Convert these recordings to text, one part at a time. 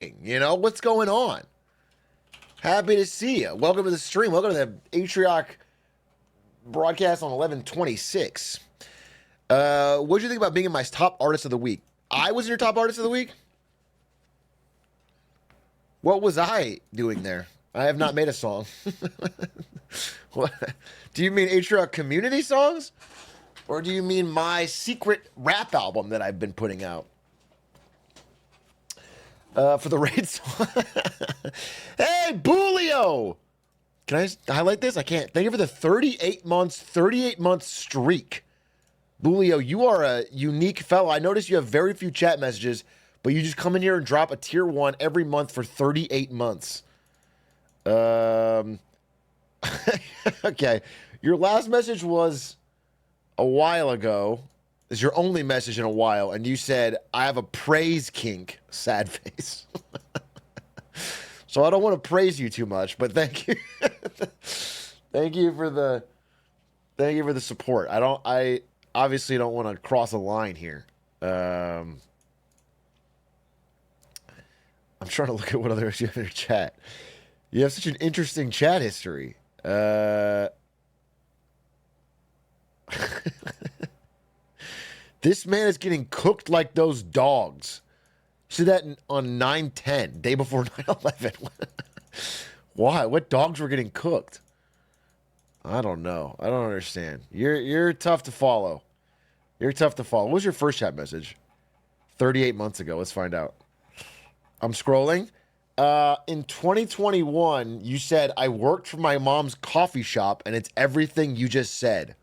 You know, what's going on? Happy to see you. Welcome to the stream. Welcome to the Atrioc broadcast on 11/26. What did you think about being in my top artist of the week? I was in your top artist of the week? What was I doing there? I have not made a song. What? Do you mean Atrioc community songs? Or do you mean my secret rap album that I've been putting out? For the raid song. Hey, Bulio! Can I highlight this? I can't. Thank you for the 38 month streak. Bulio, you are a unique fellow. I noticed you have very few chat messages, but you just come in here and drop a tier 1 every month for 38 months. Okay. Your last message was a while ago. It's your only message in a while, and you said, I have a praise kink, sad face. So I don't want to praise you too much, but thank you. Thank you for the support. I obviously don't want to cross a line here. I'm trying to look at what others you have in your chat. You have such an interesting chat history. This man is getting cooked like those dogs. You said that on 9/10, day before 9/11. Why? What dogs were getting cooked? I don't know. I don't understand. You're tough to follow. You're tough to follow. What was your first chat message? 38 months ago. Let's find out. I'm scrolling. In 2021, you said, I worked for my mom's coffee shop, and it's everything you just said.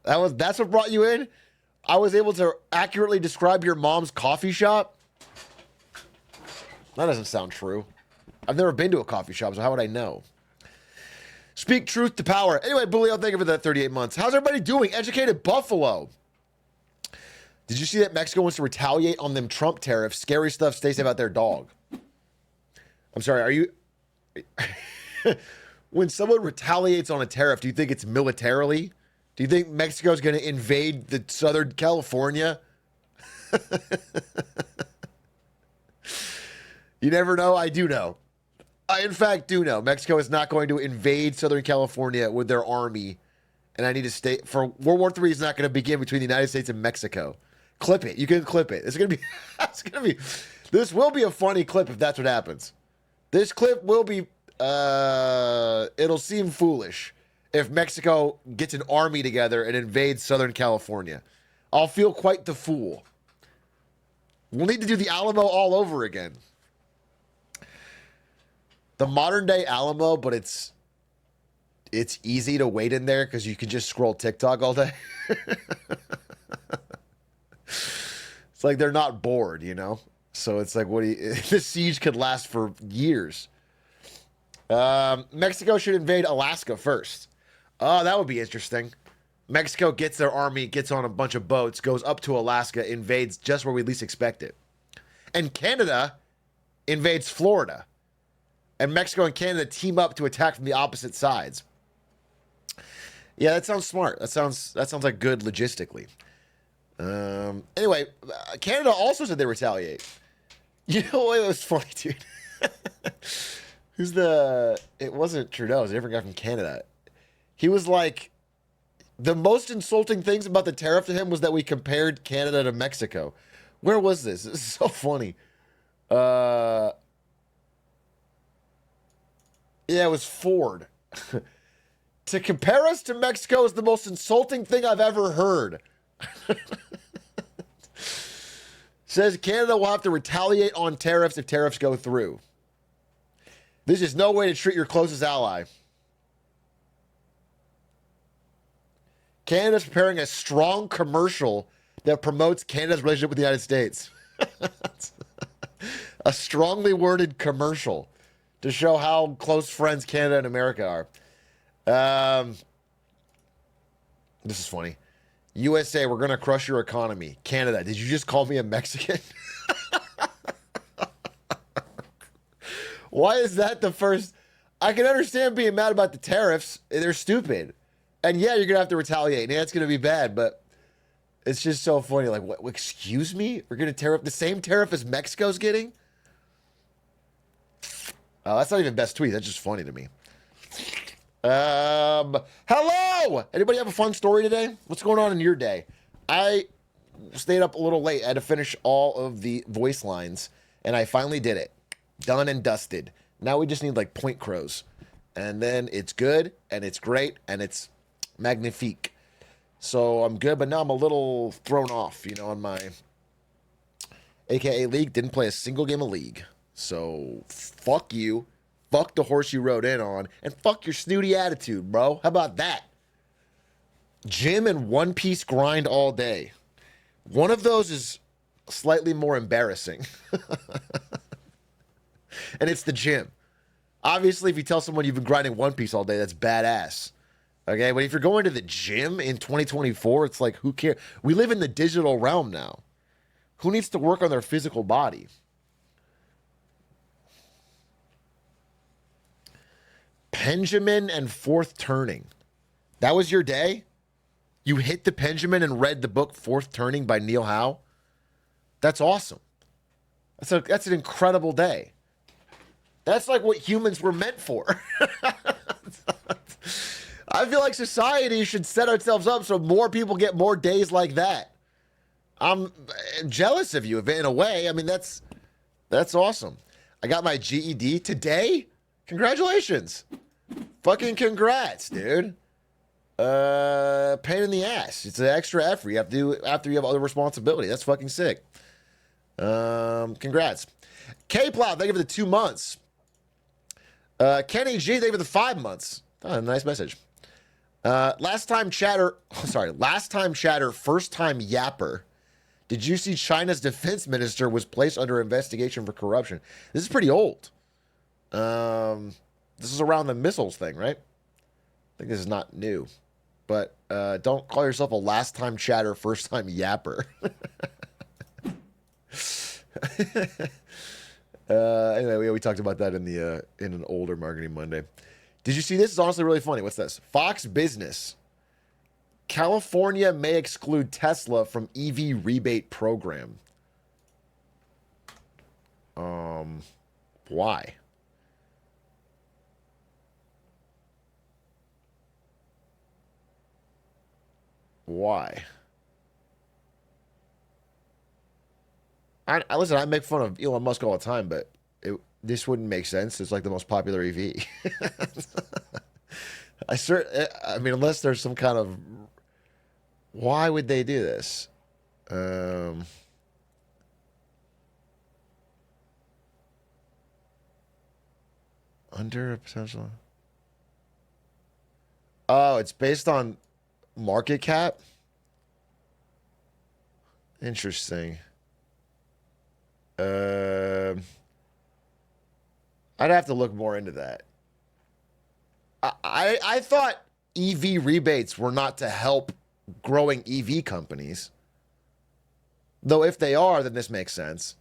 That's what brought you in? I was able to accurately describe your mom's coffee shop? That doesn't sound true. I've never been to a coffee shop, so how would I know? Speak truth to power. Anyway, Bulio, thank you for that 38 months. How's everybody doing? Educated Buffalo. Did you see that Mexico wants to retaliate on them Trump tariffs? Scary stuff. Stay safe out there, dog. I'm sorry, are you... When someone retaliates on a tariff, do you think it's militarily? Do you think Mexico's going to invade the Southern California? You never know. I do know. I, in fact, do know. Mexico is not going to invade Southern California with their army. And I need to stay... For World War III is not going to begin between the United States and Mexico. Clip it. You can clip it. It's going to be... This will be a funny clip if that's what happens. This clip will be... it'll seem foolish if Mexico gets an army together and invades Southern California. I'll feel quite the fool. We'll need to do the Alamo all over again. The modern day Alamo, but it's easy to wait in there because you can just scroll TikTok all day. It's like they're not bored, you know? So it's like, this siege could last for years. Mexico should invade Alaska first. Oh, that would be interesting. Mexico gets their army, gets on a bunch of boats, goes up to Alaska, invades just where we least expect it. And Canada invades Florida. And Mexico and Canada team up to attack from the opposite sides. Yeah, that sounds smart. That sounds like good logistically. Anyway, Canada also said they retaliate. You know what? It was funny, dude. It wasn't Trudeau. It was a different guy from Canada. He was like, the most insulting things about the tariff to him was that we compared Canada to Mexico. Where was this? This is so funny. Yeah, it was Ford. To compare us to Mexico is the most insulting thing I've ever heard. Says Canada will have to retaliate on tariffs if tariffs go through. This is no way to treat your closest ally. Canada's preparing a strong commercial that promotes Canada's relationship with the United States. A strongly worded commercial to show how close friends Canada and America are. This is funny. USA, we're going to crush your economy. Canada, did you just call me a Mexican? Why is that the first? I can understand being mad about the tariffs. They're stupid. And yeah, you're going to have to retaliate. And yeah, it's going to be bad. But It's just so funny. Like, what? Excuse me? We're gonna tariff the same tariff as Mexico's getting? Oh, that's not even best tweet. That's just funny to me. Hello. Anybody have a fun story today? What's going on in your day? I stayed up a little late. I had to finish all of the voice lines, and I finally did it. Done and dusted. Now we just need like point crows, and then it's good and it's great and it's magnifique. So I'm good, but now I'm a little thrown off, you know, on my AKA league. Didn't play a single game of league. So fuck you. Fuck the horse you rode in on, and fuck your snooty attitude, bro. How about that? Gym and One Piece grind all day. One of those is slightly more embarrassing. And it's the gym. Obviously, if you tell someone you've been grinding One Piece all day, that's badass. Okay, but if you're going to the gym in 2024, it's like, who cares? We live in the digital realm now. Who needs to work on their physical body? Benjamin and Fourth Turning. That was your day? You hit the Benjamin and read the book Fourth Turning by Neil Howe? That's awesome. That's an incredible day. That's like what humans were meant for. I feel like society should set ourselves up so more people get more days like that. I'm jealous of you in a way. I mean, that's awesome. I got my GED today. Congratulations. Fucking congrats, dude. Pain in the ass. It's an extra effort you have to do after you have other responsibility. That's fucking sick. Congrats. K-Plow, thank you for the 2 months. Kenny G, thank you for the 5 months. Oh, nice message. Last time chatter, first time yapper. Did you see China's defense minister was placed under investigation for corruption? This is pretty old. This is around the missiles thing, right? I think this is not new. But don't call yourself a last time chatter, first time yapper. Anyway, we talked about that in an older Marketing Monday. Did you see this? It's honestly really funny. What's this? Fox Business. California may exclude Tesla from EV rebate program. Why? Why? Listen, I make fun of Elon Musk all the time, but this wouldn't make sense. It's like the most popular EV. I mean, unless there's some kind of... Why would they do this? Under a potential... Oh, it's based on market cap? Interesting. I'd have to look more into that. I thought EV rebates were not to help growing EV companies. Though if they are, then this makes sense.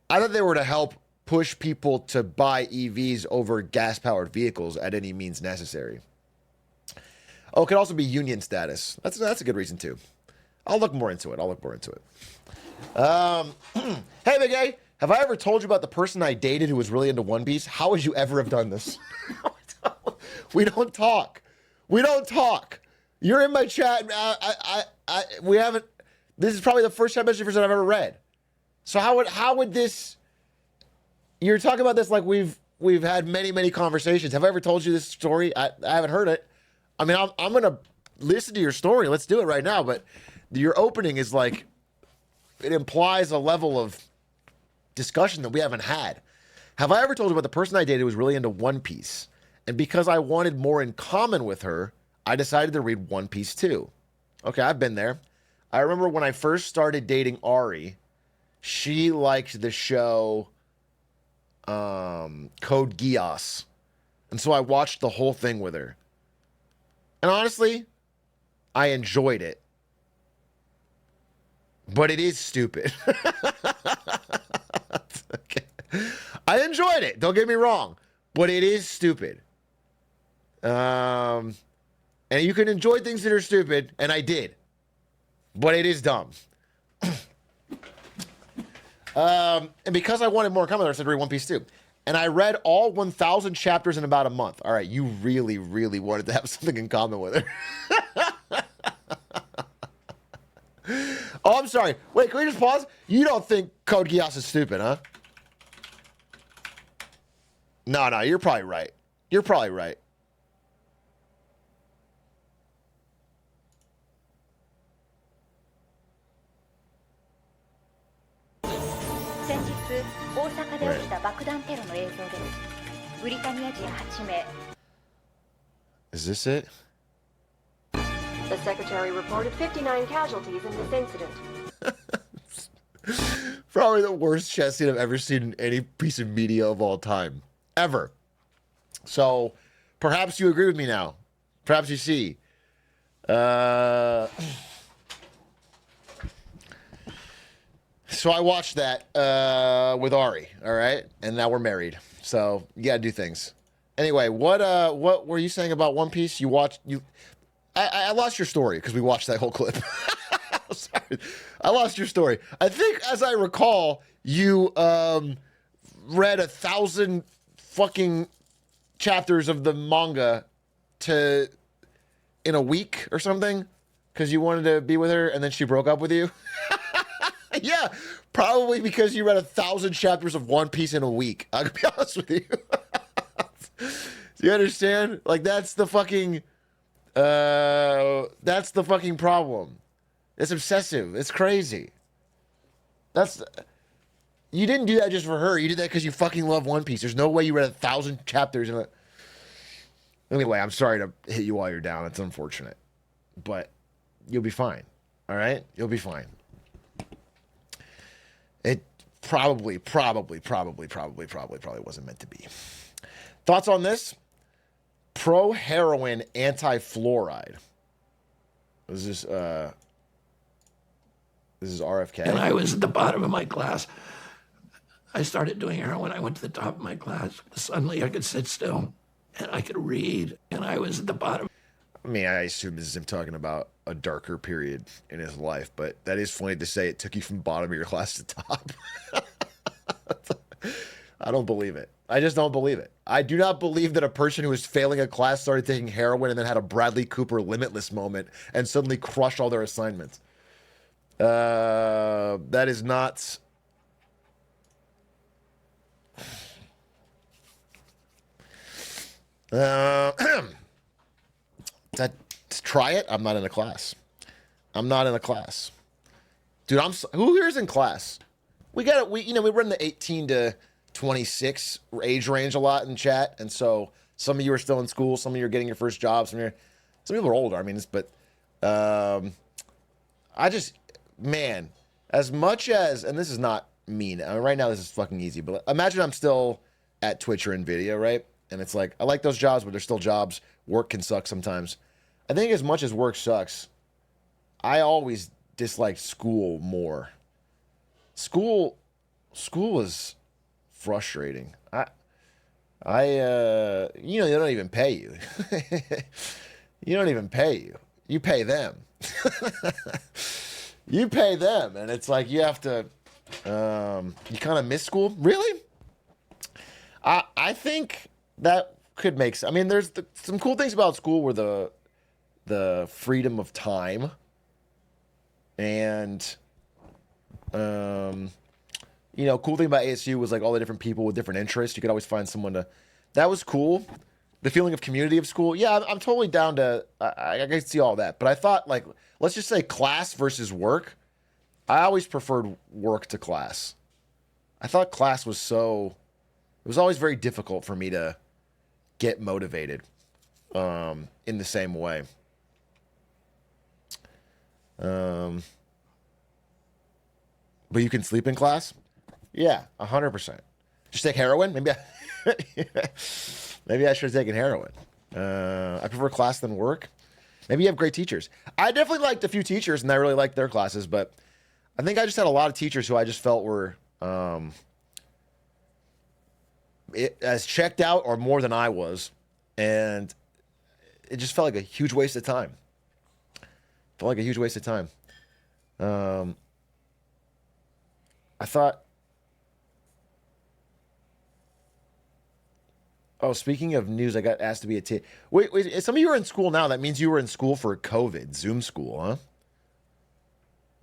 I thought they were to help push people to buy EVs over gas-powered vehicles at any means necessary. Oh, it could also be union status. That's a good reason too. I'll look more into it. Hey, Big A, have I ever told you about the person I dated who was really into One Piece? How would you ever have done this? We don't talk. You're in my chat. We haven't. This is probably the first chat message I've ever read. So how would this? You're talking about this like we've had many conversations. Have I ever told you this story? I haven't heard it. I mean, I'm gonna listen to your story. Let's do it right now. But your opening is like, it implies a level of discussion that we haven't had. Have I ever told you about the person I dated who was really into One Piece? And because I wanted more in common with her, I decided to read One Piece too. Okay, I've been there. I remember when I first started dating Ari, she liked the show Code Geass. And so I watched the whole thing with her. And honestly, I enjoyed it. But it is stupid. Okay. I enjoyed it. Don't get me wrong. But it is stupid. And you can enjoy things that are stupid. And I did. but it is dumb. And because I wanted more comments, I said read One Piece too. And I read all 1,000 chapters in about a month. All right, you really, really wanted to have something in common with her. Oh, I'm sorry. Wait, can we just pause? You don't think Code Geass is stupid, huh? No, you're probably right. You're probably right. Is this it? The secretary reported 59 casualties in this incident. Probably the worst chess scene I've ever seen in any piece of media of all time. Ever. So, perhaps you agree with me now. Perhaps you see. So I watched that with Ari, all right? And now we're married. So, you gotta do things. Anyway, what were you saying about One Piece? I lost your story because we watched that whole clip. Sorry. I lost your story. I think, as I recall, you read 1,000 fucking chapters of the manga in a week or something because you wanted to be with her and then she broke up with you. Yeah, probably because you read 1,000 chapters of One Piece in a week. I'll be honest with you. Do you understand? Like, that's the fucking problem. It's obsessive. It's crazy. You didn't do that just for her. You did that because you fucking love One Piece. There's no way you read 1,000 chapters in a... Anyway, I'm sorry to hit you while you're down. It's unfortunate. But you'll be fine. All right? You'll be fine. It probably wasn't meant to be. Thoughts on this? Pro-heroin anti-fluoride. This is RFK. And I was at the bottom of my class. I started doing heroin. I went to the top of my class. Suddenly I could sit still and I could read. And I was at the bottom. I mean, I assume this is him talking about a darker period in his life, but that is funny to say it took you from bottom of your class to top. I don't believe it. I just don't believe it. I do not believe that a person who was failing a class started taking heroin and then had a Bradley Cooper Limitless moment and suddenly crushed all their assignments. That is not... Try it. I'm not in a class. I'm not in a class, dude. Who here is in class? We run the 18 to 26 age range a lot in chat, and so some of you are still in school, some of you are getting your first job, some people are older. I mean, man, as much as, and this is not mean. I mean, right now this is fucking easy, but imagine I'm still at Twitch or Nvidia, right? And it's like, I like those jobs, but they're still jobs. Work can suck sometimes. I think as much as work sucks, I always disliked school more. School is frustrating. They don't even pay you. You don't even pay you. You pay them. You pay them, and it's like you have to. You kind of miss school, really. I think that could make sense. I mean, there's some cool things about school where the freedom of time and cool thing about ASU was like all the different people with different interests. You could always find someone that was cool. The feeling of community of school. Yeah, I'm totally down to, I can see all that. But I thought, like, let's just say class versus work. I always preferred work to class. I thought class was it was always very difficult for me to get motivated in the same way. But you can sleep in class? Yeah, 100%. Just take heroin? Maybe I should have taken heroin. I prefer class than work. Maybe you have great teachers. I definitely liked a few teachers, and I really liked their classes, but I think I just had a lot of teachers who I just felt were as checked out or more than I was, and it just felt like a huge waste of time. I thought. Oh, speaking of news, I got asked to be a T. Wait, some of you are in school now. That means you were in school for COVID, Zoom school, huh?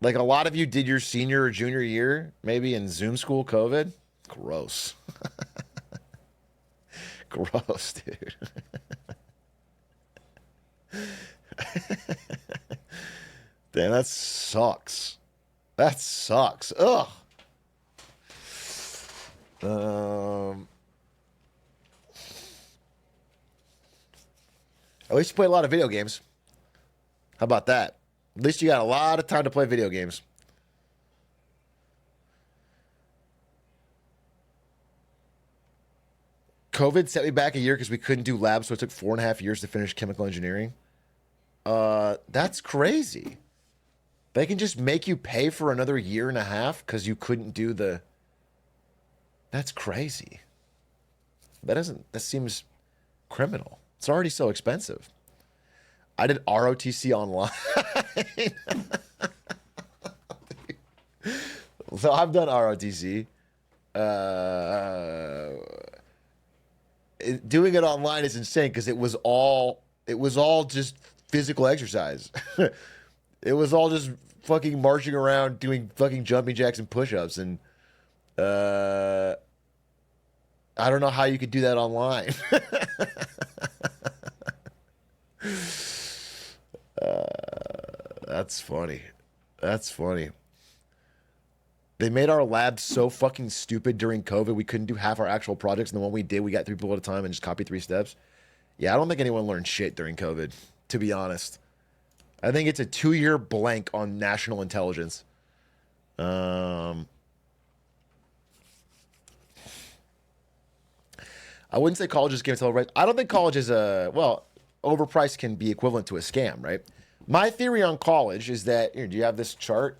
Like a lot of you did your senior or junior year, maybe in Zoom school COVID. Gross. Gross, dude. Damn, that sucks. That sucks. Ugh. At least you play a lot of video games. How about that? At least you got a lot of time to play video games. COVID set me back a year because we couldn't do labs, so it took 4.5 years to finish chemical engineering. That's crazy. They can just make you pay for another 1.5 years because you couldn't do the. That's crazy. That seems criminal. It's already so expensive. I did ROTC online. So I've done ROTC. Doing it online is insane because it was all just physical exercise. It was all just fucking marching around doing fucking jumping jacks and push-ups, and I don't know how you could do that online. That's funny. That's funny. They made our labs so fucking stupid during COVID. We couldn't do half our actual projects, and the one we did, we got 3 people at a time and just copied 3 steps. Yeah, I don't think anyone learned shit during COVID, to be honest. I think it's a 2-year blank on national intelligence. I wouldn't say college is game right. I don't think college is overpriced can be equivalent to a scam, right? My theory on college is that, here, do you have this chart?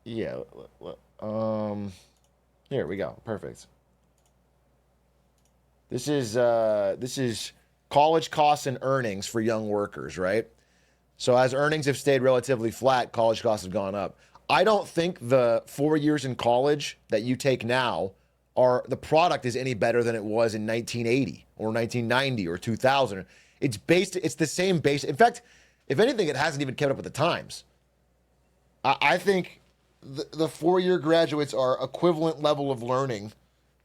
Yeah. Here we go. Perfect. This is college costs and earnings for young workers, right? So as earnings have stayed relatively flat, college costs have gone up. I don't think the 4 years in college that you take now the product is any better than it was in 1980 or 1990 or 2000. It's the same base. In fact, if anything, it hasn't even kept up with the times. I think the 4-year graduates are equivalent level of learning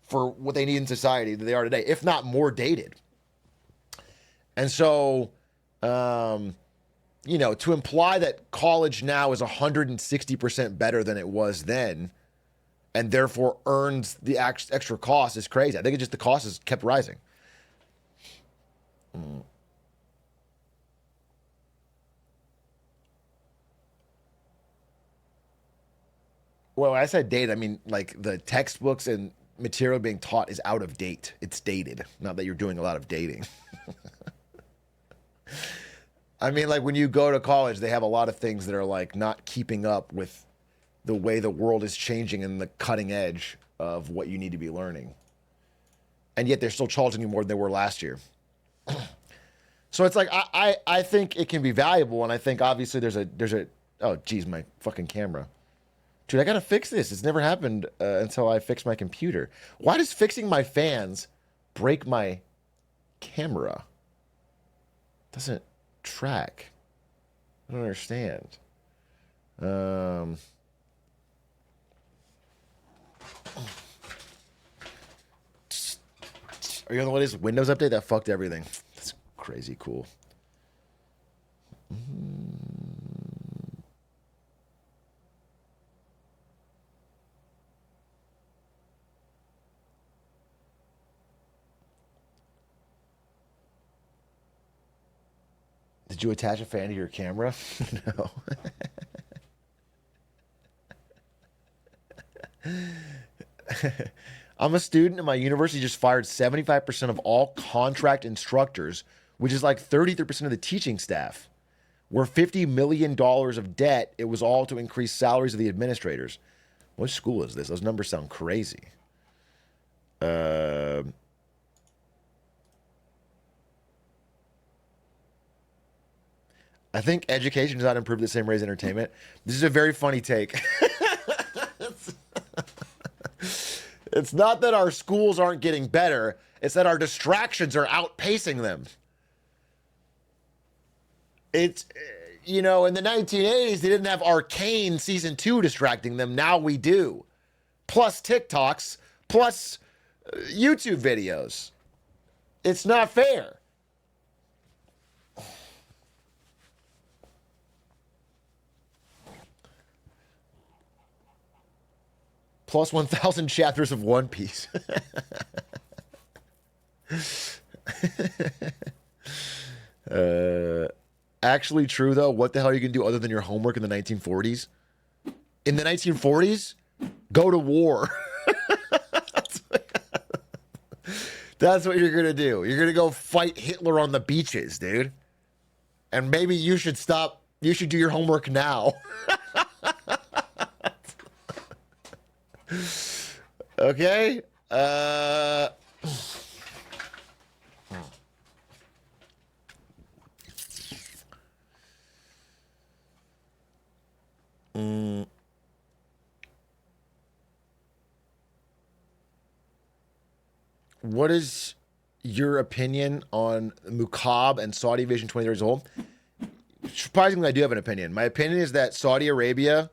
for what they need in society that they are today, if not more dated. And so, to imply that college now is 160% better than it was then, and therefore earns the extra cost is crazy. I think it's just the cost has kept rising. Well, when I said date, I mean like the textbooks and material being taught is out of date. It's dated. Not that you're doing a lot of dating. I mean, like when you go to college, they have a lot of things that are like not keeping up with the way the world is changing and the cutting edge of what you need to be learning. And yet they're still charging you more than they were last year. So it's like, I think it can be valuable. And I think obviously there's a, oh geez, my fucking camera. Dude, I gotta fix this. It's never happened until I fix my computer. Why does fixing my fans break my camera? Doesn't track. I don't understand. Are you on the latest Windows update? That fucked everything. That's crazy cool. Did you attach a fan to your camera? No. I'm a student and my university just fired 75% of all contract instructors, which is like 33% of the teaching staff. We're $50 million of debt. It was all to increase salaries of the administrators. What school is this? Those numbers sound crazy. I think education does not improve at the same rate as entertainment. This is a very funny take. It's not that our schools aren't getting better. It's that our distractions are outpacing them. It's, you know, in the 1980s, they didn't have Arcane Season 2 distracting them. Now we do. Plus TikToks, plus YouTube videos. It's not fair. Plus 1,000 chapters of One Piece. Actually true, though. What the hell are you going to do other than your homework in the 1940s? In the 1940s, go to war. That's what you're going to do. You're going to go fight Hitler on the beaches, dude. And maybe you should stop. You should do your homework now. Okay. What is your opinion on Muqab and Saudi Vision 20 years old? Surprisingly, I do have an opinion. My opinion is that Saudi Arabia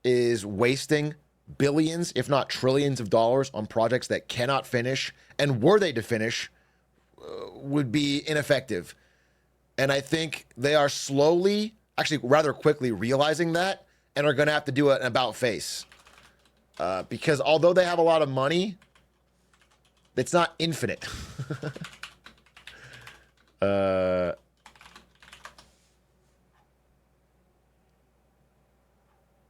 is wasting billions, if not trillions of dollars on projects that cannot finish, and were they to finish, would be ineffective. And I think they are slowly, actually rather quickly, realizing that, and are going to have to do an about face. Because although they have a lot of money, it's not infinite.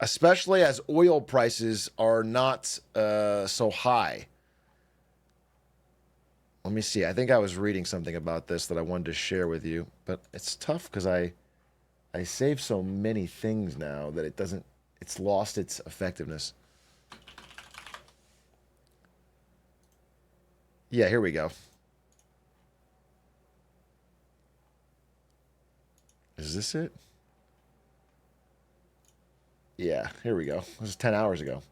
Especially as oil prices are not so high. Let me see. I think I was reading something about this that I wanted to share with you, but it's tough because I save so many things now that it's lost its effectiveness. Yeah, here we go. Is this it? Yeah, here we go. This is 10 hours ago.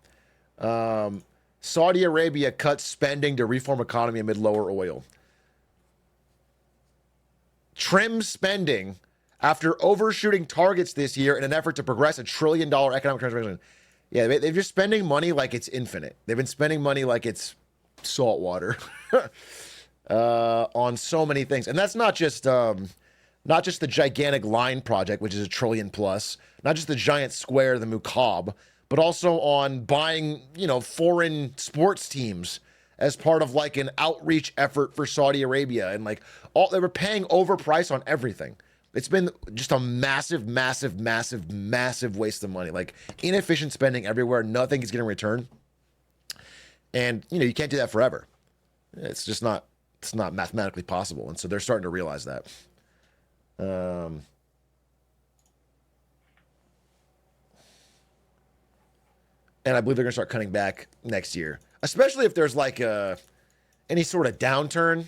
Saudi Arabia cuts spending to reform economy amid lower oil. Trims spending after overshooting targets this year in an effort to progress $1 trillion economic transformation. Yeah, they're just spending money like it's infinite. They've been spending money like it's salt water on so many things. And that's not just the gigantic line project, which is $1 trillion plus, not just the giant square, the Muqab, but also on buying, foreign sports teams as part of like an outreach effort for Saudi Arabia. And like they were paying overprice on everything. It's been just a massive, massive, massive, massive waste of money. Like inefficient spending everywhere. Nothing is getting returned. And, you can't do that forever. It's not mathematically possible. And so they're starting to realize that. And I believe they're going to start cutting back next year, especially if there's like any sort of downturn,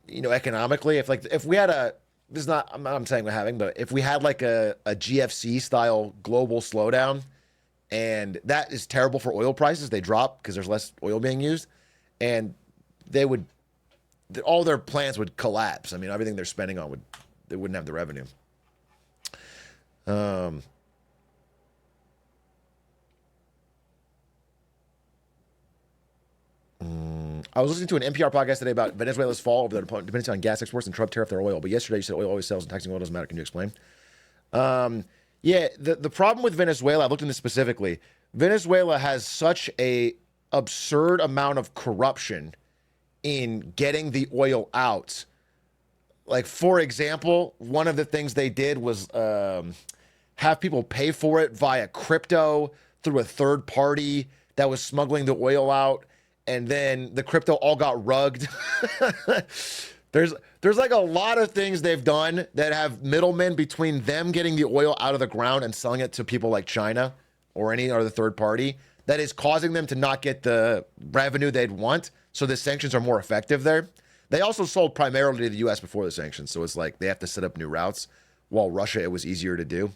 economically. If we had I'm saying we're having, but if we had like a GFC style global slowdown, and that is terrible for oil prices, they drop because there's less oil being used, and all their plans would collapse. I mean, everything they're spending on they wouldn't have the revenue. I was listening to an NPR podcast today about Venezuela's fall over their dependency on gas exports and Trump tariff their oil. But yesterday you said oil always sells and taxing oil doesn't matter. Can you explain? Yeah, the problem with Venezuela, I've looked into this specifically. Venezuela has such a absurd amount of corruption in getting the oil out. Like, for example, one of the things they did was have people pay for it via crypto through a third party that was smuggling the oil out. And then the crypto all got rugged. There's like a lot of things they've done that have middlemen between them getting the oil out of the ground and selling it to people like China or any other third party that is causing them to not get the revenue they'd want. So the sanctions are more effective there. They also sold primarily to the U.S. before the sanctions, so it's like they have to set up new routes. While Russia, it was easier to do.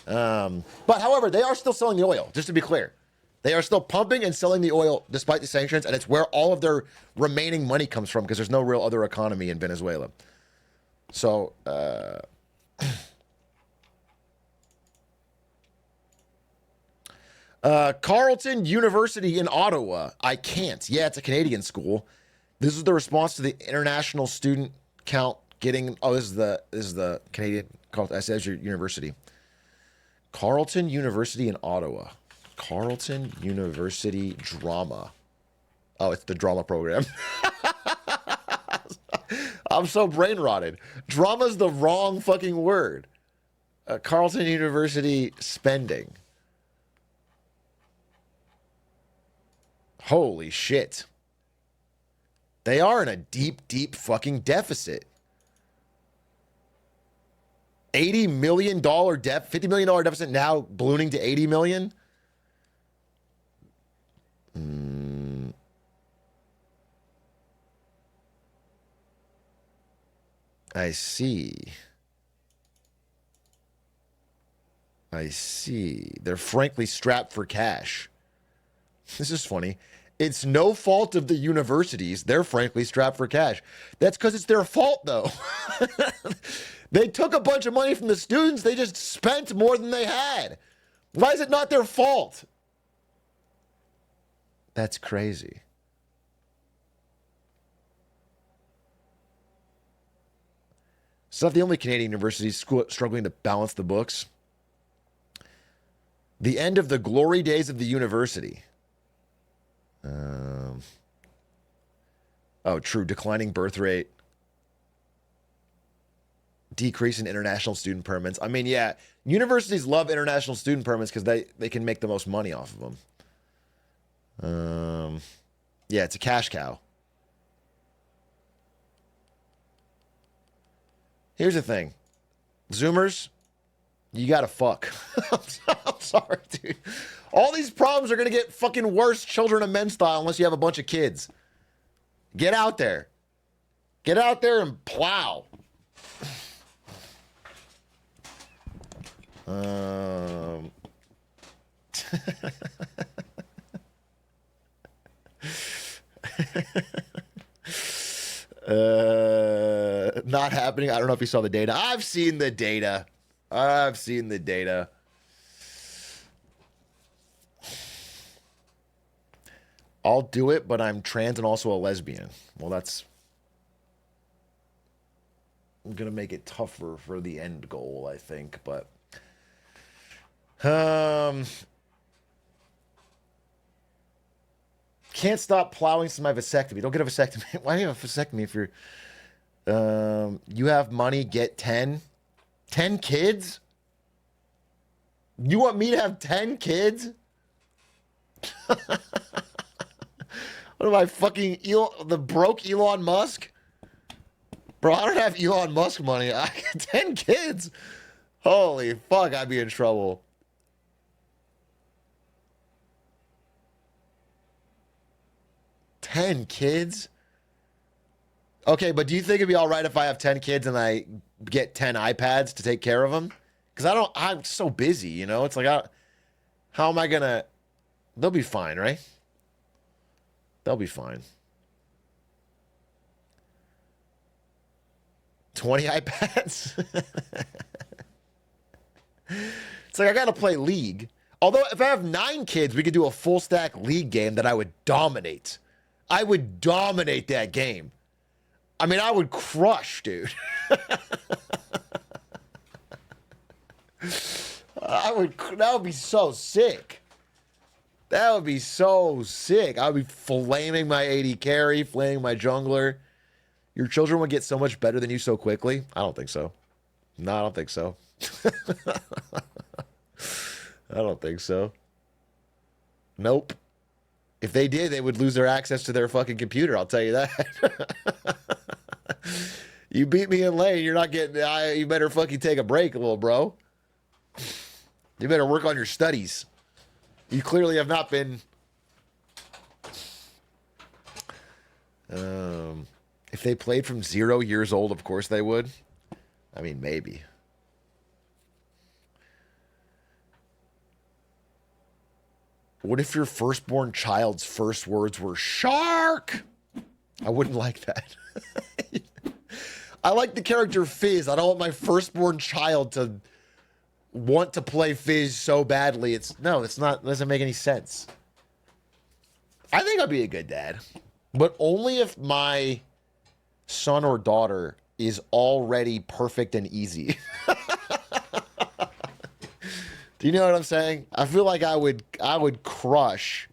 But however, they are still selling the oil, just to be clear. They are still pumping and selling the oil despite the sanctions, and it's where all of their remaining money comes from because there's no real other economy in Venezuela. So, Carleton University in Ottawa. I can't. Yeah, it's a Canadian school. This is the response to the international student count getting. Oh, this is the Canadian. I said your university. Carleton University in Ottawa. Carleton University Drama. Oh, it's the drama program. I'm so brain rotted. Drama's the wrong fucking word. Carleton University spending. Holy shit. They are in a deep, deep fucking deficit. $80 million $50 million deficit now ballooning to $80 million. I see. They're frankly strapped for cash. This is funny. It's no fault of the universities. They're frankly strapped for cash. That's because it's their fault, though. They took a bunch of money from the students. They just spent more than they had. Why is it not their fault? That's crazy. It's not the only Canadian university struggling to balance the books. The end of the glory days of the university. Oh, true. Declining birth rate. Decrease in international student permits. I mean, yeah, universities love international student permits because they can make the most money off of them. Yeah, it's a cash cow. Here's the thing. Zoomers, you gotta fuck. I'm sorry, dude. All these problems are gonna get fucking worse children of men style unless you have a bunch of kids. Get out there. Get out there and plow. Not happening. I don't know if you saw the data. I've seen the data. I'll do it, but I'm trans and also a lesbian. Well, that's gonna make it tougher for the end goal, I think, but can't stop plowing since my vasectomy. Don't get a vasectomy. Why do you have a vasectomy if you're you have money, get 10 kids? You want me to have 10 kids? What am I, fucking the broke Elon Musk? Bro, I don't have Elon Musk money. I got 10 kids. Holy fuck, I'd be in trouble. Ten kids? Okay, but do you think it'd be all right if I have 10 kids and I get 10 iPads to take care of them? Because I'm so busy, you know? It's like, how am I gonna... They'll be fine, right? They'll be fine. 20 iPads? It's like, I gotta play League. Although, if I have 9 kids, we could do a full stack League game that I would dominate. I would dominate that game. I mean, I would crush, dude. That would be so sick. That would be so sick. I would be flaming my AD carry, flaming my jungler. Your children would get so much better than you so quickly? I don't think so. No, I don't think so. I don't think so. Nope. If they did, they would lose their access to their fucking computer. I'll tell you that. You beat me in lane. You're not getting... you better fucking take a break, little bro. You better work on your studies. You clearly have not been... If they played from 0 years old, of course they would. I mean, maybe. What if your firstborn child's first words were shark? I wouldn't like that. I like the character Fizz. I don't want my firstborn child to want to play Fizz so badly. It's not, it doesn't make any sense. I think I'd be a good dad, but only if my son or daughter is already perfect and easy. Do you know what I'm saying? I feel like I would crush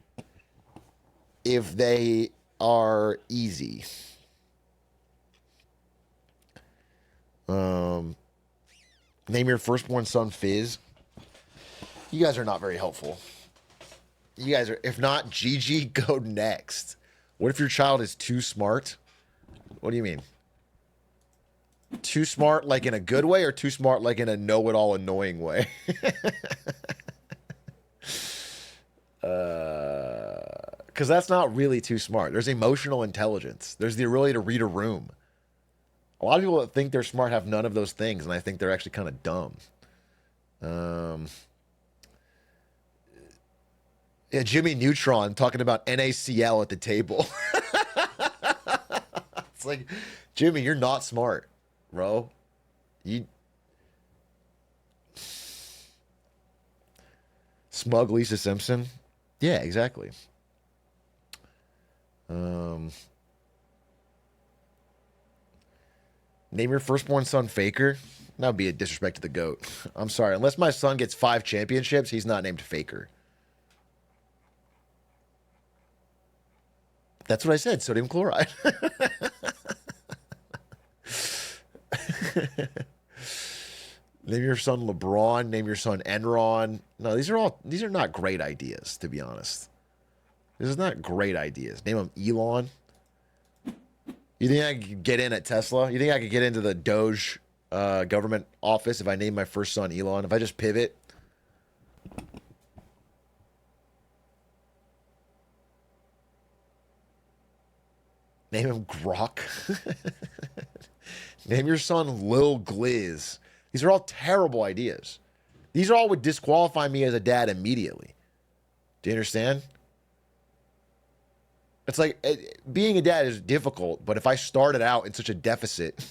if they are easy. Name your firstborn son Fizz. You guys are not very helpful. You guys are, if not GG, go next. What if your child is too smart? What do you mean? Too smart like in a good way or too smart like in a know-it-all annoying way? Because that's not really too smart. There's emotional intelligence. There's the ability to read a room. A lot of people that think they're smart have none of those things, and I think they're actually kind of dumb. Yeah, Jimmy Neutron talking about NaCl at the table. It's like, Jimmy, you're not smart, bro. Smug Lisa Simpson. Yeah, exactly. Name your firstborn son Faker. That would be a disrespect to the GOAT. I'm sorry. Unless my son gets 5 championships, he's not named Faker. That's what I said. Sodium chloride. Name your son LeBron. Name your son Enron. No, these are not great ideas, to be honest. This is not great ideas. Name him Elon. You think I could get in at Tesla? You think I could get into the Doge government office if I name my first son Elon? If I just pivot? Name him Grok. Name your son Lil Gliz. These are all terrible ideas. These all would disqualify me as a dad immediately. Do you understand? It's like, being a dad is difficult, but if I started out in such a deficit,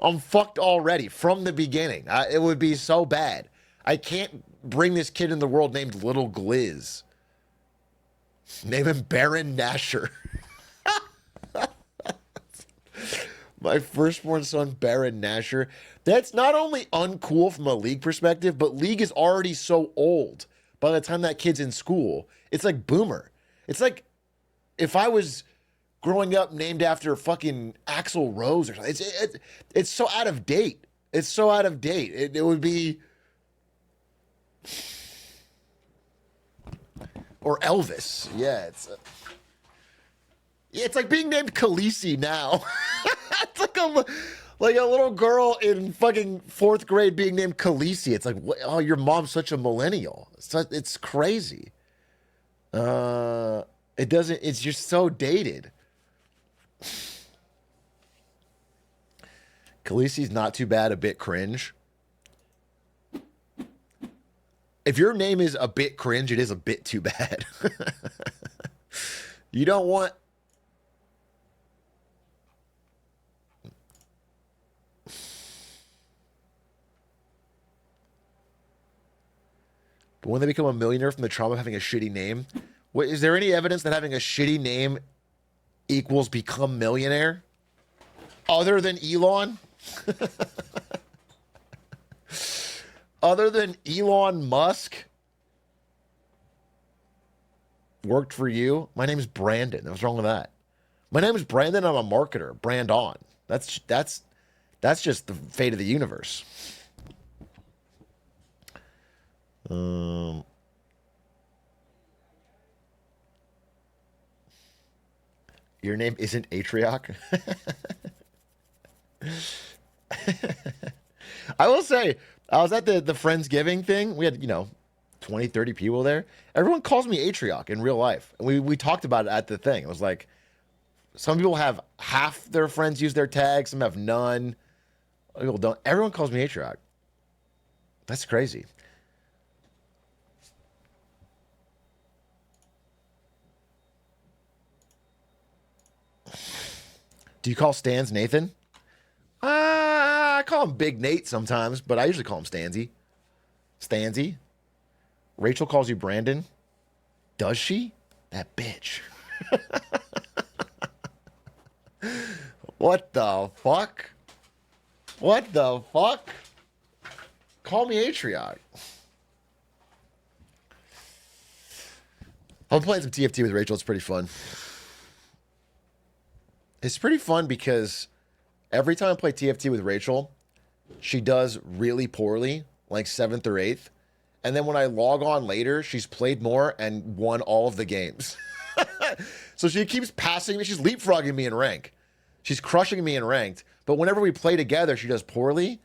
I'm fucked already from the beginning. It would be so bad. I can't bring this kid in the world named Little Gliz. Name him Baron Nasher. My firstborn son, Baron Nasher. That's not only uncool from a league perspective, but league is already so old by the time that kid's in school. It's like boomer. It's like if I was growing up named after fucking Axl Rose or something. It's so out of date. It's so out of date. It would be... Or Elvis. Yeah, it's like being named Khaleesi now. It's like a little girl in fucking 4th grade being named Khaleesi. It's like, oh, your mom's such a millennial. It's crazy. It's just so dated. Khaleesi's not too bad, a bit cringe. If your name is a bit cringe, it is a bit too bad. You don't want... But when they become a millionaire from the trauma of having a shitty name, is there any evidence that having a shitty name equals become millionaire? Other than Elon? Other than Elon Musk? Worked for you? My name's Brandon. What's wrong with that? My name is Brandon. I'm a marketer. Brand on. That's just the fate of the universe. Your name isn't Atrioc? I will say, I was at the Friendsgiving thing. We had, 20, 30 people there. Everyone calls me Atrioc in real life. And we talked about it at the thing. It was like, Some people have half their friends use their tag. Some have none. People don't. Everyone calls me Atrioc. That's crazy. Do you call Stans Nathan? I call him Big Nate sometimes, but I usually call him Stansy. Stansy. Rachel calls you Brandon. Does she? That bitch. What the fuck? What the fuck? Call me Atrioc. I'm playing some TFT with Rachel. It's pretty fun. It's pretty fun because every time I play TFT with Rachel, she does really poorly, like 7th or 8th. And then when I log on later, she's played more and won all of the games. So she keeps passing me. She's leapfrogging me in rank. She's crushing me in ranked. But whenever we play together, she does poorly.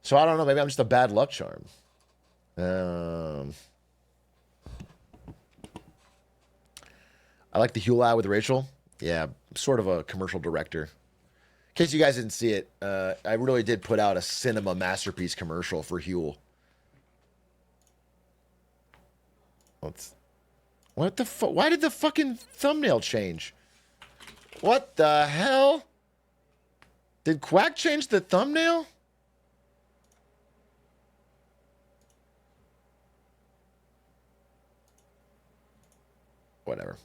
So I don't know. Maybe I'm just a bad luck charm. I like the Huel ad with Rachel. Yeah, I'm sort of a commercial director. In case you guys didn't see it, I really did put out a cinema masterpiece commercial for Huel. What the fuck? Why did the fucking thumbnail change? What the hell? Did Quack change the thumbnail? Whatever.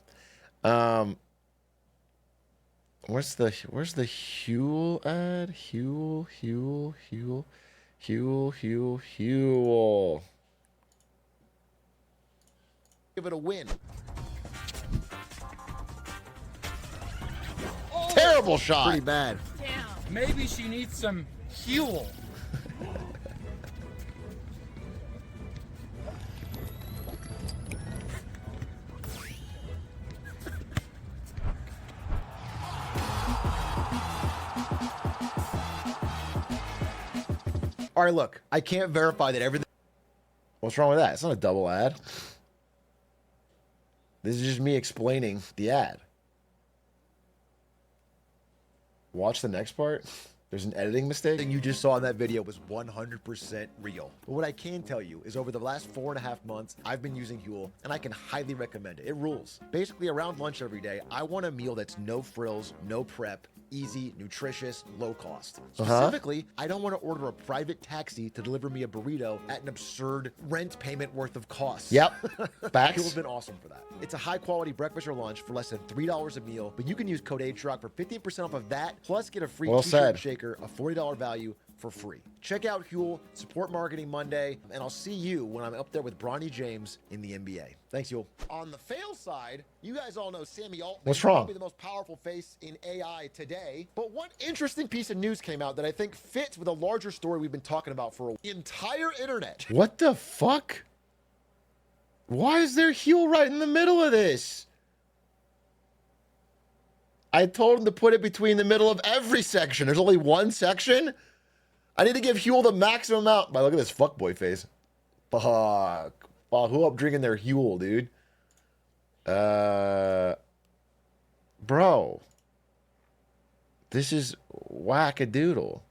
Where's the Huel ad? Huel. Give it a win. Oh, terrible shot. Pretty bad. Damn. Maybe she needs some Huel. All right, look. I can't verify that everything... What's wrong with that? It's not a double ad. This is just me explaining the ad. Watch the next part. There's an editing mistake. Everything you just saw in that video was 100% real. But what I can tell you is over the last 4.5 months, I've been using Huel, and I can highly recommend it. It rules. Basically, around lunch every day, I want a meal that's no frills, no prep, easy, nutritious, low cost. Specifically, I don't want to order a private taxi to deliver me a burrito at an absurd rent payment worth of costs. Yep. Facts. Huel's been awesome for that. It's a high quality breakfast or lunch for less than $3 a meal, but you can use code Atrioc for 15% off of that, plus get a free Well t-shirt said. and shaker, a $40 value for free. Check out Huel, support Marketing Monday, and I'll see you when I'm up there with Bronny James in the NBA. Thanks, Huel. On the fail side, you guys all know Sammy Altman. What's wrong? Probably the most powerful face in AI today. But one interesting piece of news came out that I think fits with a larger story we've been talking about for the entire internet. What the fuck? Why is there Huel right in the middle of this? I told him to put it between the middle of every section. There's only one section? I need to give Huel the maximum amount. But look at this fuckboy face. Fuck. Fuck. Who up drinking their Huel, dude? Bro. This is wackadoodle.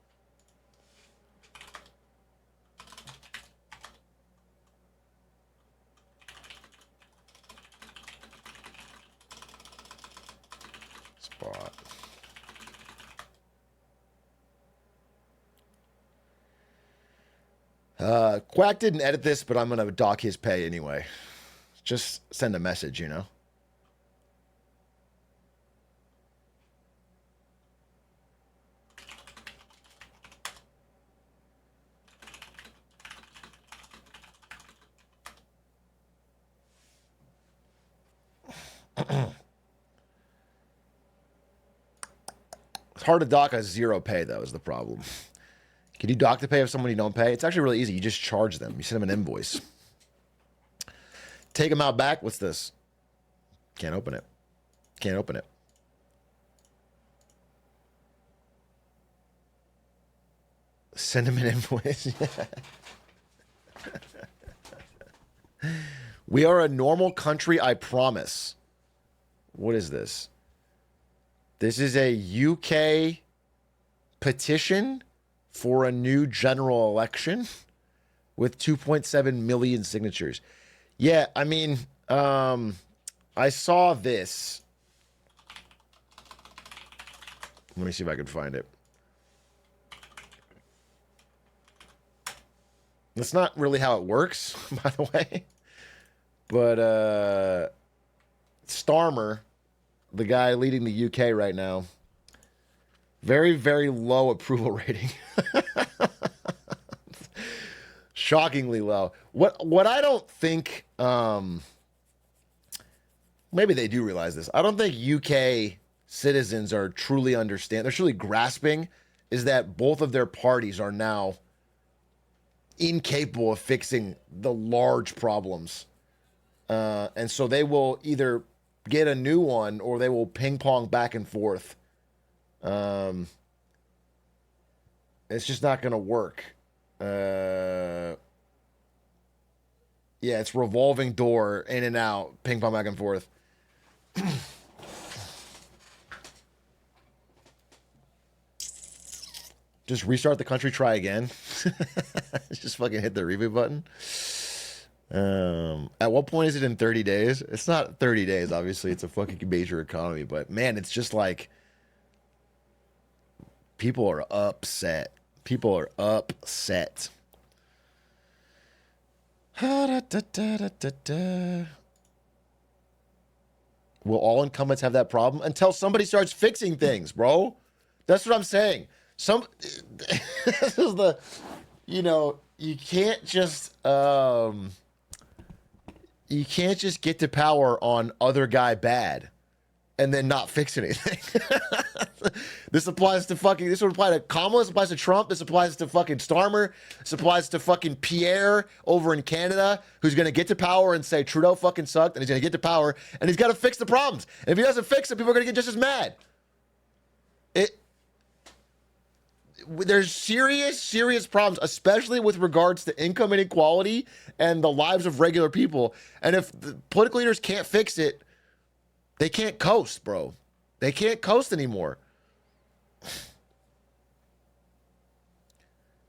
Spot. Quack didn't edit this, but I'm going to dock his pay anyway. Just send a message, you know? It's hard to dock a zero pay, though, is the problem. Can you dock the pay of someone you don't pay? It's actually really easy. You just charge them. You send them an invoice. Take them out back. What's this? Can't open it. Can't open it. Send them an invoice. We are a normal country, I promise. What is this? This is a UK petition for a new general election with 2.7 million signatures. Yeah, I mean, I saw this. Let me see if I can find it. That's not really how it works, by the way. But Starmer, the guy leading the UK right now, very, very low approval rating. Shockingly low. What I don't think, maybe they do realize this. I don't think UK citizens are truly understand. They're truly grasping is that both of their parties are now incapable of fixing the large problems. And so they will either get a new one or they will ping pong back and forth. It's just not going to work. Yeah, it's revolving door, in and out, ping pong back and forth. Just restart the country, try again. Just fucking hit the reboot button. At what point is it in 30 days? It's not 30 days, obviously. It's a fucking major economy. But, man, it's just like people are upset. People are upset. Will all incumbents have that problem? Until somebody starts fixing things, bro. That's what I'm saying. This is the, you can't just get to power on other guy bad and then not fix anything. This would apply to Kamala, this applies to Trump, this applies to fucking Starmer, this applies to fucking Pierre over in Canada, who's going to get to power and say Trudeau fucking sucked, and he's going to get to power, and he's got to fix the problems. And if he doesn't fix it, people are going to get just as mad. There's serious problems, especially with regards to income inequality and the lives of regular people. And if the political leaders can't fix it, they can't coast, bro. They can't coast anymore.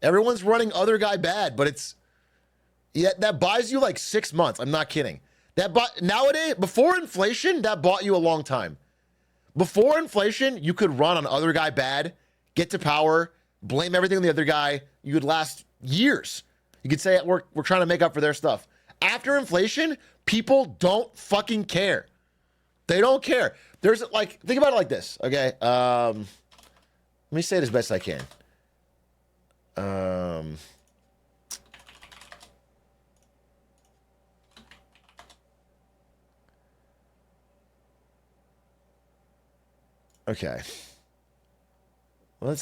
Everyone's running other guy bad, but that buys you like 6 months. I'm not kidding. Nowadays, before inflation, that bought you a long time. Before inflation, you could run on other guy bad, get to power, blame everything on the other guy. You could last years. You could say we're trying to make up for their stuff. After inflation, people don't fucking care. They don't care. There's think about it like this, okay? Let me say it as best I can. Okay. Let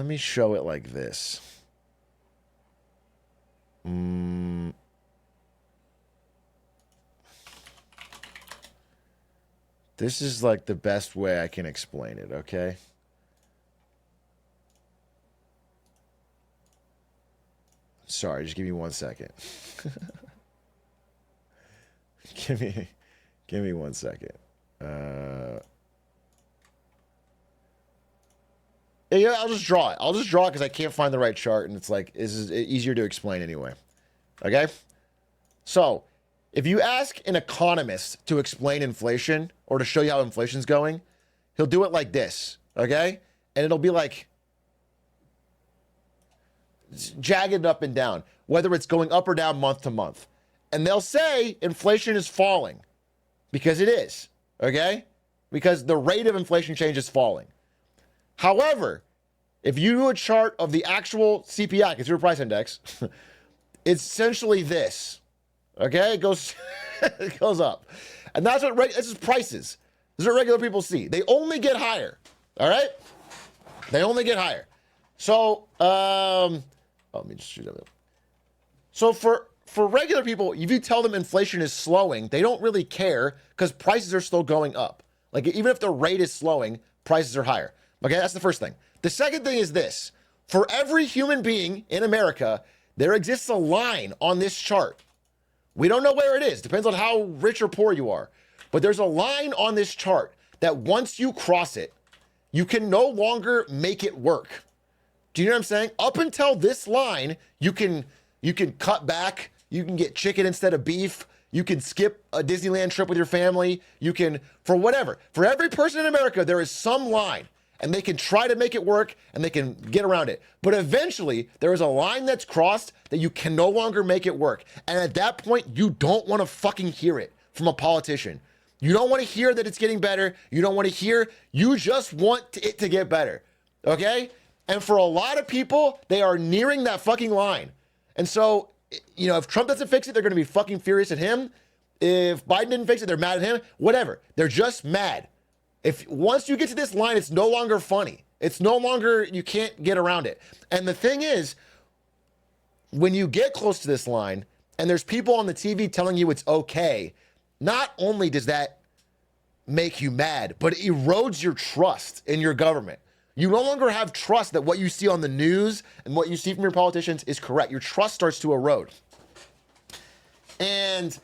me show it like this. This is like the best way I can explain it, okay? Sorry, just give me 1 second. Give me 1 second. Yeah, I'll just draw it. I'll just draw it because I can't find the right chart, and it's like, this is easier to explain anyway. Okay? So, if you ask an economist to explain inflation or to show you how inflation's going, he'll do it like this, okay? And it'll be like jagged up and down, whether it's going up or down month to month. And they'll say inflation is falling because it is, okay? Because the rate of inflation change is falling. However, if you do a chart of the actual CPI, Consumer Price Index, it's essentially this. Okay, it goes up. And that's what this is prices. This is what regular people see. They only get higher. All right? They only get higher. So, let me just shoot that. So for regular people, if you tell them inflation is slowing, they don't really care because prices are still going up. Like even if the rate is slowing, prices are higher. Okay, that's the first thing. The second thing is this. For every human being in America, there exists a line on this chart. We don't know where it is. Depends on how rich or poor you are. But there's a line on this chart that once you cross it, you can no longer make it work. Do you know what I'm saying? Up until this line, you can cut back, you can get chicken instead of beef, you can skip a Disneyland trip with your family, you can, for whatever. For every person in America, there is some line, and they can try to make it work, and they can get around it. But eventually, there is a line that's crossed that you can no longer make it work. And at that point, you don't want to fucking hear it from a politician. You don't want to hear that it's getting better. You don't want to hear, you just want it to get better, okay? And for a lot of people, they are nearing that fucking line. And so, you know, if Trump doesn't fix it, they're going to be fucking furious at him. If Biden didn't fix it, they're mad at him. Whatever. They're just mad. If once you get to this line, it's no longer funny. It's no longer, you can't get around it. And the thing is, when you get close to this line and there's people on the TV telling you it's okay, not only does that make you mad, but it erodes your trust in your government. You no longer have trust that what you see on the news and what you see from your politicians is correct. Your trust starts to erode. And,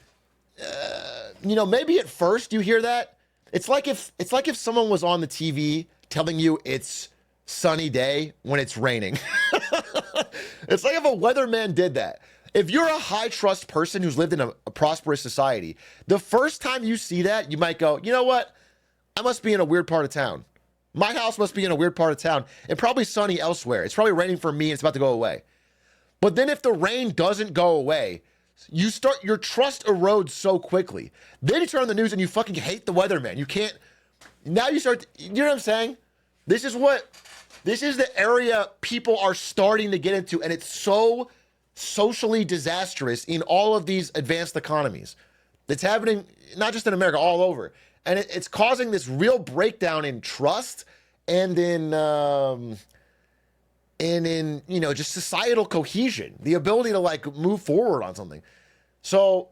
you know, maybe at first you hear that. It's like if someone was on the TV telling you it's sunny day when it's raining. It's like if a weatherman did that. If you're a high trust person who's lived in a prosperous society, the first time you see that, you might go, you know what? I must be in a weird part of town. My house must be in a weird part of town and probably sunny elsewhere. It's probably raining for me and it's about to go away. But then if the rain doesn't go away, your trust erodes so quickly. Then you turn on the news and you fucking hate the weatherman. You can't, now you start, you know what I'm saying? This is the area people are starting to get into, and it's so socially disastrous in all of these advanced economies. It's happening not just in America, all over. And it's causing this real breakdown in trust and in you know, just societal cohesion, the ability to like move forward on something. So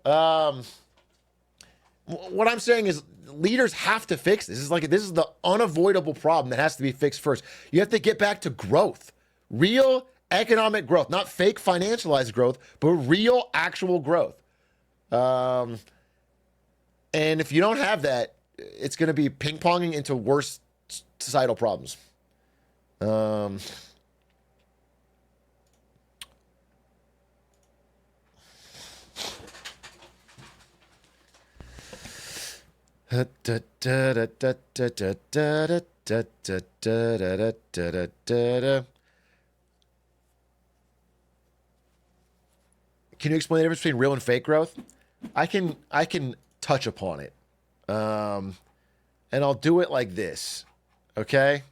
what I'm saying is leaders have to fix this. This is the unavoidable problem that has to be fixed first. You have to get back to growth, real economic growth, not fake financialized growth, but real actual growth. And if you don't have that, it's going to be ping-ponging into worse societal problems. Can you explain the difference between real and fake growth? I can touch upon it. And I'll do it like this. Okay?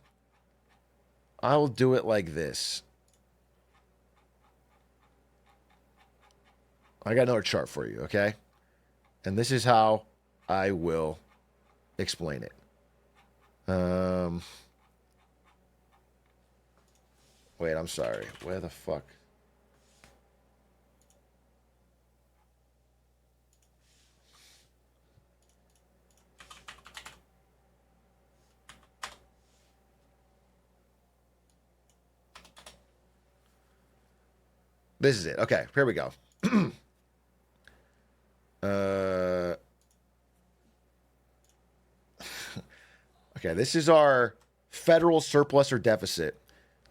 I will do it like this. I got another chart for you, okay? And this is how I will explain it. Wait, I'm sorry. Where the fuck? This is it. Okay, here we go. Okay, this is our federal surplus or deficit.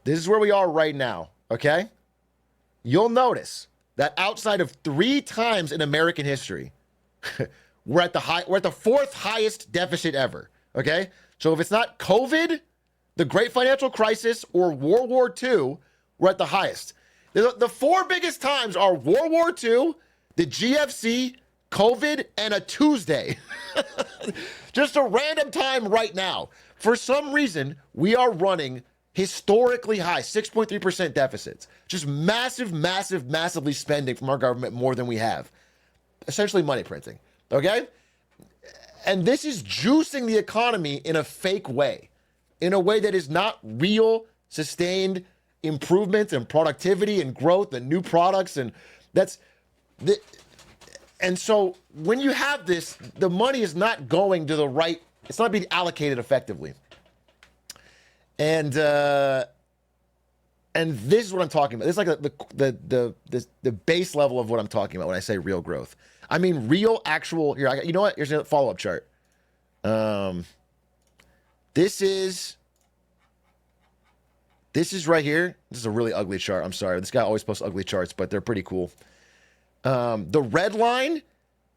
This is where we are right now, okay? You'll notice that outside of 3 times in American history, we're at the fourth highest deficit ever, okay? So if it's not COVID, the Great Financial Crisis, or World War II, we're at the highest. The 4 biggest times are World War II, the GFC, COVID, and a Tuesday. Just a random time right now. For some reason, we are running historically high, 6.3% deficits. Just massively spending from our government more than we have. Essentially money printing, okay? And this is juicing the economy in a fake way, in a way that is not real, sustained improvements and productivity and growth and new products. And and so when you have this, the money is not going to the right, it's not being allocated effectively. And this is what I'm talking about. This is like the base level of what I'm talking about when I say real growth. I mean real, actual, here, you know what? Here's a follow-up chart. This is right here. This is a really ugly chart. I'm sorry. This guy always posts ugly charts, but they're pretty cool. The red line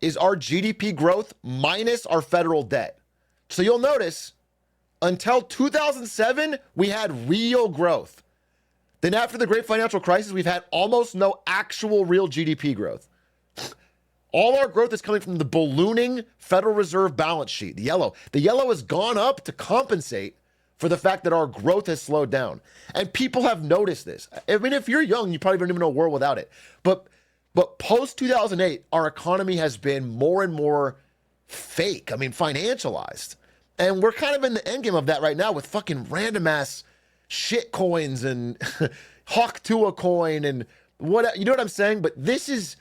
is our GDP growth minus our federal debt. So you'll notice until 2007, we had real growth. Then after the great financial crisis, we've had almost no actual real GDP growth. All our growth is coming from the ballooning Federal Reserve balance sheet, the yellow. The yellow has gone up to compensate for the fact that our growth has slowed down. And people have noticed this. I mean, if you're young, you probably don't even know a world without it. But post 2008, our economy has been more and more fake. I mean, financialized. And we're kind of in the endgame of that right now with fucking random ass shit coins and Hawk Tua coin and what, you know what I'm saying? But this is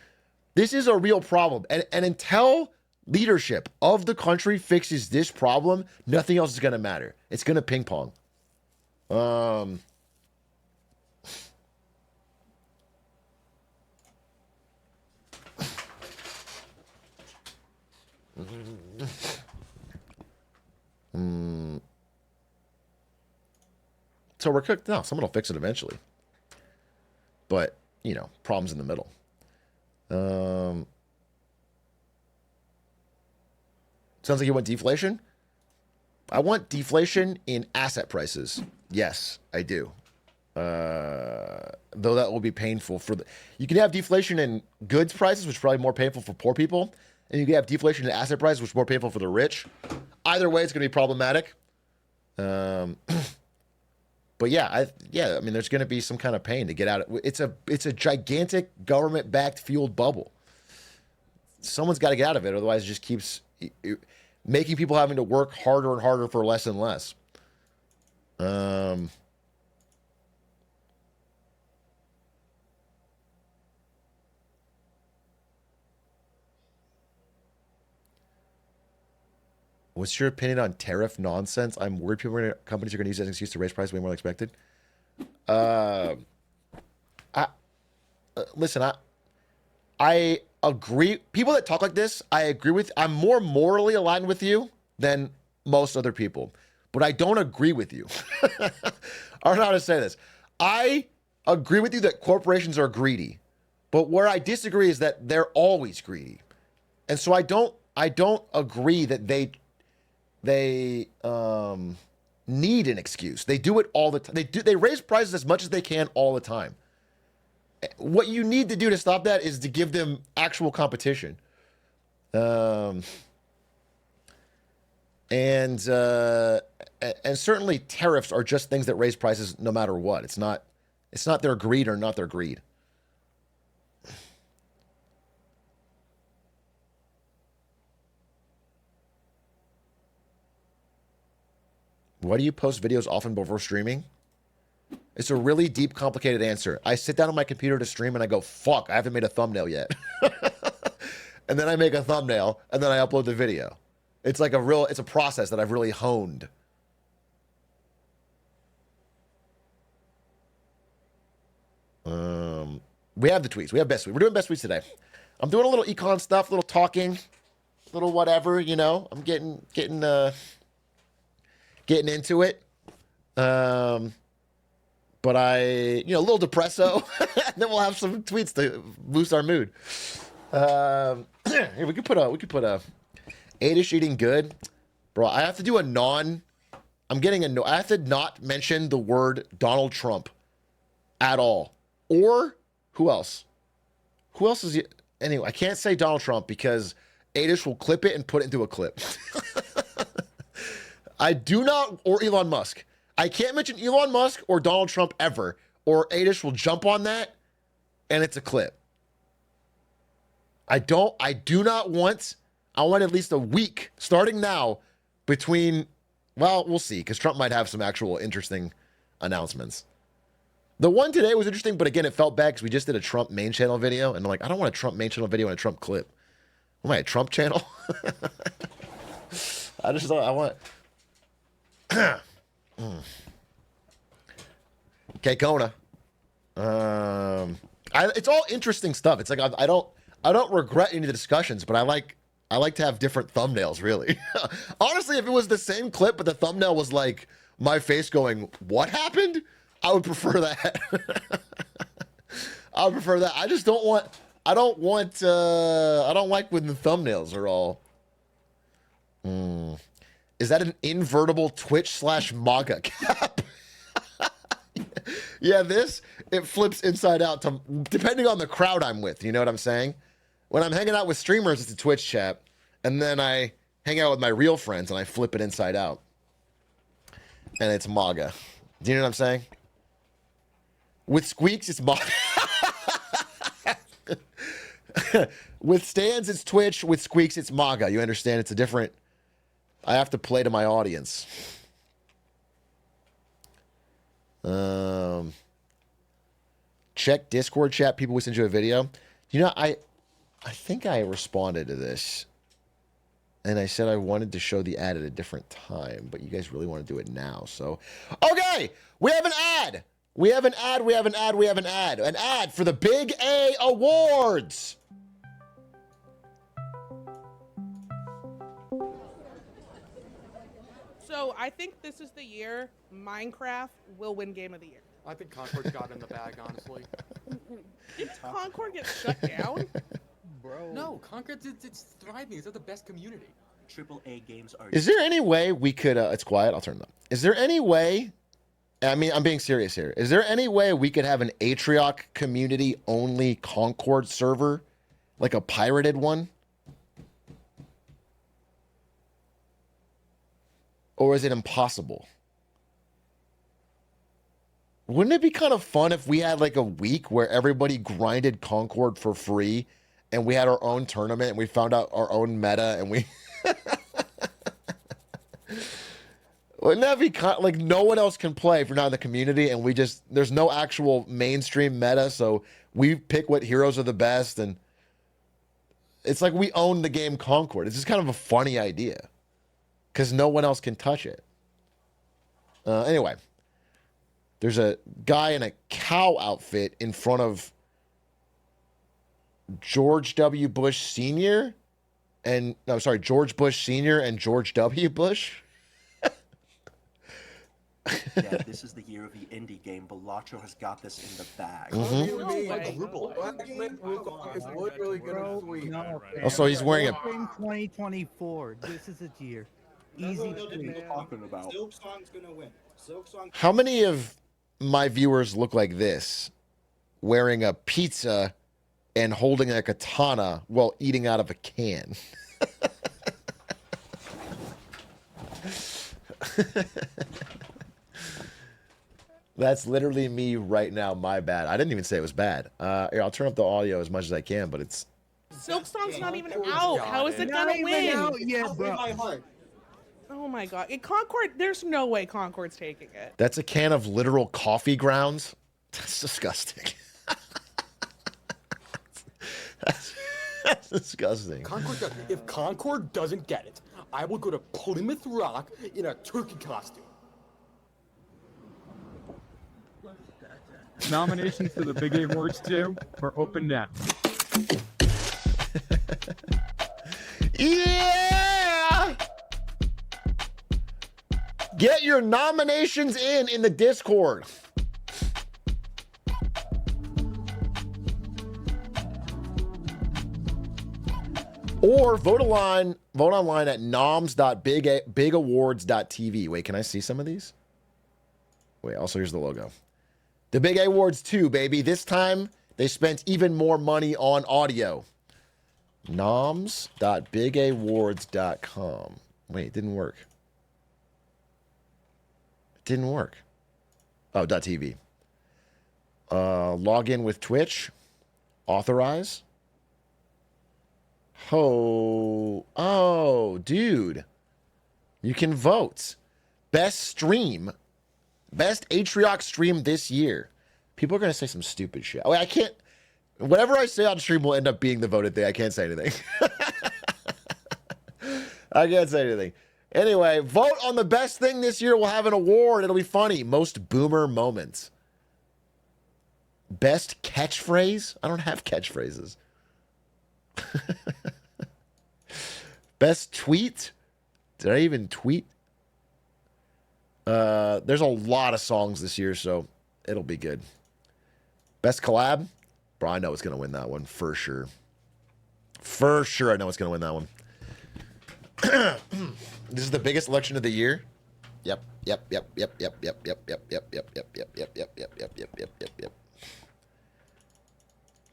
a real problem. And until leadership of the country fixes this problem, nothing else is going to matter. It's going to ping pong. So we're cooked. No, someone will fix it eventually. But, you know, problems in the middle. Sounds like you want deflation? I want deflation in asset prices. Yes, I do. Though that will be painful for the... You can have deflation in goods prices, which is probably more painful for poor people. And you can have deflation in asset prices, which is more painful for the rich. Either way, it's going to be problematic. But yeah, I mean, there's going to be some kind of pain to get out of it. It's a gigantic government-backed fueled bubble. Someone's got to get out of it, otherwise it just keeps making people having to work harder and harder for less and less. What's your opinion on tariff nonsense? I'm worried companies are going to use that as an excuse to raise prices way more than expected. Listen, I agree. People that talk like this, I agree with. I'm more morally aligned with you than most other people, but I don't agree with you. I don't know how to say this. I agree with you that corporations are greedy, but where I disagree is that they're always greedy, and so I don't agree that they need an excuse. They do it all the time. They raise prices as much as they can all the time. What you need to do to stop that is to give them actual competition. And certainly tariffs are just things that raise prices no matter what. It's not their greed or not their greed. Why do you post videos often before streaming? It's a really deep, complicated answer. I sit down on my computer to stream and I go, fuck, I haven't made a thumbnail yet. And then I make a thumbnail and then I upload the video. It's like it's a process that I've really honed. We have the tweets. We have best tweets. We're doing best tweets today. I'm doing a little econ stuff, a little talking, a little whatever, you know. I'm getting into it. But a little depresso. Then we'll have some tweets to boost our mood. Here, we could put a 8ish eating good. Bro, I have to do I have to not mention the word Donald Trump at all. Or who else? Who else is anyway, I can't say Donald Trump because 8ish will clip it and put it into a clip. I do not, or Elon Musk. I can't mention Elon Musk or Donald Trump ever, or 8ish will jump on that, and it's a clip. I want at least a week, starting now, between, well, we'll see, because Trump might have some actual interesting announcements. The one today was interesting, but again, it felt bad because we just did a Trump main channel video, and I'm like, I don't want a Trump main channel video and a Trump clip. Am I a Trump channel? I want... Okay, Kona. It's all interesting stuff. It's like I don't regret any of the discussions, but I I like to have different thumbnails, really. Honestly, if it was the same clip, but the thumbnail was like my face going, "What happened?" I would prefer that. I would prefer that. I just don't want. I don't like when the thumbnails are all. Is that an invertible Twitch/MAGA cap? Yeah, it flips inside out to depending on the crowd I'm with. You know what I'm saying? When I'm hanging out with streamers, it's a Twitch chat, and then I hang out with my real friends and I flip it inside out, and it's MAGA. Do you know what I'm saying? With Squeaks, it's MAGA. With Stans, it's Twitch. With Squeaks, it's MAGA. You understand? It's a different. I have to play to my audience. Check Discord chat. People we sent you a video. You know, I think I responded to this, and I said I wanted to show the ad at a different time, but you guys really want to do it now. So, okay, we have an ad. We have an ad. We have an ad. We have an ad. An ad for the Big A Awards. So I think this is the year Minecraft will win Game of the Year. I think Concord's got in the bag, honestly. Did Concord get shut down? Bro. No, Concord's it's thriving. It's the best community. AAA games are. Is there any way we could? It's quiet. I'll turn it up. Is there any way? I mean, I'm being serious here. Is there any way we could have an Atrioc community only Concord server, like a pirated one? Or is it impossible? Wouldn't it be kind of fun if we had like a week where everybody grinded Concord for free and we had our own tournament and we found out our own meta and we... Wouldn't that be kind of, like no one else can play if you're not in the community and we just... There's no actual mainstream meta, so we pick what heroes are the best and... It's like we own the game Concord. It's just kind of a funny idea. Because no one else can touch it. Anyway. There's a guy in a cow outfit in front of George W. Bush Sr. and... No, sorry, George Bush Sr. and George W. Bush. Yeah, this is the year of the indie game. Balacho has got this in the bag. Also, he's wearing a... 2024. This is a year. Easy tweet. Talking about. Silk Song's gonna win. Silk Song. How many of my viewers look like this, wearing a pizza and holding a katana while eating out of a can? That's literally me right now. My bad. I didn't even say it was bad. Here, I'll turn up the audio as much as I can, but it's... Silk Song's not even out. How is it gonna win? Yeah, bro. Oh my god. Concord, there's no way Concord's taking it. That's a can of literal coffee grounds. That's disgusting. That's disgusting. If Concord doesn't get it, I will go to Plymouth Rock in a turkey costume. Nominations for the Big A Awards 2 are open now. Yeah! Get your nominations in the Discord. Or vote online at noms.bigawards.tv. Wait, can I see some of these? Wait, also here's the logo. The Big A Awards 2, baby. This time they spent even more money on audio. noms.bigawards.com. Wait, it didn't work. It didn't work. Oh, .tv. Log in with Twitch. Authorize. Oh, dude. You can vote. Best stream. Best Atrioc stream this year. People are going to say some stupid shit. I can't... Whatever I say on stream will end up being the voted thing. I can't say anything. I can't say anything. Anyway, vote on the best thing this year. We'll have an award. It'll be funny. Most boomer moments. Best catchphrase? I don't have catchphrases. Best tweet? Did I even tweet? There's a lot of songs this year, so it'll be good. Best collab? Bro, I know it's going to win that one for sure. For sure, I know it's going to win that one. This is the biggest election of the year. Yep.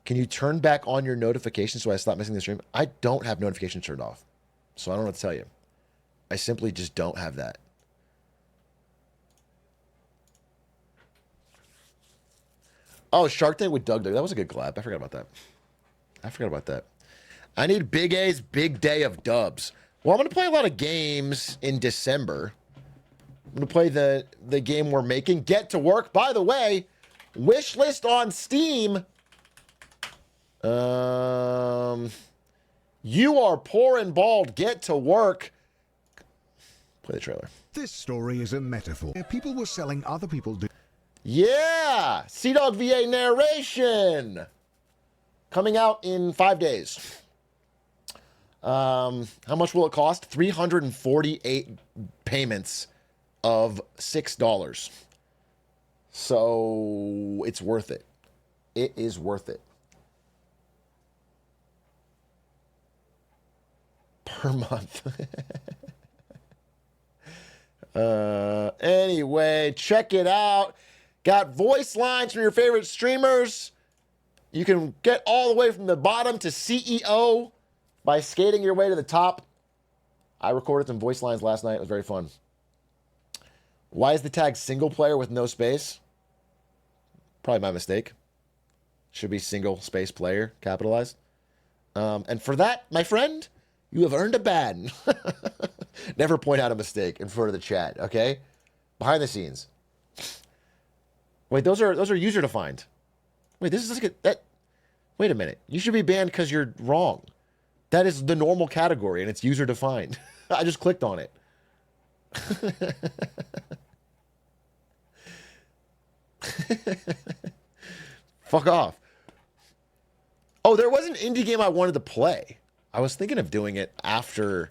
Can you turn back on your notifications so I stop missing the stream? I don't have notifications turned off, so I don't know what to tell you. I simply just don't have that. Oh, Shark Tank with Doug. That was a good collab. I forgot about that. I need Big A's big day of dubs. Well, I'm going to play a lot of games in December. I'm going to play the game we're making, Get to Work. By the way, wish list on Steam. You are poor and bald. Get to work. Play the trailer. This story is a metaphor. People were selling other people. Yeah! Sea-Dog VA narration! Coming out in 5 days. How much will it cost? 348 payments of $6. So it's worth it. It is worth it. Per month. Anyway, check it out. Got voice lines from your favorite streamers. You can get all the way from the bottom to CEO by skating your way to the top. I recorded some voice lines last night. It was very fun. Why is the tag single player with no space? Probably my mistake. Should be single space player, capitalized. And for that, my friend, you have earned a ban. Never point out a mistake in front of the chat, okay? Behind the scenes. Wait, those are user defined. Wait, this is like that. Wait a minute. You should be banned because you're wrong. That is the normal category, and it's user defined. I just clicked on it. Fuck off. Oh, there was an indie game I wanted to play. I was thinking of doing it after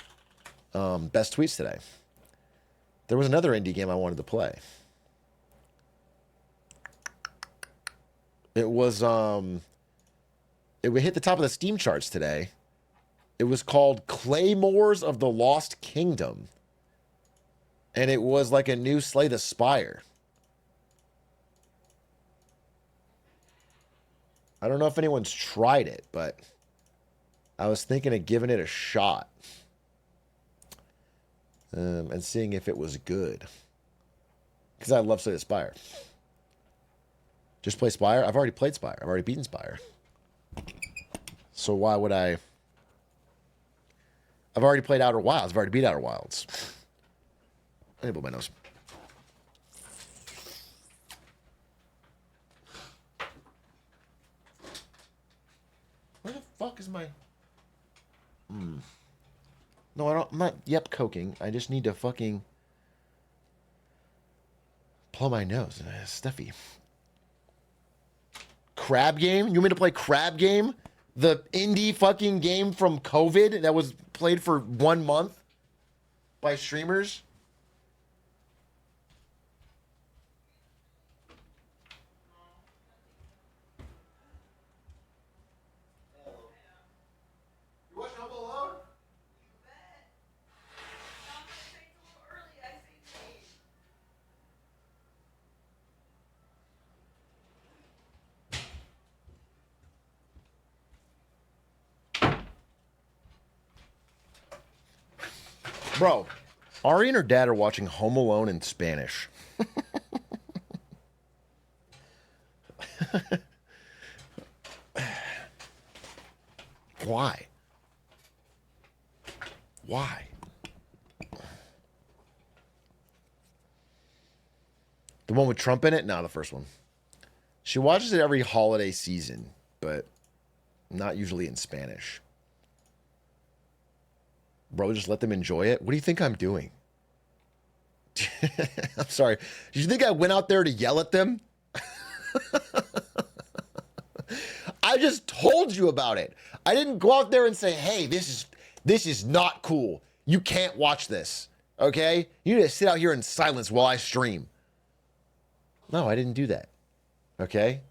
Best Tweets today. There was another indie game I wanted to play. It was it hit the top of the Steam charts today. It was called Claymores of the Lost Kingdom. And it was like a new Slay the Spire. I don't know if anyone's tried it, but I was thinking of giving it a shot. And seeing if it was good. Because I love Slay the Spire. Just play Spire? I've already played Spire. I've already beaten Spire. So why would I... I've already played Outer Wilds. I've already beat Outer Wilds. I need to blow my nose. Where the fuck is my... No, I don't... I'm not coking. I just need to fucking... blow my nose. It's stuffy. Crab Game? You want me to play Crab Game? The indie fucking game from COVID that was played for 1 month by streamers? You watching Home Alone? Bro, Ari and her dad are watching Home Alone in Spanish. Why? Why? The one with Trump in it? No, the first one. She watches it every holiday season, but not usually in Spanish. Bro, just let them enjoy it. What do you think I'm doing? I'm sorry. Did you think I went out there to yell at them? I just told you about it. I didn't go out there and say, hey, this This is not cool. You can't watch this. Okay? You need to sit out here in silence while I stream. No, I didn't do that. Okay?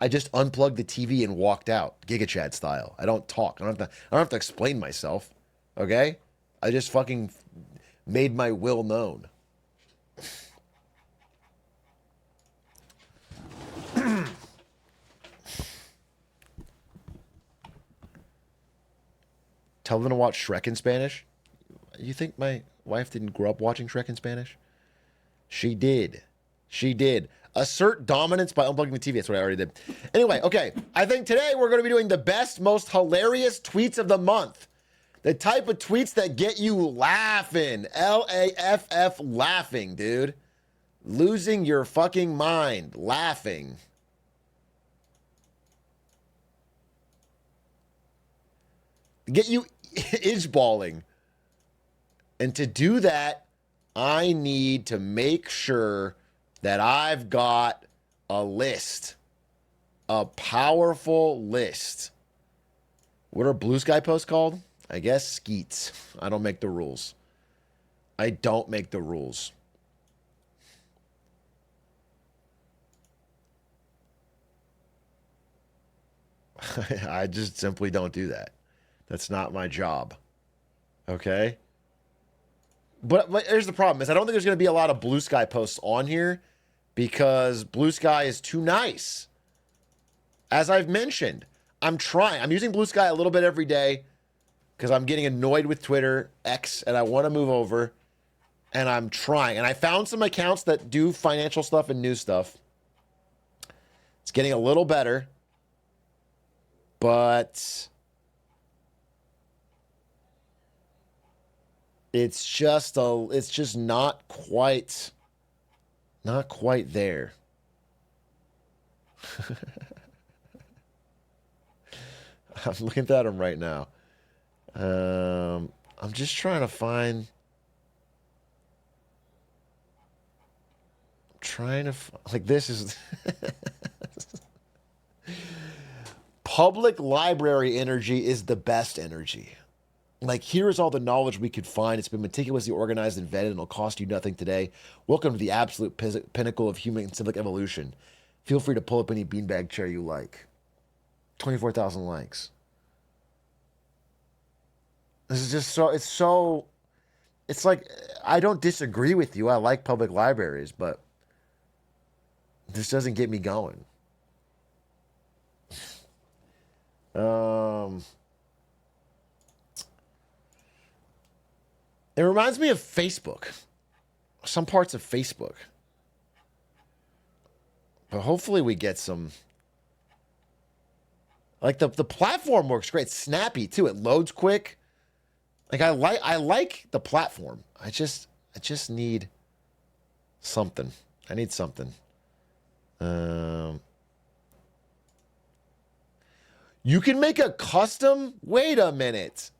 I just unplugged the TV and walked out, Giga Chad style. I don't talk. I don't have to explain myself. Okay? I just fucking made my will known. Tell them to watch Shrek in Spanish. You think my wife didn't grow up watching Shrek in Spanish? She did. She did. Assert dominance by unplugging the TV. That's what I already did. Anyway, okay. I think today we're going to be doing the best, most hilarious tweets of the month. The type of tweets that get you laughing. L-A-F-F, laughing, dude. Losing your fucking mind. Laughing. Get you itch-balling. And to do that, I need to make sure that I've got a list. A powerful list. What are Blue Sky posts called? I guess skeets. I don't make the rules. I don't make the rules. I just simply don't do that. That's not my job. Okay? But here's the problem is I don't think there's going to be a lot of Blue Sky posts on here because Blue Sky is too nice. As I've mentioned, I'm using Blue Sky a little bit every day because I'm getting annoyed with Twitter, X, and I want to move over. And I'm trying. And I found some accounts that do financial stuff and news stuff. It's getting a little better. But it's just not quite there. I'm looking at them right now. I'm just trying to find. Like this is public library energy is the best energy. Like, here is all the knowledge we could find. It's been meticulously organized and vetted, and it'll cost you nothing today. Welcome to the absolute pinnacle of human and civic evolution. Feel free to pull up any beanbag chair you like. 24,000 likes. This is just it's like, I don't disagree with you. I like public libraries, but this doesn't get me going. It reminds me of Facebook. Some parts of Facebook. But hopefully we get some. Like the platform works great. It's snappy too. It loads quick. Like I like the platform. I just need something. I need something. You can make a custom. Wait a minute.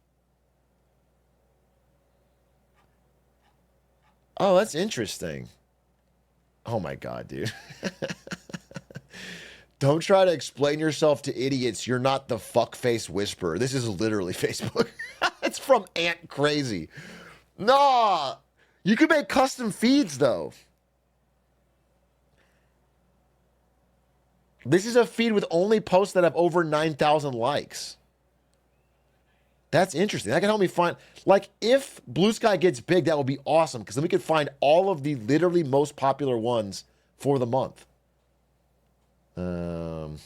Oh, that's interesting. Oh my God, dude. Don't try to explain yourself to idiots. You're not the fuckface whisperer. This is literally Facebook. It's from Ant Crazy. Nah. You can make custom feeds, though. This is a feed with only posts that have over 9,000 likes. That's interesting. That can help me find, like, if Blue Sky gets big, that will be awesome because then we could find all of the literally most popular ones for the month. Oh,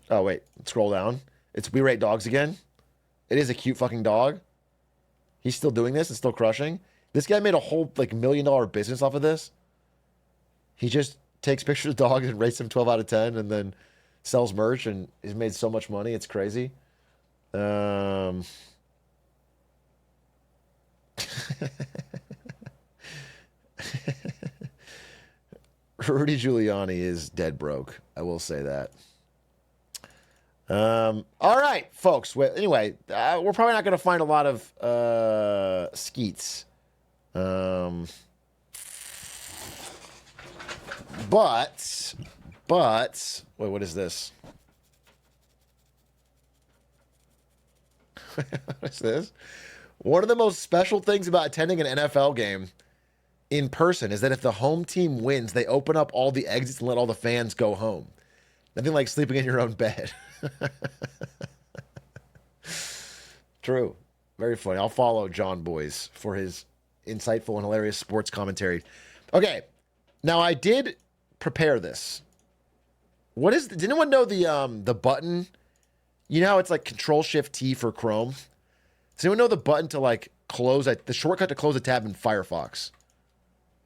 wait. Scroll down. It's We Rate Dogs again. It is a cute fucking dog. He's still doing this and still crushing. This guy made a whole, like, $1 million business off of this. He just takes pictures of dogs and rates them 12 out of 10 and then sells merch and he's made so much money. It's crazy. Rudy Giuliani is dead broke. I will say that. All right, folks. Well, anyway, we're probably not going to find a lot of skeets. But, wait, what is this? What's this? One of the most special things about attending an NFL game in person is that if the home team wins, they open up all the exits and let all the fans go home. Nothing like sleeping in your own bed. True. Very funny. I'll follow John Boyce for his insightful and hilarious sports commentary. Okay. Now, I did prepare this. Did anyone know the button? You know how it's like Control-Shift-T for Chrome? Does anyone know the button to like close, the shortcut to close a tab in Firefox?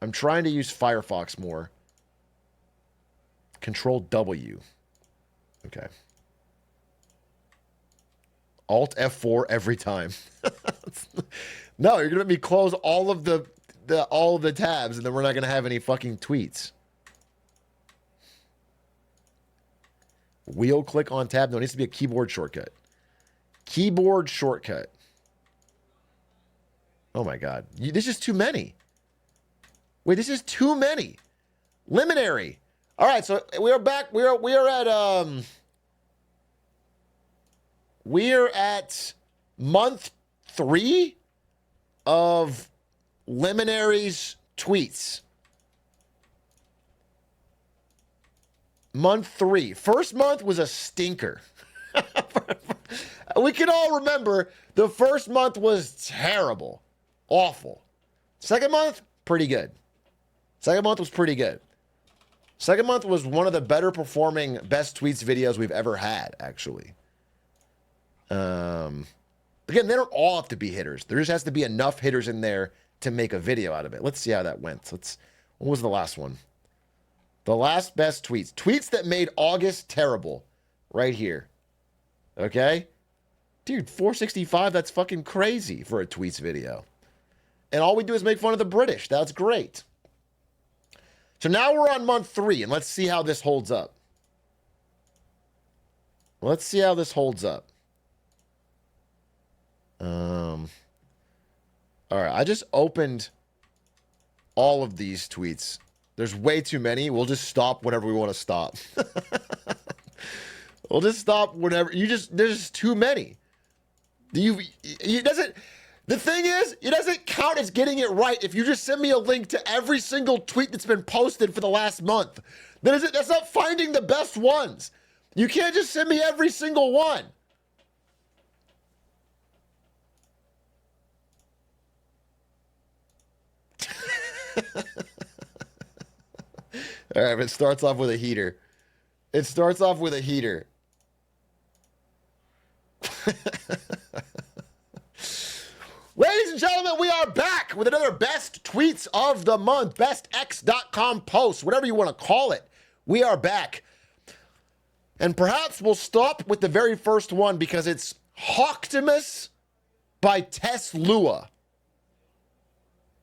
I'm trying to use Firefox more. Control-W. Okay. Alt F4 every time. No, you're gonna make me close all of the tabs, and then we're not gonna have any fucking tweets. Wheel click on tab. No, it needs to be a keyboard shortcut. Keyboard shortcut. Oh my god, this is too many. Wait, this is too many. Liminary. All right, so we are back. We are at month 3 of Liminary's tweets. Month 3. First month was a stinker. We can all remember the first month was terrible. Awful. Second month, pretty good. Second month was pretty good. Second month was one of the better performing best tweets videos we've ever had, actually. Again, they don't all have to be hitters. There just has to be enough hitters in there to make a video out of it. Let's see how that went. What was the last one? The last best tweets. Tweets that made August terrible. Right here. Okay? Dude, 465, that's fucking crazy for a tweets video. And all we do is make fun of the British. That's great. So now we're on month 3, and let's see how this holds up. Let's see how this holds up. All right, I just opened all of these tweets. There's way too many. We'll just stop whenever we want to stop. We'll just stop whenever. There's just too many. The thing is, it doesn't count as getting it right if you just send me a link to every single tweet that's been posted for the last month. That's not finding the best ones. You can't just send me every single one. All right, but it starts off with a heater. It starts off with a heater. Ladies and gentlemen, we are back with another best tweets of the month, bestx.com post, whatever you want to call it. We are back. And perhaps we'll stop with the very first one because it's Hawktimus by Tess Lua.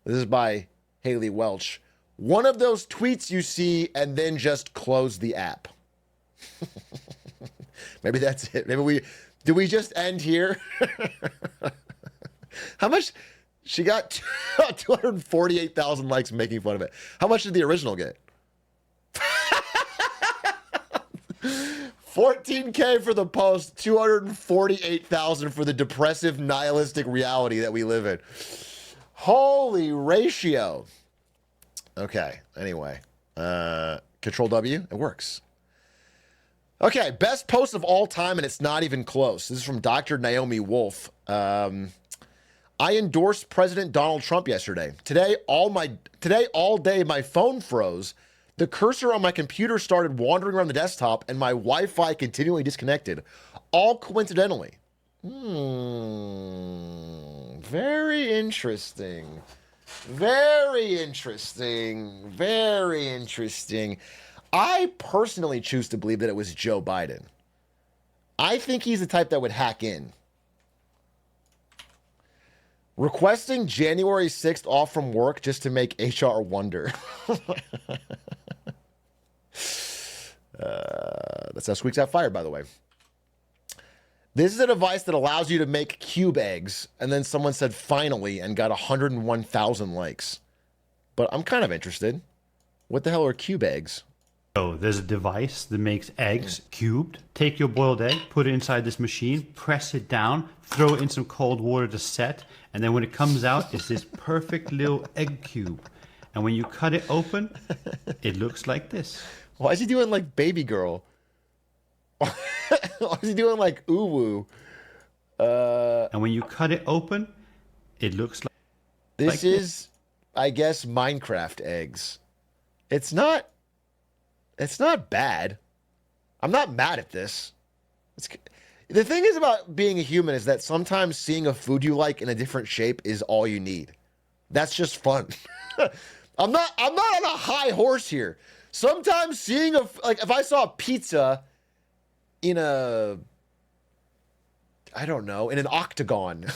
This is by Haley Welch. One of those tweets you see and then just close the app. Maybe that's it. Do we just end here? How much? She got 248,000 likes making fun of it. How much did the original get? 14K for the post, 248,000 for the depressive, nihilistic reality that we live in. Holy ratio. Okay, anyway. Control W, it works. Okay, best post of all time, and it's not even close. This is from Dr. Naomi Wolf. I endorsed President Donald Trump yesterday. Today, all day, my phone froze. The cursor on my computer started wandering around the desktop, and my Wi-Fi continually disconnected. All coincidentally. Very interesting. Very interesting. Very interesting. I personally choose to believe that it was Joe Biden. I think he's the type that would hack in. Requesting January 6th off from work just to make HR wonder. That's how Squeaks got fired, by the way. This is a device that allows you to make cube eggs, and then someone said finally and got 101,000 likes. But I'm kind of interested. What the hell are cube eggs? So there's a device that makes eggs cubed. Take your boiled egg, put it inside this machine, press it down, throw it in some cold water to set, and then when it comes out, it's this perfect little egg cube. And when you cut it open, it looks like this. Why is he doing like Baby Girl? Why is he doing like Uwu? And when you cut it open, it looks like this is, I guess, Minecraft eggs. It's not bad. I'm not mad at this. The thing is about being a human is that sometimes seeing a food you like in a different shape is all you need. That's just fun. I'm not on a high horse here. Sometimes seeing if I saw a pizza in I don't know, in an octagon,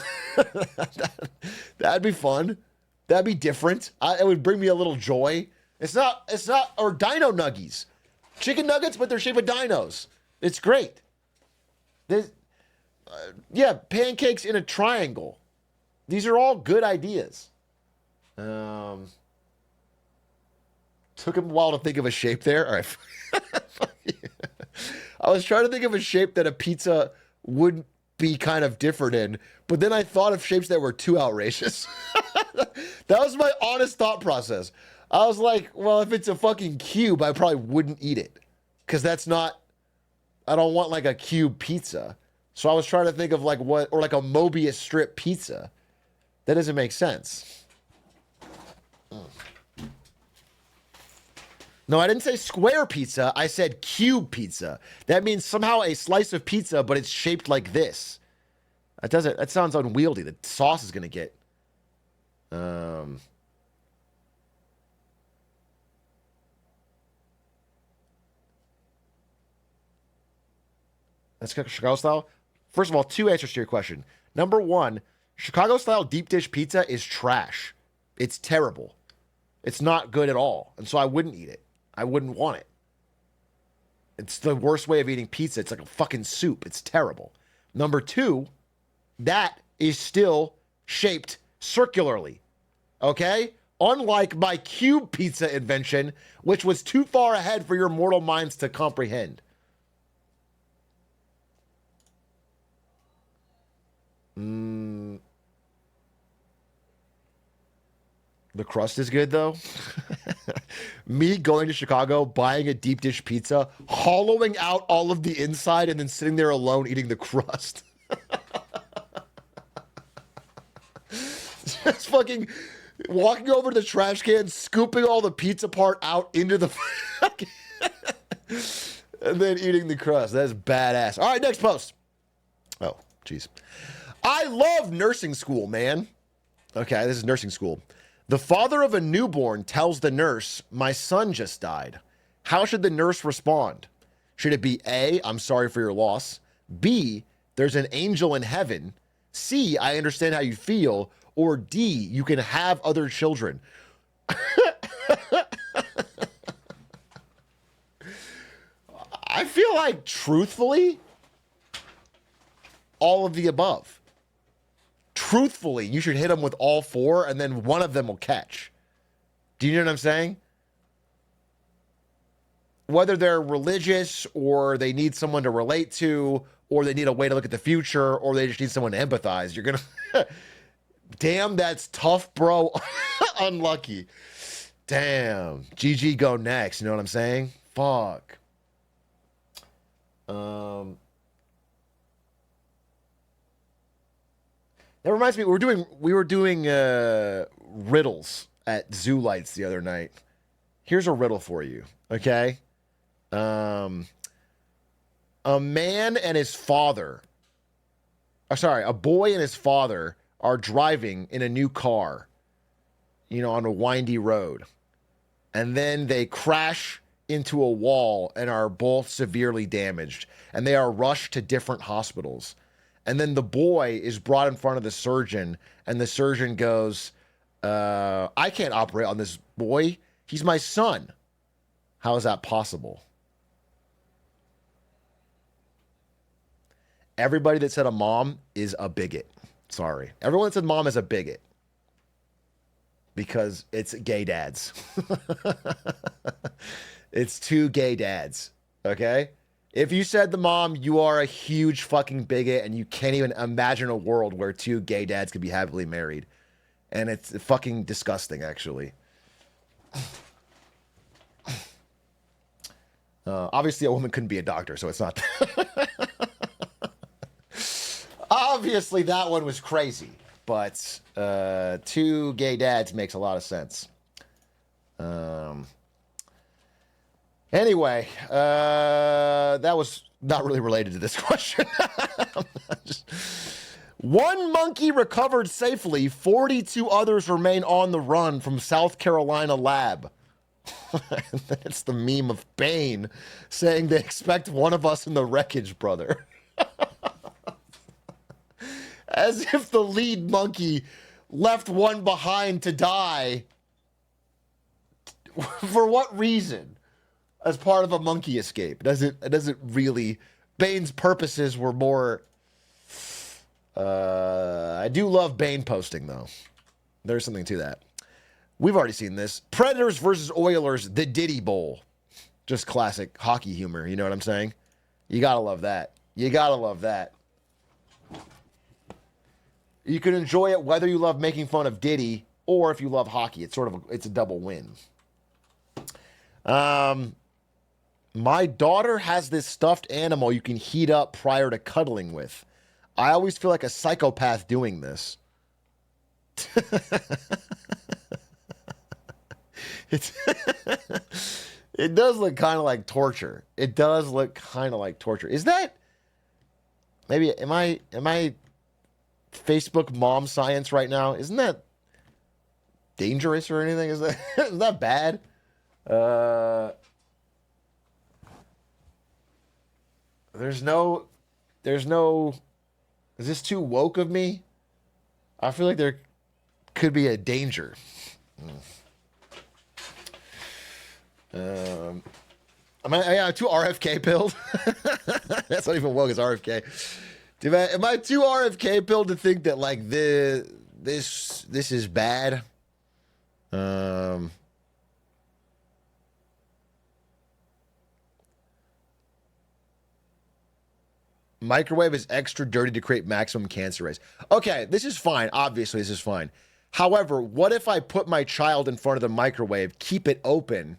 that'd be fun. That'd be different. It would bring me a little joy. It's not, or dino nuggies. Chicken nuggets, but they're shaped with dinos. It's great. Yeah, pancakes in a triangle. These are all good ideas. Took him a while to think of a shape there. All right. I was trying to think of a shape that a pizza would be kind of different in, but then I thought of shapes that were too outrageous. That was my honest thought process. I was like, well, if it's a fucking cube, I probably wouldn't eat it. Because that's not, I don't want like a cube pizza. So I was trying to think of like what, or like a Mobius strip pizza. That doesn't make sense. No, I didn't say square pizza. I said cube pizza. That means somehow a slice of pizza, but it's shaped like this. That sounds unwieldy. The sauce is going to get. That's Chicago style. First of all, 2 answers to your question. Number 1, Chicago style deep dish pizza is trash. It's terrible. It's not good at all. And so I wouldn't eat it. I wouldn't want it. It's the worst way of eating pizza. It's like a fucking soup. It's terrible. Number 2, that is still shaped circularly. Okay? Unlike my cube pizza invention, which was too far ahead for your mortal minds to comprehend. The crust is good, though. Me going to Chicago, buying a deep dish pizza, hollowing out all of the inside, and then sitting there alone eating the crust. Just fucking walking over to the trash can, scooping all the pizza part out into the and then eating the crust. That's badass. All right, next post. Oh, jeez. I love nursing school, man. Okay, this is nursing school. The father of a newborn tells the nurse, "My son just died." How should the nurse respond? Should it be A, "I'm sorry for your loss"? B, "There's an angel in heaven"? C, "I understand how you feel"? Or D, "You can have other children"? I feel like, truthfully, all of the above. Truthfully, you should hit them with all 4, and then one of them will catch. Do you know what I'm saying? Whether they're religious, or they need someone to relate to, or they need a way to look at the future, or they just need someone to empathize, you're gonna... Damn, that's tough, bro. Unlucky. Damn. GG, go next. You know what I'm saying? Fuck. That reminds me, we were doing riddles at Zoo Lights the other night. Here's a riddle for you, okay? A man and his father, a boy and his father are driving in a new car, on a windy road. And then they crash into a wall and are both severely damaged. And they are rushed to different hospitals. And then the boy is brought in front of the surgeon, and the surgeon goes, "I can't operate on this boy. He's my son." How is that possible? Everybody that said a mom is a bigot. Sorry. Everyone that said mom is a bigot. Because it's gay dads. It's two gay dads. Okay? If you said the mom, you are a huge fucking bigot and you can't even imagine a world where two gay dads could be happily married. And it's fucking disgusting, actually. Obviously, a woman couldn't be a doctor, so it's not. Obviously, that one was crazy. But two gay dads makes a lot of sense. Anyway, that was not really related to this question. One monkey recovered safely. 42 others remain on the run from South Carolina lab. It's the meme of Bane saying they expect one of us in the wreckage, brother. As if the lead monkey left one behind to die. For what reason? As part of a monkey escape. It doesn't really. Bane's purposes were more. I do love Bane posting, though. There's something to that. We've already seen this. Predators versus Oilers, the Diddy Bowl. Just classic hockey humor, you know what I'm saying? You gotta love that. You gotta love that. You can enjoy it whether you love making fun of Diddy or if you love hockey. It's it's a double win. My daughter has this stuffed animal you can heat up prior to cuddling with. I always feel like a psychopath doing this. It does look kind of like torture. It does look kind of like torture. Is that maybe am I Facebook mom science right now? Isn't that dangerous or anything? Is that bad? There's no. Is this too woke of me? I feel like there could be a danger. Am I too RFK pilled? That's not even woke, it's RFK. Am I too RFK pilled to think that like this is bad? Microwave is extra dirty to create maximum cancer rays. Okay, this is fine. Obviously, this is fine. However, what if I put my child in front of the microwave, keep it open,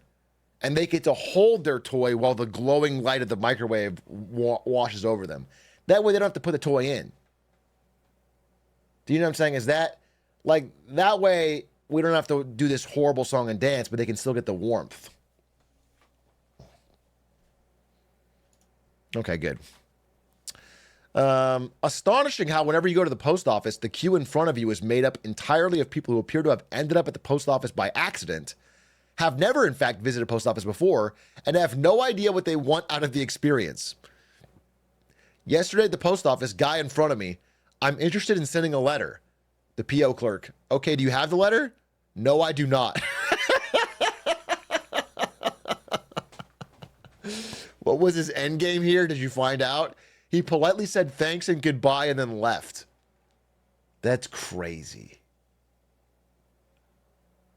and they get to hold their toy while the glowing light of the microwave washes over them? That way they don't have to put the toy in. Do you know what I'm saying? Is that, like, that way we don't have to do this horrible song and dance, but they can still get the warmth. Okay, good. Astonishing how whenever you go to the post office, the queue in front of you is made up entirely of people who appear to have ended up at the post office by accident, have never in fact visited a post office before, and have no idea what they want out of the experience. Yesterday at the post office, guy in front of me, I'm interested in sending a letter. The PO clerk, okay, do you have the letter? No, I do not. What was his end game here? Did you find out? He politely said thanks and goodbye and then left. That's crazy.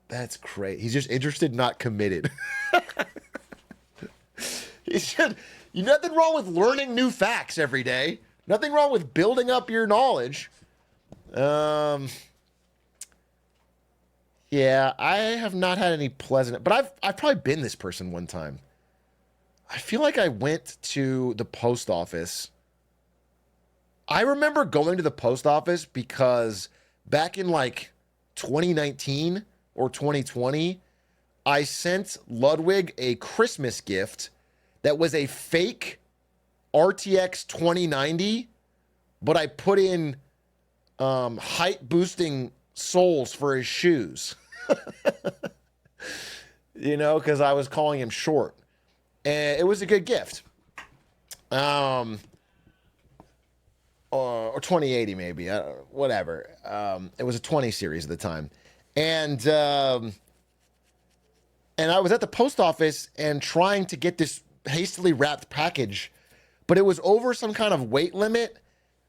That's crazy. He's just interested, not committed. Nothing wrong with learning new facts every day. Nothing wrong with building up your knowledge. Yeah, I have not had any pleasant, but I've probably been this person one time. I feel like I went to the post office. I remember going to the post office because back in like 2019 or 2020, I sent Ludwig a Christmas gift that was a fake RTX 2090, but I put in height boosting soles for his shoes. You know, because I was calling him short. And it was a good gift. Or 2080 maybe, whatever. It was a 20 series at the time. And I was at the post office and trying to get this hastily wrapped package, but it was over some kind of weight limit,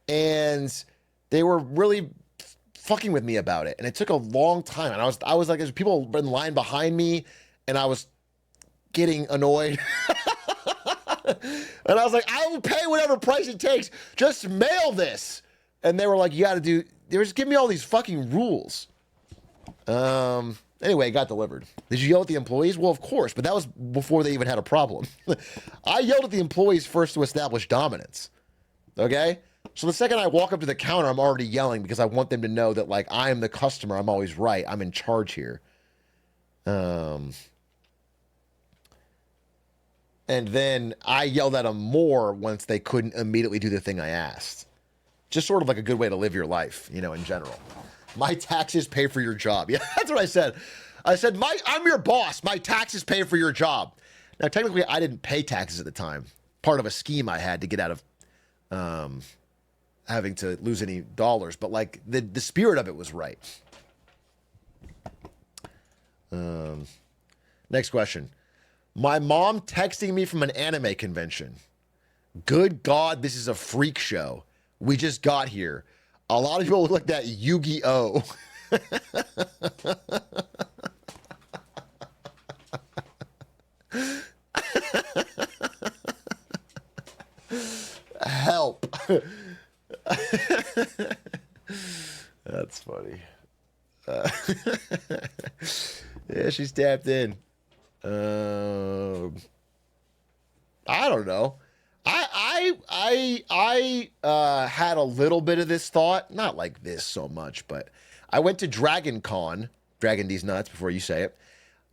and they were really fucking with me about it. And it took a long time. And I was like, there's people in line behind me, and I was getting annoyed. And I was like, I will pay whatever price it takes. Just mail this. And they were like, you got to do, they were just giving me all these fucking rules. Anyway, it got delivered. Did you yell at the employees? Well, of course, but that was before they even had a problem. I yelled at the employees first to establish dominance. Okay? So the second I walk up to the counter, I'm already yelling because I want them to know that, like, I am the customer. I'm always right. I'm in charge here. And then I yelled at them more once they couldn't immediately do the thing I asked. Just sort of like a good way to live your life, you know, in general. My taxes pay for your job. Yeah, that's what I said. I said, I'm your boss. My taxes pay for your job. Now, technically, I didn't pay taxes at the time. Part of a scheme I had to get out of having to lose any dollars. But, like, the spirit of it was right. Next question. My mom texting me from an anime convention. Good God, this is a freak show. We just got here. A lot of people look like that Yu-Gi-Oh! Help. That's funny. Yeah, she's tapped in. I don't know. I had a little bit of this thought, not like this so much, but I went to Dragon Con, Dragon D's nuts before you say it,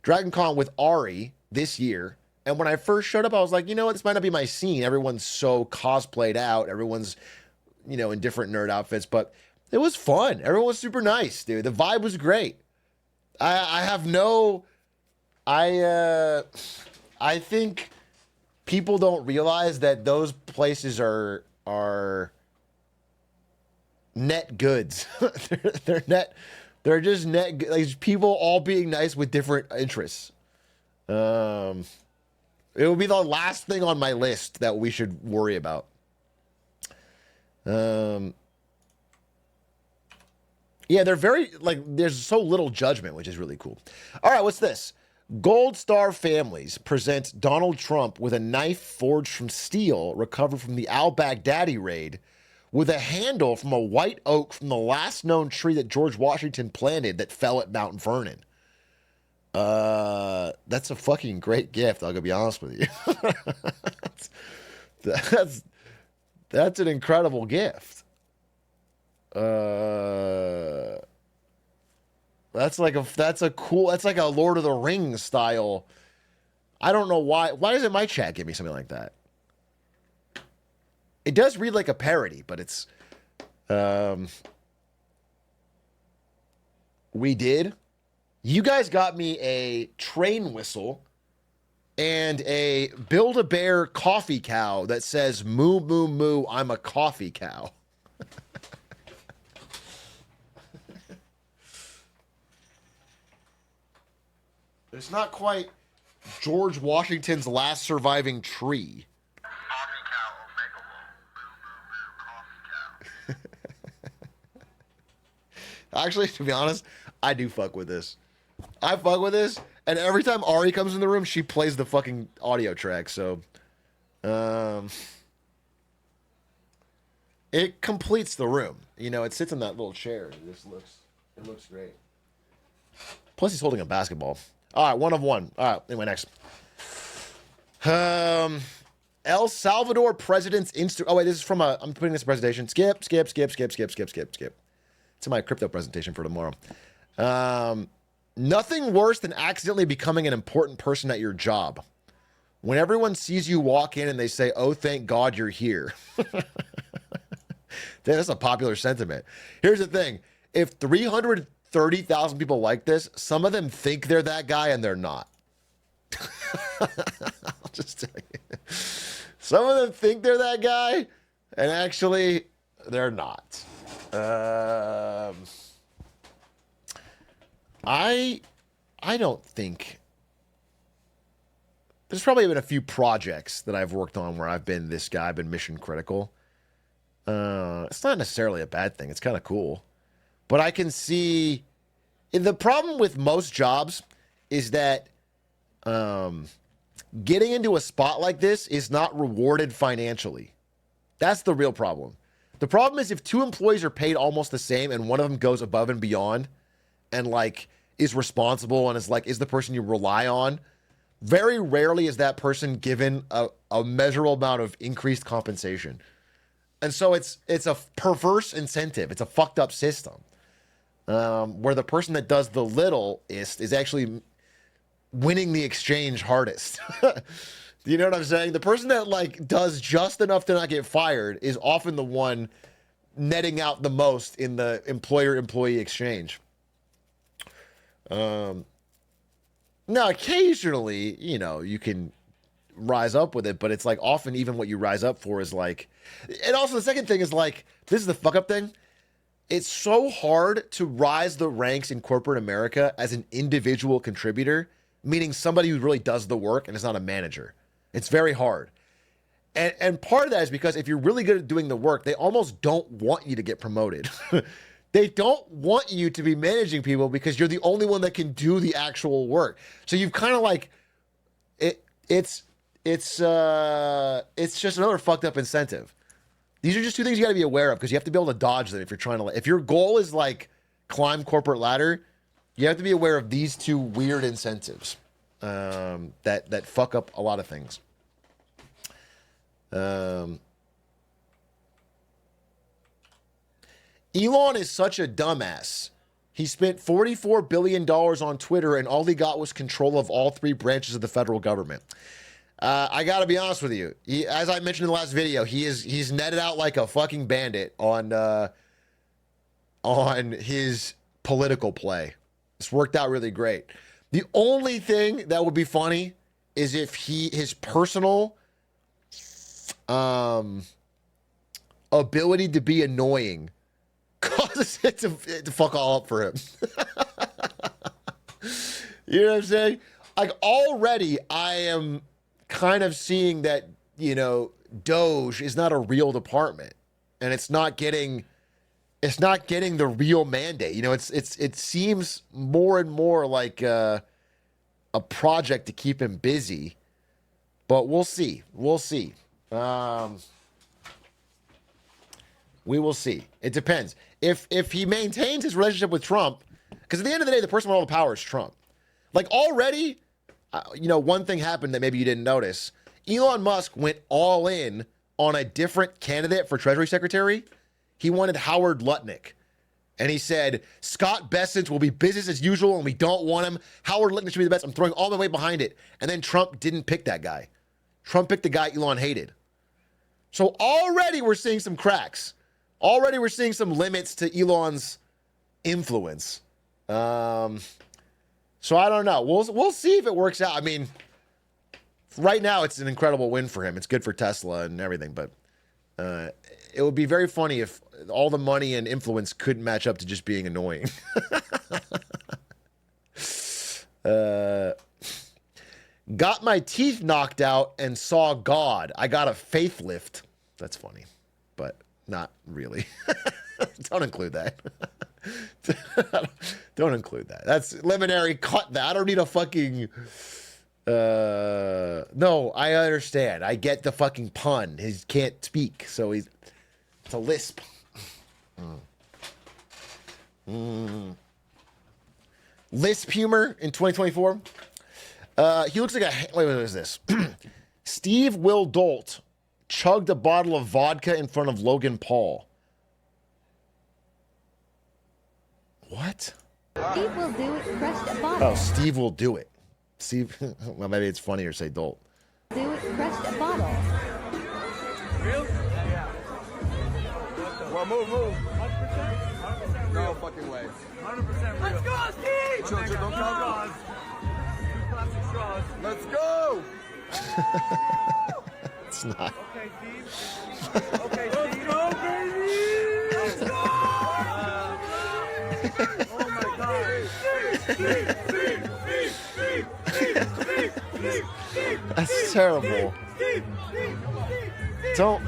Dragon Con with Ari this year. And when I first showed up, I was like, you know what, this might not be my scene. Everyone's so cosplayed out. Everyone's, you know, in different nerd outfits, but it was fun. Everyone was super nice, dude. The vibe was great. I think people don't realize that those places are net goods. They're just net, like, people all being nice with different interests. It will be the last thing on my list that we should worry about. Yeah, they're very, like, there's so little judgment, which is really cool. All right, what's this? Gold Star Families present Donald Trump with a knife forged from steel recovered from the al-Baghdadi raid with a handle from a white oak from the last known tree that George Washington planted that fell at Mount Vernon. That's a fucking great gift, I'll be honest with you. That's an incredible gift. That's like a Lord of the Rings style. I don't know why. Why doesn't my chat give me something like that? It does read like a parody, but it's, we did. You guys got me a train whistle and a Build-A-Bear coffee cow that says, moo, moo, moo, I'm a coffee cow. It's not quite George Washington's last surviving tree. Actually, to be honest, I do fuck with this. I fuck with this, and every time Ari comes in the room, she plays the fucking audio track, so... it completes the room. You know, it sits in that little chair. It looks great. Plus, he's holding a basketball. All right, 1 of 1. All right, anyway, next. El Salvador president's Oh, wait, this is from I'm putting this in presentation. Skip. It's in my crypto presentation for tomorrow. Nothing worse than accidentally becoming an important person at your job. When everyone sees you walk in and they say, oh, thank God you're here. That's a popular sentiment. Here's the thing. If 330,000 people like this, some of them think they're that guy and they're not. I'll just tell you. Some of them think they're that guy and actually they're not. I don't think... There's probably been a few projects that I've worked on where I've been this guy, I've been mission critical. It's not necessarily a bad thing. It's kind of cool. But I can see... The problem with most jobs is that getting into a spot like this is not rewarded financially. That's the real problem. The problem is if two employees are paid almost the same and one of them goes above and beyond and like is responsible and is like is the person you rely on, very rarely is that person given a measurable amount of increased compensation. And so it's a perverse incentive. It's a fucked up system where the person that does the little is actually winning the exchange hardest. You know what I'm saying? The person that like does just enough to not get fired is often the one netting out the most in the employer-employee exchange. Now, occasionally, you know, you can rise up with it, but it's like often even what you rise up for is like, and also the second thing is like, this is the fuck up thing. It's so hard to rise the ranks in corporate America as an individual contributor, meaning somebody who really does the work and is not a manager. It's very hard. And part of that is because if you're really good at doing the work, they almost don't want you to get promoted. They don't want you to be managing people because you're the only one that can do the actual work. So you've kind of like it's just another fucked up incentive. These are just two things you got to be aware of because you have to be able to dodge them if you're trying to. If your goal is like climb corporate ladder, you have to be aware of these two weird incentives that fuck up a lot of things. Elon is such a dumbass. He spent $44 billion on Twitter and all he got was control of all three branches of the federal government. I got to be honest with you. As I mentioned in the last video, he's netted out like a fucking bandit on his political play. It's worked out really great. The only thing that would be funny is if his personal ability to be annoying causes it to fuck all up for him. You know what I'm saying? Like already I am kind of seeing that, you know, Doge is not a real department and it's not getting the real mandate. You know, it seems more and more like a project to keep him busy, but we'll see. We'll see. We will see. It depends. If he maintains his relationship with Trump, because at the end of the day, the person with all the power is Trump. Like already, you know, one thing happened that maybe you didn't notice. Elon Musk went all in on a different candidate for Treasury Secretary. He wanted Howard Lutnick. And he said, Scott Bessent will be business as usual and we don't want him. Howard Lutnick should be the best. I'm throwing all my weight behind it. And then Trump didn't pick that guy. Trump picked the guy Elon hated. So already we're seeing some cracks. Already we're seeing some limits to Elon's influence. So I don't know. We'll see if it works out. I mean, right now it's an incredible win for him. It's good for Tesla and everything, but it would be very funny if all the money and influence couldn't match up to just being annoying. Got my teeth knocked out and saw God. I got a faith lift. That's funny, but not really. Don't include that. Don't include that. That's Lemonary. Cut that. I don't need a fucking. No, I understand. I get the fucking pun. He can't speak, so it's a lisp. Lisp humor in 2024. He looks like a. Wait, what is this? Steve Will Dolt chugged a bottle of vodka in front of Logan Paul. What? Steve will do it. Crushed a bottle. Oh, Steve will do it. Steve. Well, maybe it's funnier to say Dolt. Do it. Crushed a bottle. Real? Yeah. Well, move. 100%? No fucking way. 100% real. Let's go, Steve! Children, don't count. Plastic straws. Let's go! It's not. Okay, Steve. Okay, Steve. Let's go, baby! Let's go! Oh my God. That's terrible. Don't.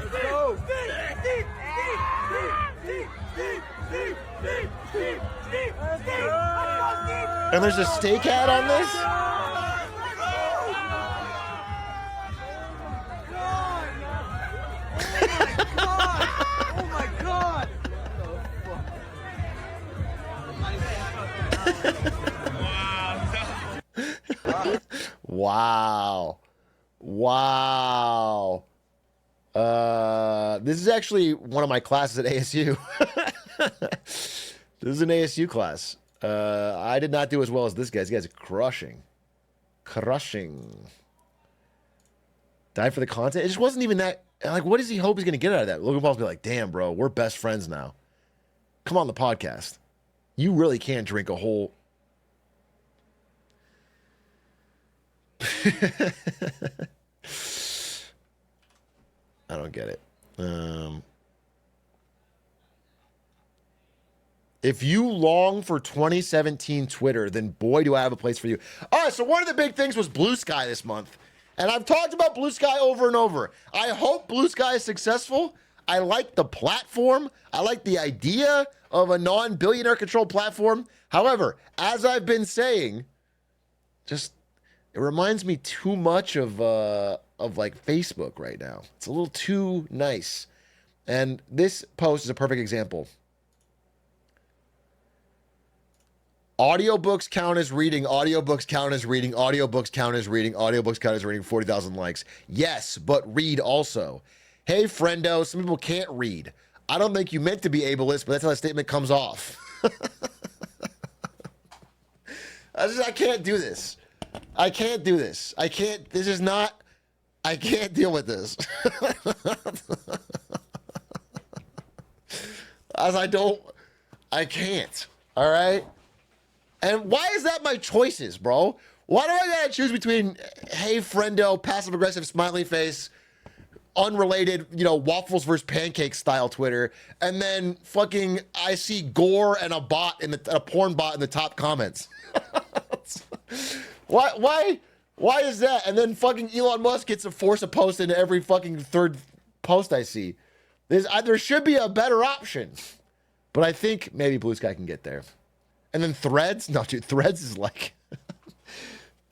And there's a steak ad on this? This is actually one of my classes at ASU. This is an ASU class. I did not do as well as this guy. This guy's crushing. Die for the content? It just wasn't even that. Like, what does he hope he's going to get out of that? Logan Paul's be like, damn, bro, we're best friends now. Come on the podcast. You really can't drink a whole... I don't get it. If you long for 2017 Twitter, then boy, do I have a place for you. All right, so one of the big things was Blue Sky this month. And I've talked about Blue Sky over and over. I hope Blue Sky is successful. I like the platform. I like the idea of a non-billionaire controlled platform. However, as I've been saying, just it reminds me too much of like Facebook right now. It's a little too nice. And this post is a perfect example. Audiobooks count as reading, audiobooks count as reading, audiobooks count as reading, audiobooks count as reading, 40,000 likes. Yes, but read also. Hey, friendo, some people can't read. I don't think you meant to be ableist, but that's how that statement comes off. I can't do this. I can't do this. I can't deal with this. I can't. All right? And why is that my choices, bro? Why do I gotta choose between, hey, friendo, passive-aggressive smiley face, unrelated, waffles versus pancakes style Twitter, and then fucking I see gore and a porn bot in the top comments? Why is that? And then fucking Elon Musk gets to force a post into every fucking third post I see. There should be a better option. But I think maybe Blue Sky can get there. And then Threads? No, dude, Threads is like...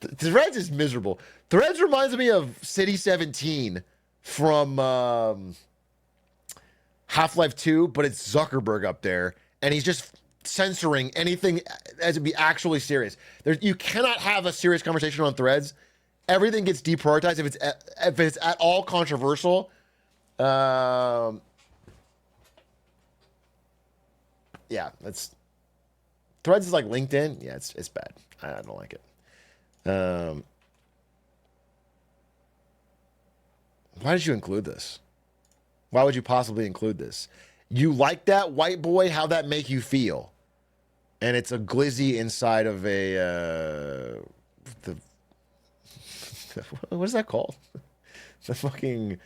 Threads is miserable. Threads reminds me of City 17 from Half-Life 2, but it's Zuckerberg up there. And he's just censoring anything as to be actually serious. You cannot have a serious conversation on Threads. Everything gets deprioritized if it's at all controversial. Yeah, Threads is like LinkedIn. Yeah, it's bad. I don't like it. Why did you include this? Why would you possibly include this? You like that, white boy? How'd that make you feel? And it's a glizzy inside of a what is that called? The fucking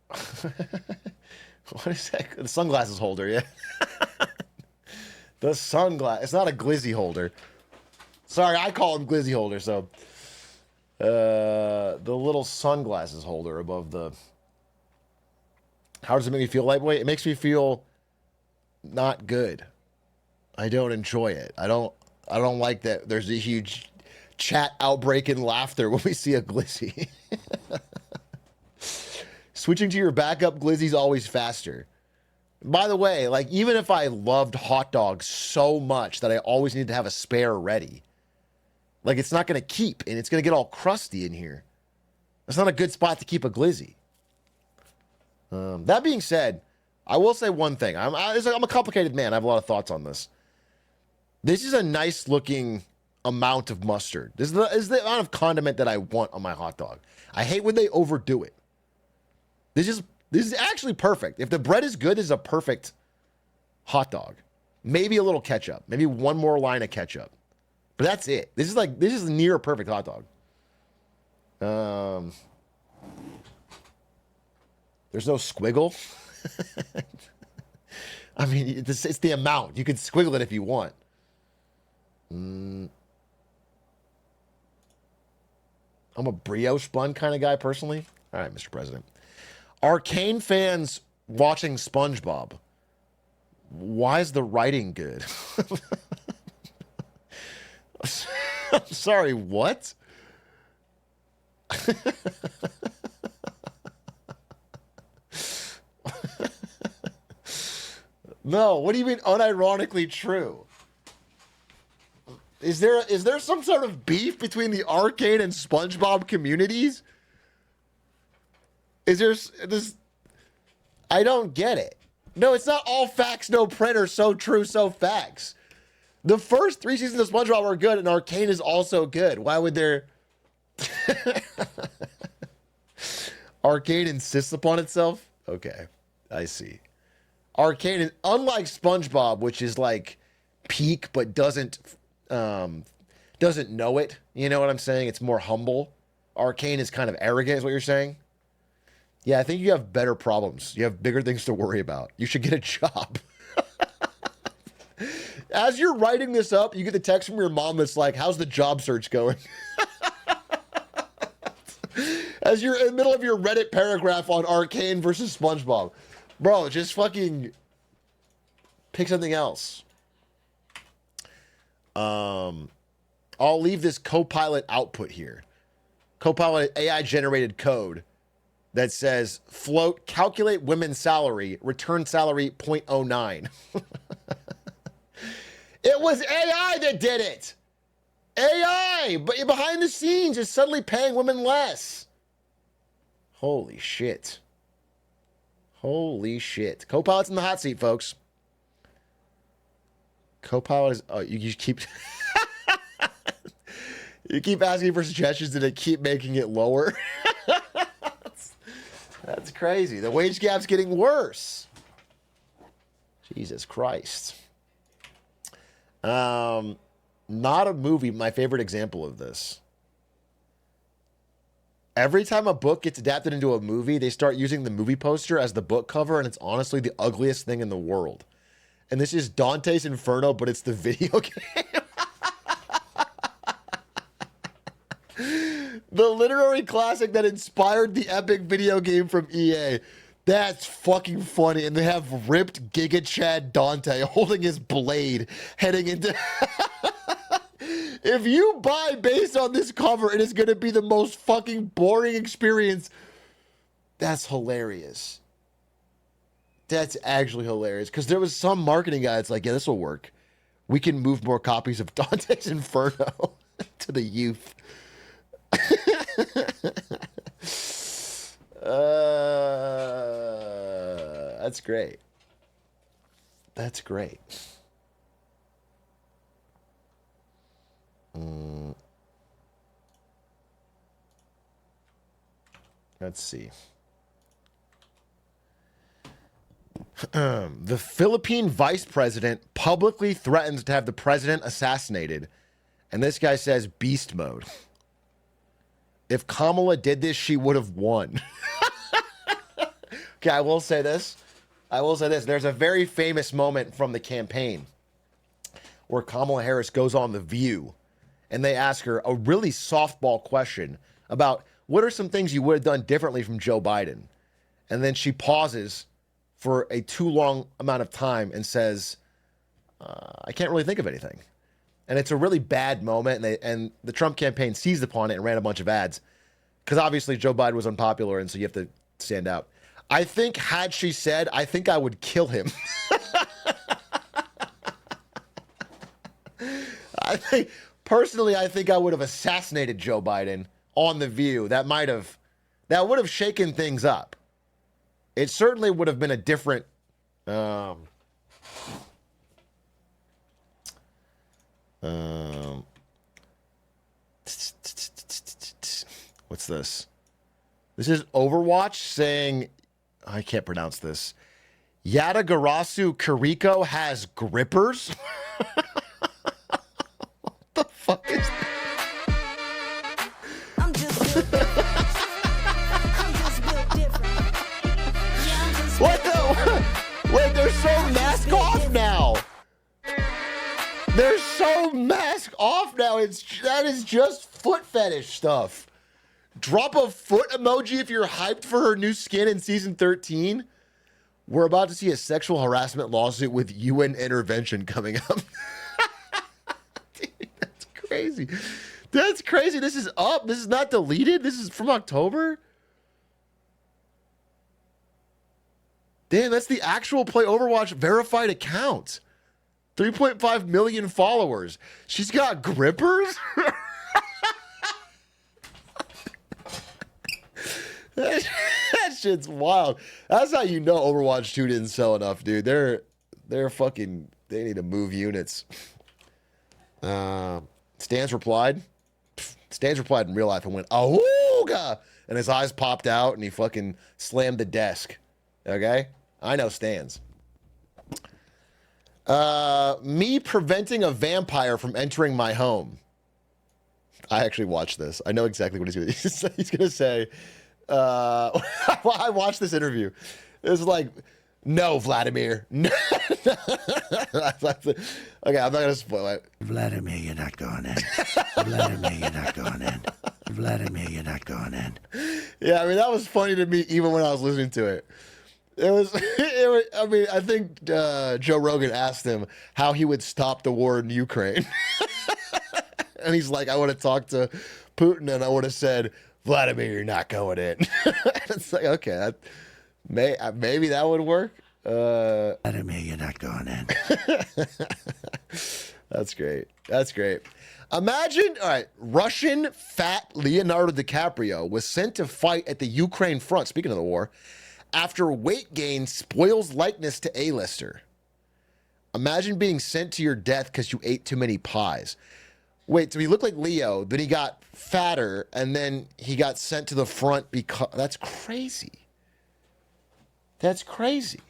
what is that? The sunglasses holder, yeah. The sunglass. It's not a glizzy holder. Sorry, I call them glizzy holder. So, the little sunglasses holder above the. How does it make me feel, lightweight? It makes me feel not good. I don't enjoy it. I don't like that. There's a huge chat outbreak in laughter when we see a glizzy. Switching to your backup glizzy is always faster. By the way, like, even if I loved hot dogs so much that I always need to have a spare ready, like, it's not going to keep, and it's going to get all crusty in here. That's not a good spot to keep a glizzy. That being said, I will say one thing. I'm a complicated man. I have a lot of thoughts on this. This is a nice-looking amount of mustard. This is the amount of condiment that I want on my hot dog. I hate when they overdo it. This is actually perfect. If the bread is good, this is a perfect hot dog. Maybe a little ketchup. Maybe one more line of ketchup. But that's it. This is near a perfect hot dog. There's no squiggle. I mean, it's the amount. You can squiggle it if you want. I'm a brioche bun kind of guy, personally. All right, Mr. President. Arcane fans watching SpongeBob. Why is the writing good? I'm sorry, what? No, what do you mean unironically true? Is there some sort of beef between the Arcane and SpongeBob communities? Is there this? I don't get it. No, it's not all facts, no printer. So true, so facts. The first 3 seasons of SpongeBob were good, and Arcane is also good. Why would there? Arcane insists upon itself. Okay, I see. Arcane, unlike SpongeBob, which is like peak but doesn't know it. You know what I'm saying? It's more humble. Arcane is kind of arrogant, is what you're saying. Yeah, I think you have better problems. You have bigger things to worry about. You should get a job. As you're writing this up, you get the text from your mom that's like, how's the job search going? As you're in the middle of your Reddit paragraph on Arcane versus SpongeBob. Bro, just fucking pick something else. I'll leave this Copilot output here. Copilot AI-generated code that says, float, calculate women's salary, return salary 0.09. It was AI that did it. AI, but behind the scenes is suddenly paying women less. Holy shit. Holy shit. Copilot's in the hot seat, folks. Copilot is... Oh, you keep... You keep asking for suggestions and it keep making it lower. That's crazy. The wage gap's getting worse. Jesus Christ. Not a movie. My favorite example of this. Every time a book gets adapted into a movie, they start using the movie poster as the book cover, and it's honestly the ugliest thing in the world. And this is Dante's Inferno, but it's the video game. The literary classic that inspired the epic video game from EA. That's fucking funny. And they have ripped Giga Chad Dante holding his blade heading into... If you buy based on this cover, it is going to be the most fucking boring experience. That's hilarious. That's actually hilarious. Because there was some marketing guy that's like, yeah, this will work. We can move more copies of Dante's Inferno to the youth. That's great. That's great. Let's see. The Philippine vice president publicly threatens to have the president assassinated. And this guy says beast mode. If Kamala did this, she would have won. Okay, I will say this. There's a very famous moment from the campaign where Kamala Harris goes on The View and they ask her a really softball question about what are some things you would have done differently from Joe Biden? And then she pauses for a too long amount of time and says, I can't really think of anything. And it's a really bad moment, and the Trump campaign seized upon it and ran a bunch of ads because obviously Joe Biden was unpopular, and so you have to stand out. I think had she said, I think I would kill him. I think I would have assassinated Joe Biden on The View. That would have shaken things up. It certainly would have been a different... what's this? This is Overwatch saying, I can't pronounce this. Yadagarasu Kiriko has grippers? What the fuck is that? I'm just built different. I'm just built different. What the? Wait, they're so mask off now. They're so mask off now. That is just foot fetish stuff. Drop a foot emoji if you're hyped for her new skin in season 13. We're about to see a sexual harassment lawsuit with UN intervention coming up. Dude, that's crazy. That's crazy. This is up. This is not deleted. This is from October. Damn, that's the actual Play Overwatch verified account. 3.5 million followers. She's got grippers? That's shit's wild. That's how you know Overwatch 2 didn't sell enough, dude. They're fucking. They need to move units. Stans replied. Stans replied in real life and went, "Awooga!" And his eyes popped out and he fucking slammed the desk. Okay? I know Stans. Me preventing a vampire from entering my home. I actually watched this. I know exactly what he's going to say. He's going to say, I watched this interview. It was like, no, Vladimir. No. Okay, I'm not going to spoil it. Vladimir, you're not going in. Vladimir, you're not going in. Vladimir, you're not going in. Yeah, I mean, that was funny to me even when I was listening to it. It was, I mean, I think Joe Rogan asked him how he would stop the war in Ukraine. And he's like, I would have talked to Putin and I would have said, Vladimir, you're not going in. It's like, okay, maybe that would work. Vladimir, you're not going in. That's great. That's great. Imagine, all right, Russian fat Leonardo DiCaprio was sent to fight at the Ukraine front, speaking of the war, after weight gain spoils likeness to A-lister. Imagine being sent to your death because you ate too many pies. Wait, so he looked like Leo, then he got fatter, and then he got sent to the front because... That's crazy. That's crazy.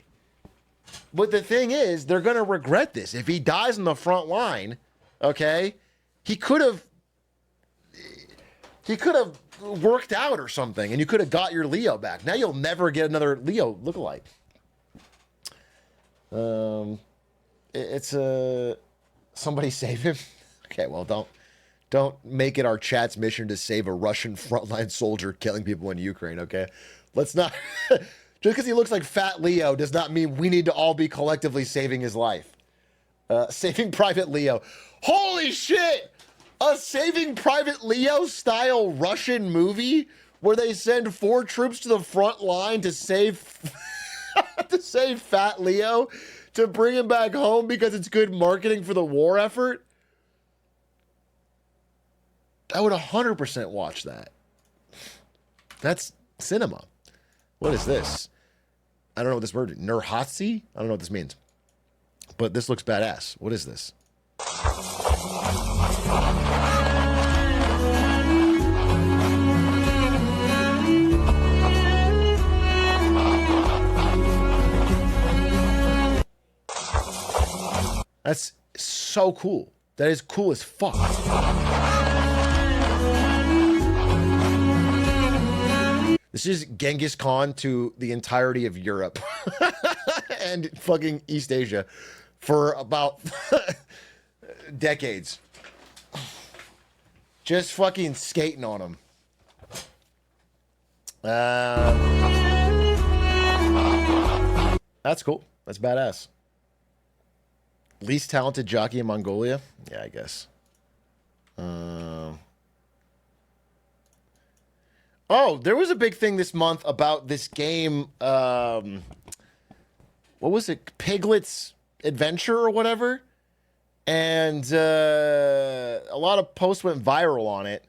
But the thing is, they're going to regret this. If he dies in the front line, okay, he could have worked out or something, and you could have got your Leo back. Now you'll never get another Leo lookalike. Somebody save him. Okay, well, don't make it our chat's mission to save a Russian frontline soldier killing people in Ukraine, okay? Let's not... Just because he looks like Fat Leo does not mean we need to all be collectively saving his life. Saving Private Leo. Holy shit! A Saving Private Leo style Russian movie where they send 4 troops to the front line to save... to save Fat Leo, to bring him back home because it's good marketing for the war effort? I would 100% watch that. That's cinema. What is this? I don't know what this word is. Nurhatsi? I don't know what this means. But this looks badass. What is this? That's so cool. That is cool as fuck. This is Genghis Khan to the entirety of Europe and fucking East Asia for about decades. Just fucking skating on them. That's cool. That's badass. Least talented jockey in Mongolia? Yeah, I guess. Oh, there was a big thing this month about this game. What was it? Piglet's Adventure or whatever? And a lot of posts went viral on it.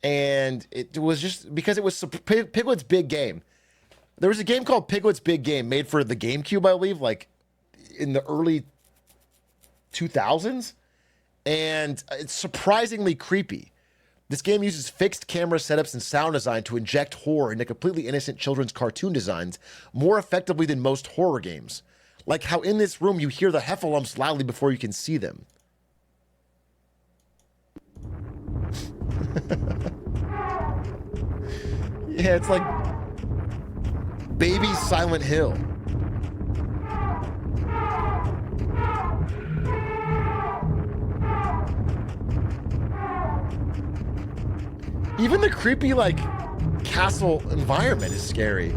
And it was just because it was Piglet's Big Game. There was a game called Piglet's Big Game made for the GameCube, I believe, like in the early 2000s. And it's surprisingly creepy. This game uses fixed camera setups and sound design to inject horror into completely innocent children's cartoon designs more effectively than most horror games. Like how in this room you hear the heffalumps loudly before you can see them. Yeah, it's like Baby Silent Hill. Even the creepy, like, castle environment is scary.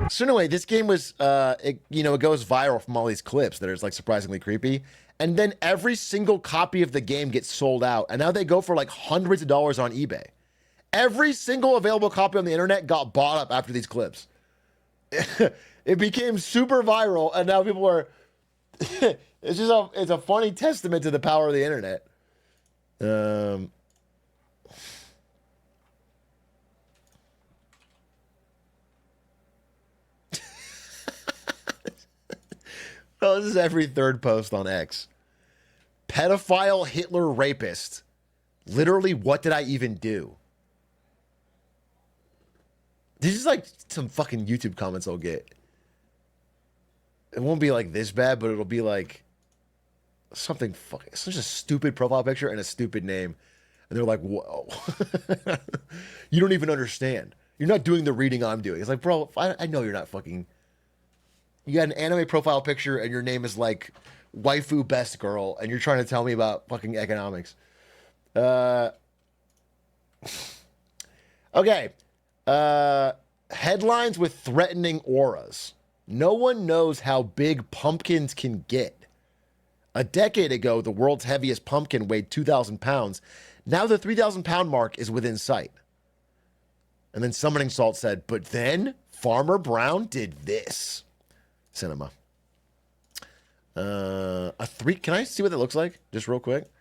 So anyway, this game was, it goes viral from all these clips that are like surprisingly creepy. And then every single copy of the game gets sold out. And now they go for like hundreds of dollars on eBay. Every single available copy on the internet got bought up after these clips. It became super viral, and now people are It's just it's a funny testament to the power of the internet. Oh, this is every third post on X. Pedophile Hitler rapist. Literally, what did I even do? This is like some fucking YouTube comments I'll get. It won't be like this bad, but it'll be like something fucking, such a stupid profile picture and a stupid name. And they're like, whoa. You don't even understand. You're not doing the reading I'm doing. It's like, bro, I know you're not fucking... You got an anime profile picture and your name is like waifu best girl and you're trying to tell me about fucking economics. Okay. Headlines with threatening auras. No one knows how big pumpkins can get. A decade ago, the world's heaviest pumpkin weighed 2,000 pounds. Now the 3,000 pound mark is within sight. And then Summoning Salt said, but then Farmer Brown did this. Cinema. Can I see what that looks like? Just real quick.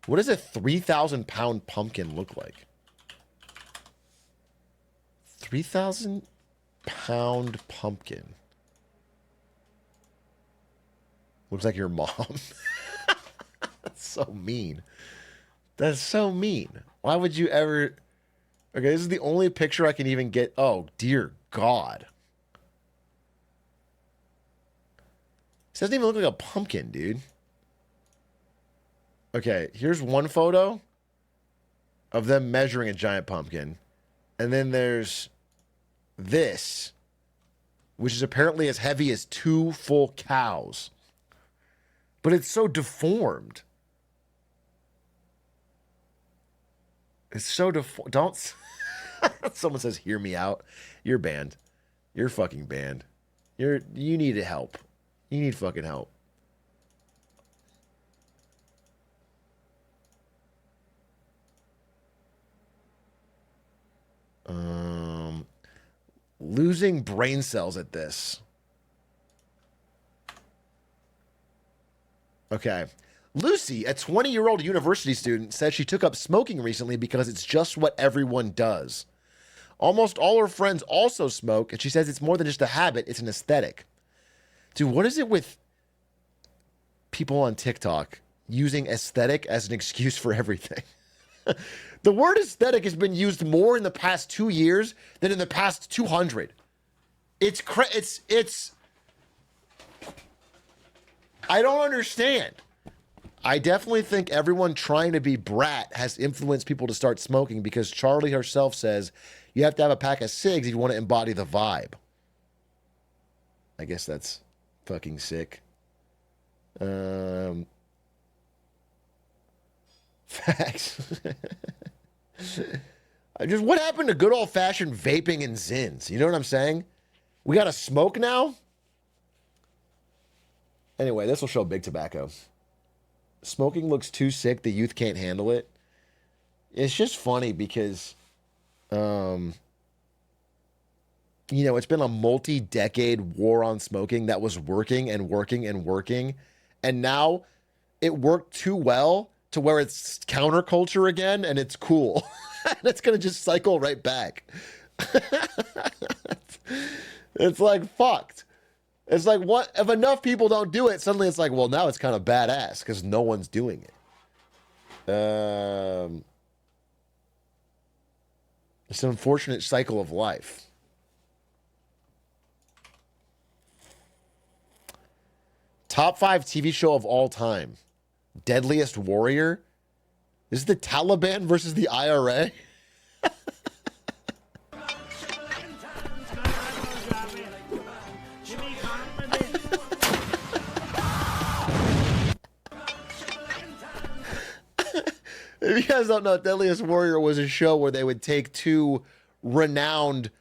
What does a 3,000 pound pumpkin look like? 3,000 pound pumpkin. Looks like your mom. That's so mean. That's so mean. Why would you ever... Okay, this is the only picture I can even get. Oh, dear God. This doesn't even look like a pumpkin, dude. Okay, here's one photo of them measuring a giant pumpkin. And then there's this, which is apparently as heavy as 2 full cows. But it's so deformed. It's so deformed. Don't... Someone says, hear me out. You're banned. You're fucking banned. You need help. You need fucking help. Losing brain cells at this. Okay. Lucy, a 20-year-old university student, said she took up smoking recently because it's just what everyone does. Almost all her friends also smoke, and she says it's more than just a habit, it's an aesthetic. Dude, what is it with people on TikTok using aesthetic as an excuse for everything? The word aesthetic has been used more in the past 2 years than in the past 200. It's I don't understand. I definitely think everyone trying to be brat has influenced people to start smoking because Charlie herself says you have to have a pack of cigs if you want to embody the vibe. I guess that's fucking sick. Facts. What happened to good old-fashioned vaping and zins? You know what I'm saying? We got to smoke now? Anyway, this will show big tobacco. Smoking looks too sick. The youth can't handle it. It's just funny because, you know, it's been a multi-decade war on smoking that was working and working and working. And now it worked too well to where it's counterculture again and it's cool. And it's going to just cycle right back. It's like fucked. It's like, what if enough people don't do it? Suddenly it's like, well, now it's kind of badass because no one's doing it. It's an unfortunate cycle of life. Top 5 TV show of all time. Deadliest Warrior. This is the Taliban versus the IRA. If you guys don't know, Deadliest Warrior was a show where they would take 2 renowned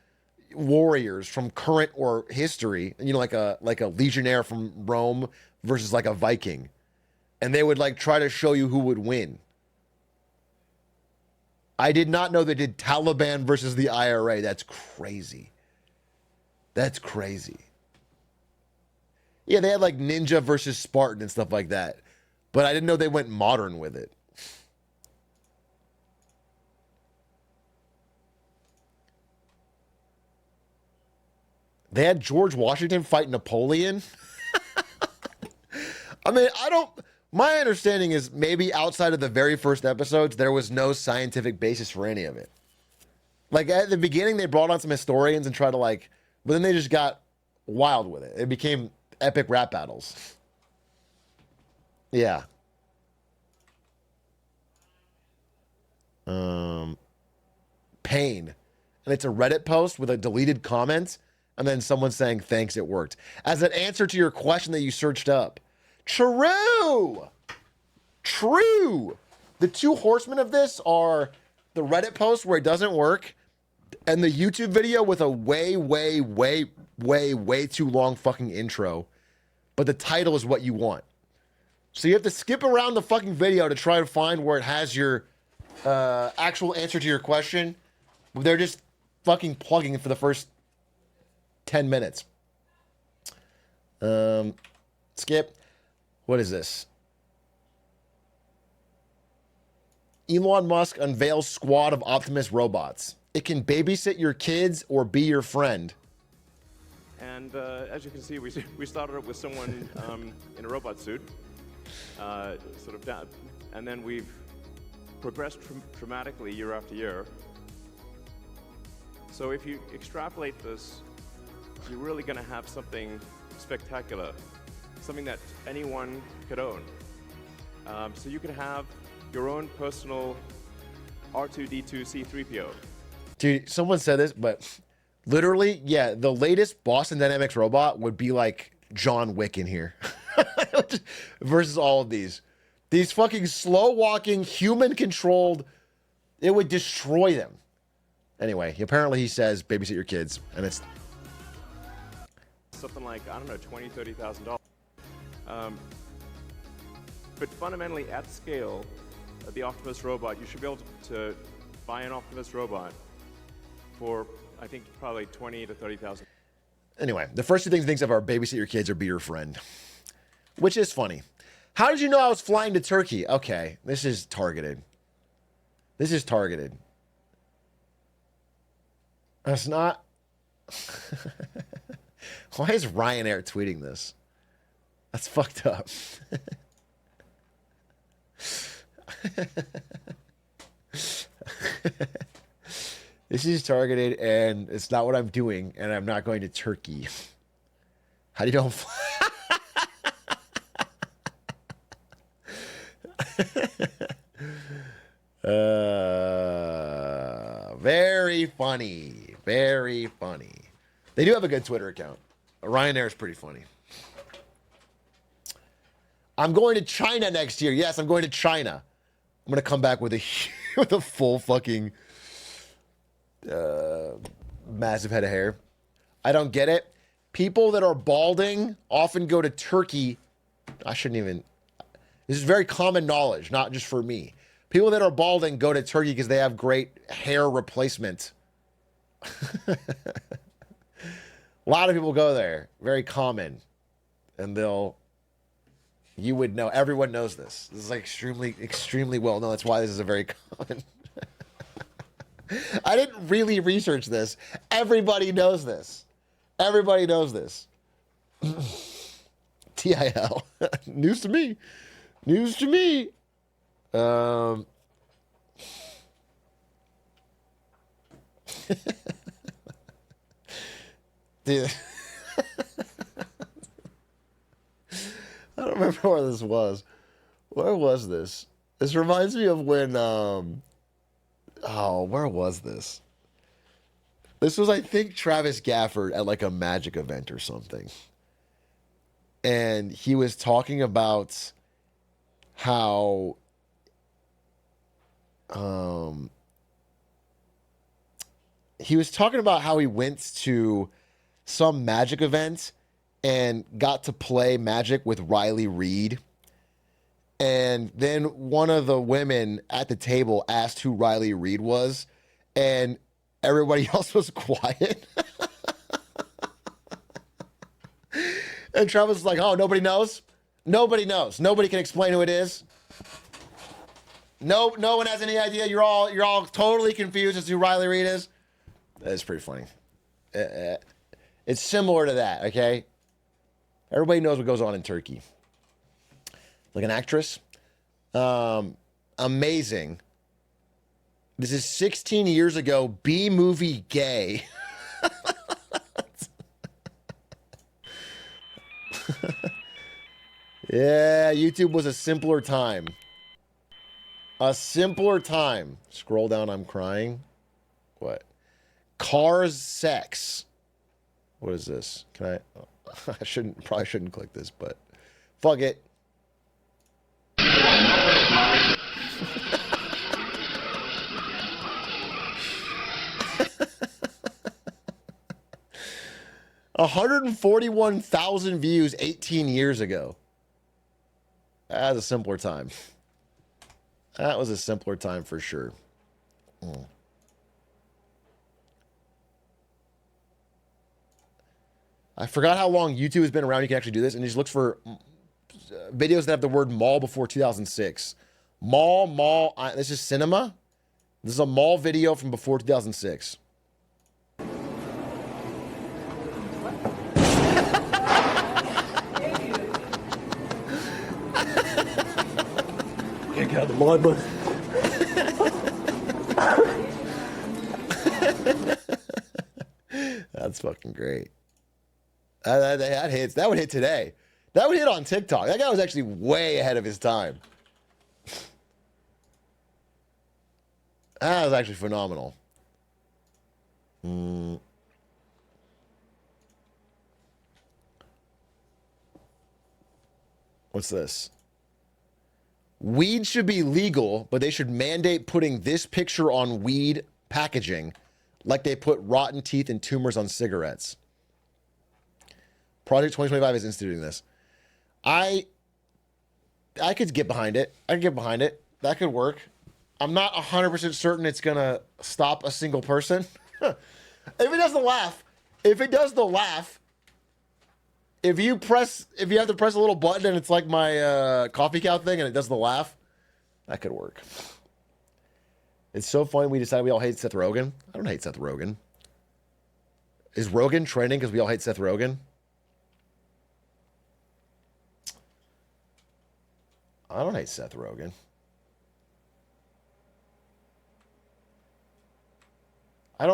warriors from current or history, you know, like a legionnaire from Rome versus like a Viking, and they would like try to show you who would win. I did not know they did Taliban versus the IRA. That's crazy. That's crazy. Yeah, they had like Ninja versus Spartan and stuff like that. But I didn't know they went modern with it. They had George Washington fight Napoleon. I mean, my understanding is maybe outside of the very first episodes, there was no scientific basis for any of it. Like at the beginning, they brought on some historians and tried to but then they just got wild with it. It became epic rap battles. Yeah. Pain. And it's a Reddit post with a deleted comment and then someone saying, thanks, it worked. As an answer to your question that you searched up. True. The two horsemen of this are the Reddit post where it doesn't work and the YouTube video with a way too long fucking intro. But the title is what you want. So you have to skip around the fucking video to try to find where it has your actual answer to your question. They're just fucking plugging it for the first 10 minutes. Skip. What is this? Elon Musk unveils squad of Optimus robots. It can babysit your kids or be your friend. And as you can see, we started up with someone in a robot suit, sort of down, and then we've progressed dramatically year after year. So if you extrapolate this, you're really going to have something spectacular, something that anyone could own. So you could have your own personal R2-D2 C-3PO. Dude, someone said this, but literally, yeah, the latest Boston Dynamics robot would be like John Wick in here. Versus all of these. These fucking slow-walking, human-controlled, it would destroy them. Anyway, apparently he says, babysit your kids, and it's something like, I don't know, $20,000, $30,000. But fundamentally, at scale, the Optimus robot, you should be able to buy an Optimus robot for, I think, probably $20,000 to $30,000. Anyway, the first two things he thinks of are babysit your kids or be your friend. Which is funny. How did you know I was flying to Turkey? Okay, this is targeted. This is targeted. That's not... Why is Ryanair tweeting this? That's fucked up. This is targeted, and it's not what I'm doing, and I'm not going to Turkey. How do you know? Very funny. Very funny. They do have a good Twitter account. Ryanair is pretty funny. I'm going to China next year. Yes, I'm going to China. I'm going to come back with a with a full fucking massive head of hair. I don't get it. People that are balding often go to Turkey. I shouldn't even... This is very common knowledge, not just for me. People that are balding go to Turkey because they have great hair replacement. A lot of people go there. Very common. And you would know. Everyone knows this. This is like extremely well known. That's why this is a very common. I didn't really research this. Everybody knows this. Everybody knows this. TIL. News to me. News to me. Dude. I don't remember where this was. Where was this? This reminds me of when, where was this? This was, I think, Travis Gafford at like a Magic event or something. And he was talking about how, he was talking about how he went to some Magic event and got to play Magic with Riley Reid. And then one of the women at the table asked who Riley Reid was, and everybody else was quiet. And Travis is like, oh, nobody knows? Nobody knows. Nobody can explain who it is. No one has any idea. You're all totally confused as to who Riley Reid is. That's pretty funny. It's similar to that, okay? Everybody knows what goes on in Turkey. Like an actress. Amazing. This is 16 years ago. B-movie gay. Yeah, YouTube was a simpler time. A simpler time. Scroll down, I'm crying. What? Cars sex. What is this? Can I? Probably shouldn't click this, but fuck it. $141,000 views 18 years ago. That was a simpler time. That was a simpler time for sure. I forgot how long YouTube has been around. You can actually do this, and just looks for videos that have the word mall before 2006. Mall. This is cinema. This is a mall video from before 2006. Can't get out of the mud, but that's fucking great. That hits. That would hit today. That would hit on TikTok. That guy was actually way ahead of his time. That was actually phenomenal. What's this? Weed should be legal, but they should mandate putting this picture on weed packaging like they put rotten teeth and tumors on cigarettes. Project 2025 is instituting this. I could get behind it. I could get behind it. That could work. I'm not 100% certain it's going to stop a single person. If it does the laugh, if you have to press a little button and it's like my coffee cow thing and it does the laugh, that could work. It's so funny we decided we all hate Seth Rogen. I don't hate Seth Rogen. Is Rogan trending because we all hate Seth Rogen? I don't hate Seth Rogen. I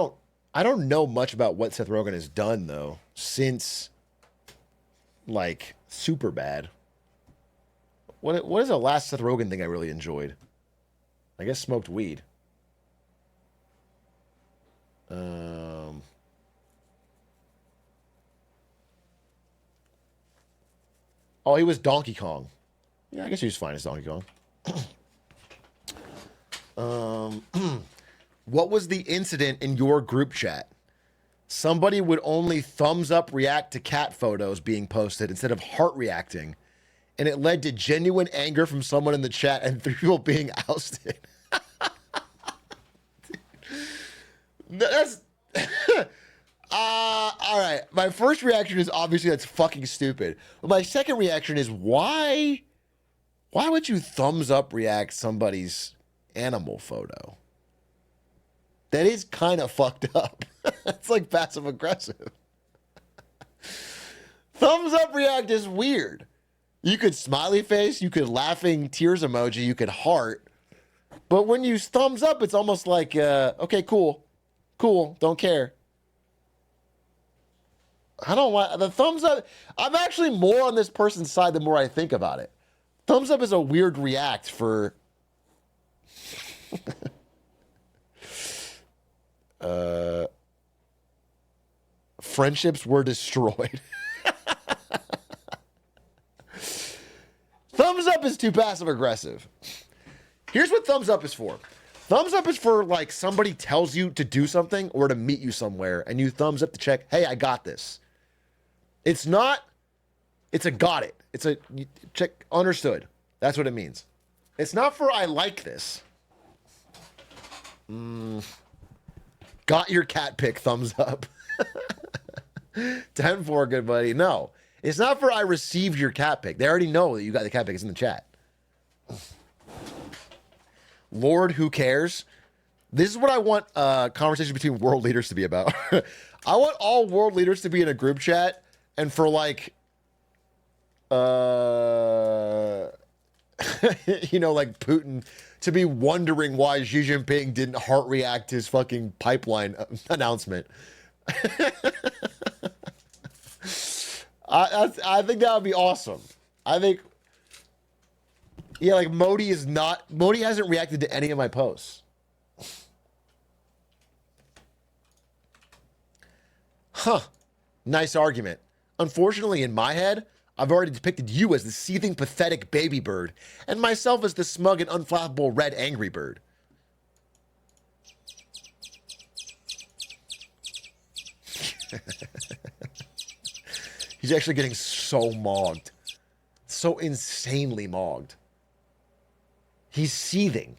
don't know much about what Seth Rogen has done though since like Superbad. What is the last Seth Rogen thing I really enjoyed? I guess Smoked Weed. Oh, he was Donkey Kong. Yeah, I guess he was fine as Donkey Kong. What was the incident in your group chat? Somebody would only thumbs up react to cat photos being posted instead of heart reacting. And it led to genuine anger from someone in the chat and 3 people being ousted. That's... all right. My first reaction is obviously that's fucking stupid. But my second reaction is why would you thumbs up react somebody's animal photo? That is kind of fucked up. It's like passive aggressive. Thumbs up react is weird. You could smiley face, you could laughing tears emoji, you could heart. But when you thumbs up, it's almost like, okay, cool, don't care. I don't want the thumbs up. I'm actually more on this person's side the more I think about it. Thumbs up is a weird react for... friendships were destroyed. Thumbs up is too passive aggressive. Here's what thumbs up is for. Thumbs up is for like somebody tells you to do something or to meet you somewhere and you thumbs up to check, hey, I got this. It's not, it's a got it. It's a check, understood. That's what it means. It's not for I like this. Got your cat pic, thumbs up. 10-4, good buddy. No, It's not for I received your cat pic. They already know that you got the cat pic. It's in the chat. Lord, who cares? This is what I want conversations between world leaders to be about. I want all world leaders to be in a group chat and for like, you know, like Putin to be wondering why Xi Jinping didn't heart react his fucking pipeline announcement. I think that would be awesome. I think, yeah, like Modi hasn't reacted to any of my posts. Huh. Nice argument. Unfortunately, in my head, I've already depicted you as the seething, pathetic baby bird, and myself as the smug and unflappable red angry bird. He's actually getting so mogged. So insanely mogged. He's seething.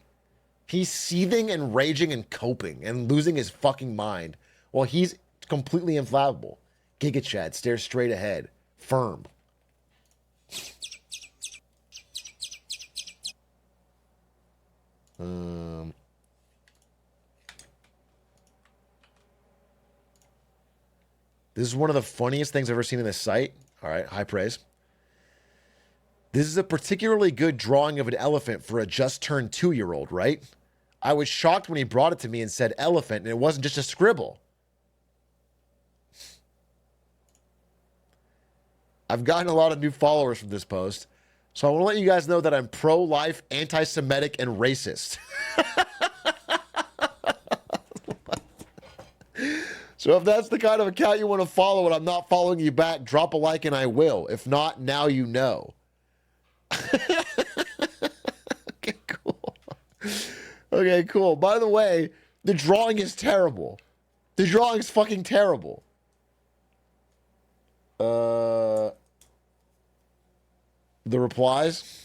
He's seething and raging and coping and losing his fucking mind while he's completely inflammable. Giga Chad stares straight ahead. Firm. This is one of the funniest things I've ever seen in this site. All right, high praise. This is a particularly good drawing of an elephant for a just-turned 2-year-old, right? I was shocked when he brought it to me and said elephant, and it wasn't just a scribble. I've gotten a lot of new followers from this post, so I want to let you guys know that I'm pro-life, anti-Semitic, and racist. So if that's the kind of account you want to follow and I'm not following you back, drop a like and I will. If not, now you know. Okay, cool. Okay, cool. By the way, the drawing is terrible. The drawing is fucking terrible. The replies.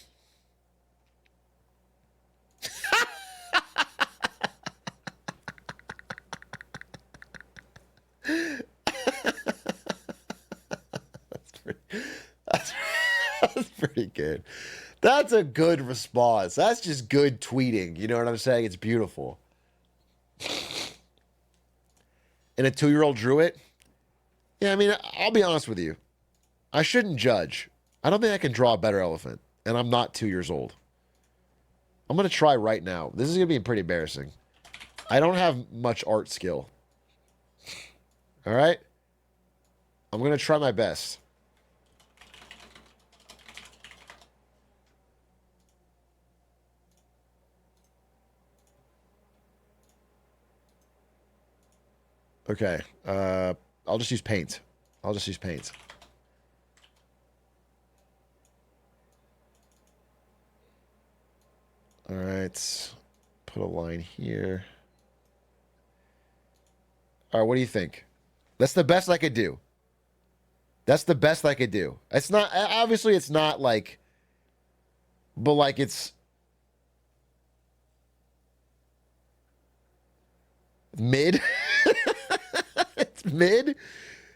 That's pretty good. That's a good response. That's just good tweeting. You know what I'm saying? It's beautiful. And a 2-year-old drew it? Yeah, I mean, I'll be honest with you. I shouldn't judge. I don't think I can draw a better elephant. And I'm not 2 years old. I'm going to try right now. This is going to be pretty embarrassing. I don't have much art skill. All right? I'm going to try my best. Okay. I'll just use paint. All right. Put a line here. All right, what do you think? That's the best I could do. It's not, obviously it's not like, but like it's mid. It's mid.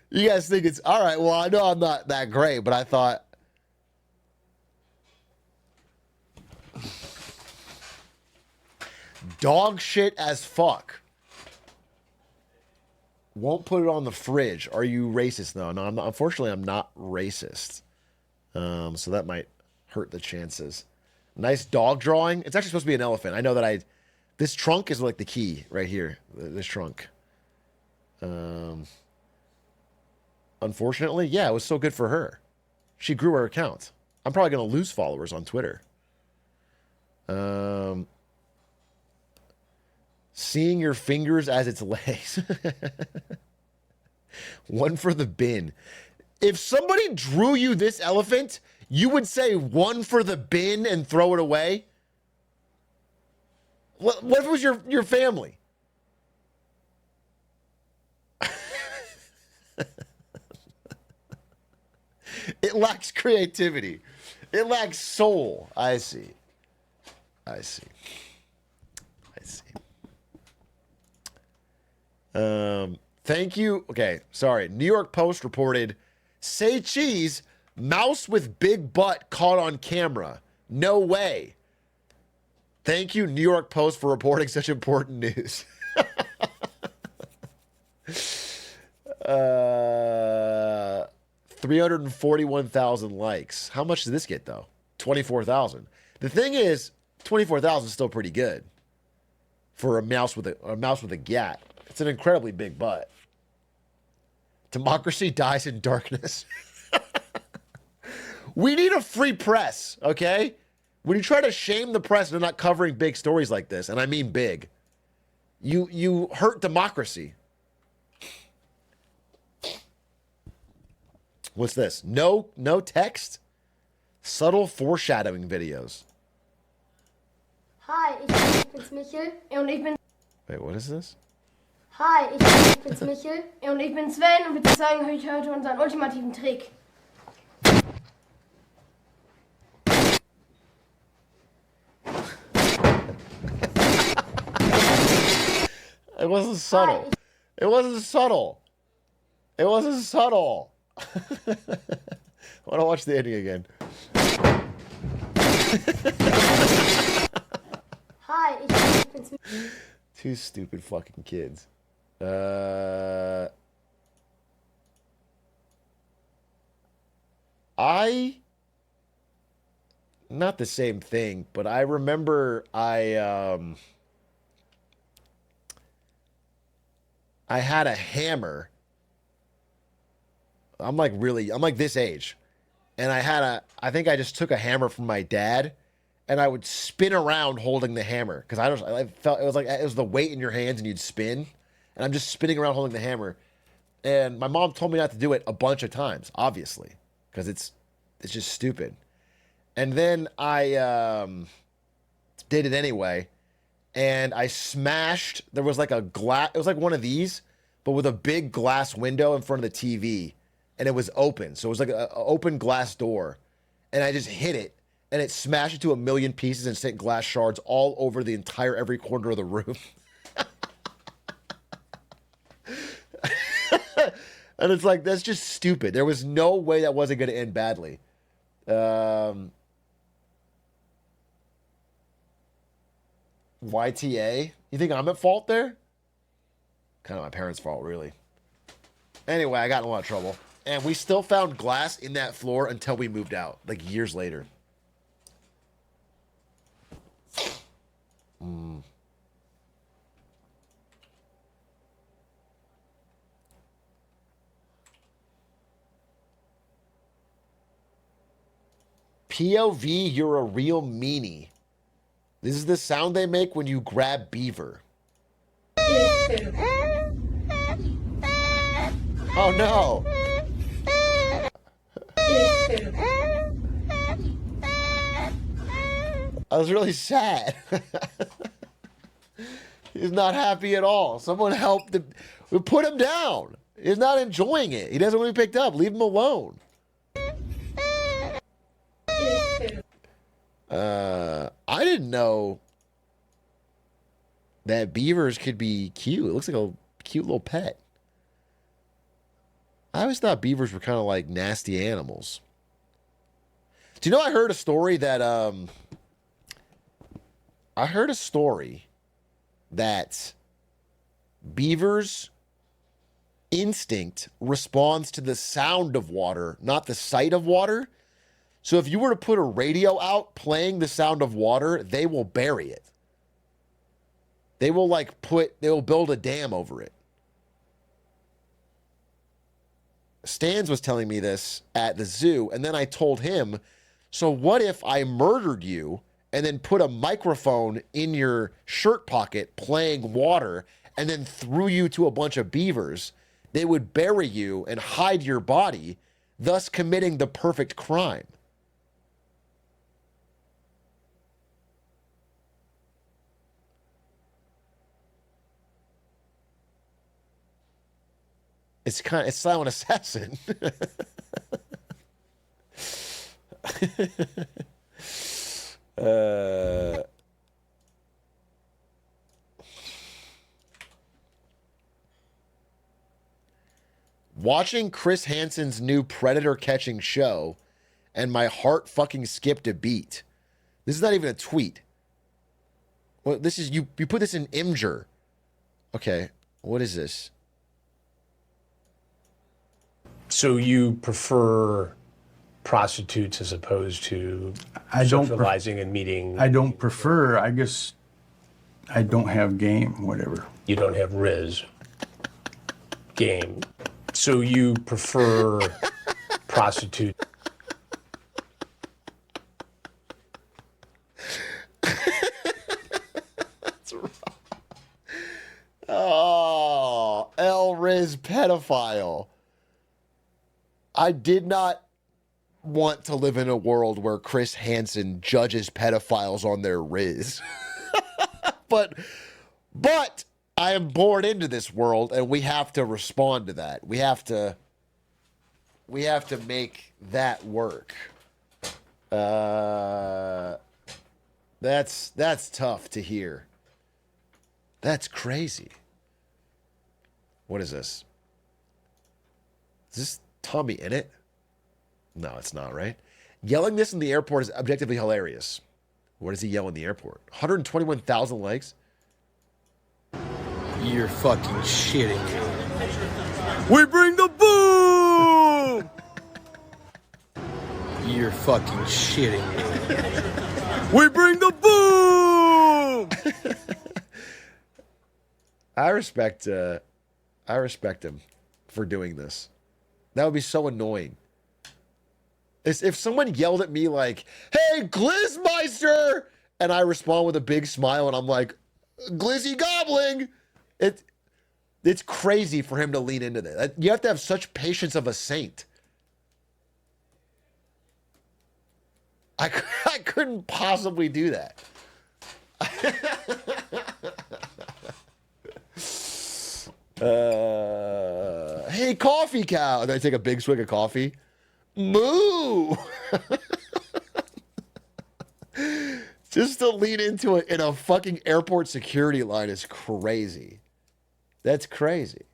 You guys think it's all right? Well, I know I'm not that great, but I thought dog shit as fuck. Won't put it on the fridge. Are you racist? No, I'm not. Unfortunately, I'm not racist. So that might hurt the chances. Nice dog drawing. It's actually supposed to be an elephant. I know that this trunk is like the key right here. This trunk. Unfortunately, yeah, it was so good for her. She grew her account. I'm probably going to lose followers on Twitter. Seeing your fingers as its legs. One for the bin. If somebody drew you this elephant, you would say one for the bin and throw it away? What if it was your family? It lacks creativity. It lacks soul. I see. Thank you. Okay, sorry. New York Post reported, say cheese, Mouse with big butt caught on camera. No way. Thank you, New York Post, for reporting such important news. 341,000 likes. How much did this get, though? 24,000. The thing is, 24,000 is still pretty good for a mouse with a gat. It's an incredibly big butt. Democracy dies in darkness. We need a free press, okay? When you try to shame the press, they're not covering big stories like this, and I mean big. You hurt democracy. What's this? No text? Subtle foreshadowing videos. Hi, ich bin's Michel und ich bin... Wait, what is this? Hi, ich bin's Michel und ich bin Sven und wir zeigen euch heute unseren ultimativen Trick. It wasn't subtle. Hi. It wasn't subtle. It wasn't subtle. I want to watch the ending again. Hi, ich bin's Michel. Two stupid fucking kids. Not the same thing, but I remember I had a hammer. I'm like this age. And I think I just took a hammer from my dad and I would spin around holding the hammer. Cause I felt it was the weight in your hands and you'd spin. And I'm just spinning around holding the hammer. And my mom told me not to do it a bunch of times, obviously. Cause it's just stupid. And then I did it anyway. And I smashed, there was like a glass, it was like one of these, but with a big glass window in front of the TV. And it was open. So it was like an open glass door. And I just hit it. And it smashed into a million pieces and sent glass shards all over the entire every corner of the room. And it's like, that's just stupid. There was no way that wasn't going to end badly. YTA? You think I'm at fault there? Kind of my parents' fault, really. Anyway, I got in a lot of trouble. And we still found glass in that floor until we moved out, like years later. POV, you're a real meanie. This is the sound they make when you grab beaver. Oh no! I was really sad. He's not happy at all. Someone help put him down. He's not enjoying it. He doesn't want to be picked up. Leave him alone. I didn't know that beavers could be cute. It looks like a cute little pet. I always thought beavers were kind of like nasty animals. Do you know I heard a story that beavers' instinct responds to the sound of water, not the sight of water. So if you were to put a radio out playing the sound of water, they will bury it. They will build a dam over it. Stans was telling me this at the zoo, and then I told him, so what if I murdered you and then put a microphone in your shirt pocket playing water and then threw you to a bunch of beavers? They would bury you and hide your body, thus committing the perfect crime. It's Silent Assassin. Watching Chris Hansen's new predator catching show and my heart fucking skipped a beat. This is not even a tweet. Well, this is you put this in Imgur. Okay, what is this? So you prefer prostitutes as opposed to socializing and meeting? I don't prefer. I guess I don't have game, whatever. You don't have Riz game. So you prefer prostitute? That's wrong. Oh, El Riz pedophile. I did not want to live in a world where Chris Hansen judges pedophiles on their Riz. but I am born into this world, and we have to respond to that. We have to make that work. That's tough to hear. That's crazy. What is this? Is this Tommy in it? No, it's not, right? Yelling this in the airport is objectively hilarious. What does he yell in the airport? 121,000 likes? You're fucking shitting me. We bring the boom! You're fucking shitting me. We bring the boom! I respect him for doing this. That would be so annoying. If someone yelled at me like, "Hey, Glizzmeister," and I respond with a big smile and I'm like, "Glizzy gobbling," it's crazy for him to lean into that. You have to have such patience of a saint. I couldn't possibly do that. Hey, coffee cow. And I take a big swig of coffee. Moo! Just to lean into it in a fucking airport security line is crazy. That's crazy.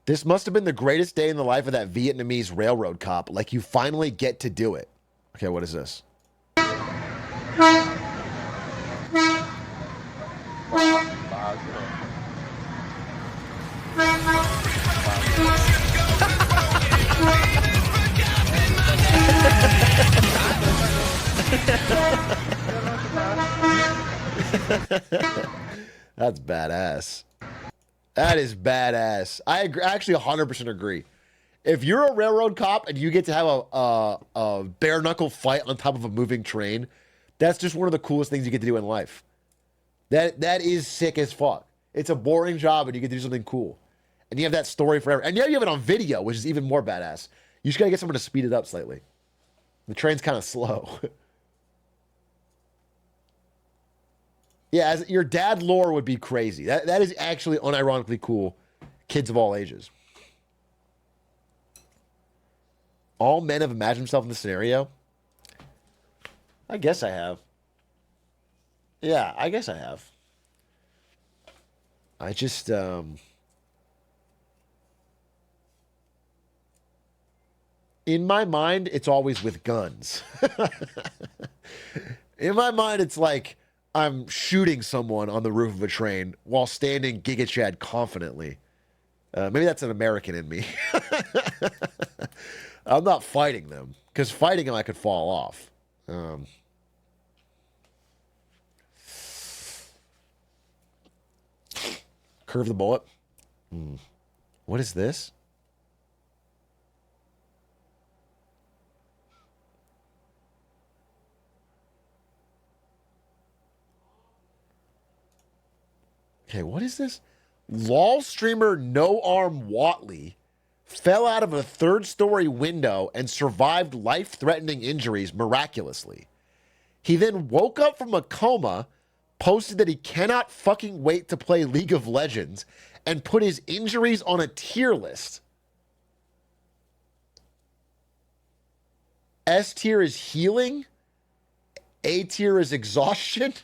This must have been the greatest day in the life of that Vietnamese railroad cop. Like, you finally get to do it. Okay, what is this? That's badass. That is badass. I agree, actually 100% agree. If you're a railroad cop and you get to have a bare knuckle fight on top of a moving train, that's just one of the coolest things you get to do in life. That is sick as fuck. It's a boring job and you get to do something cool. And you have that story forever. And now you have it on video, which is even more badass. You just gotta get someone to speed it up slightly. The train's kind of slow. Yeah, as your dad lore would be crazy. That is actually unironically cool. Kids of all ages. All men have imagined themselves in this scenario? I guess I have. Yeah, I guess I have. I just, in my mind, it's always with guns. In my mind, it's like I'm shooting someone on the roof of a train while standing Giga Chad confidently. Maybe that's an American in me. I'm not fighting them, because fighting them I could fall off. Curve the bullet. What is this? Okay, what is this? LOL streamer No Arm Watley fell out of a third-story window and survived life-threatening injuries miraculously. He then woke up from a coma, posted that he cannot fucking wait to play League of Legends, and put his injuries on a tier list. S tier is healing. A tier is exhaustion.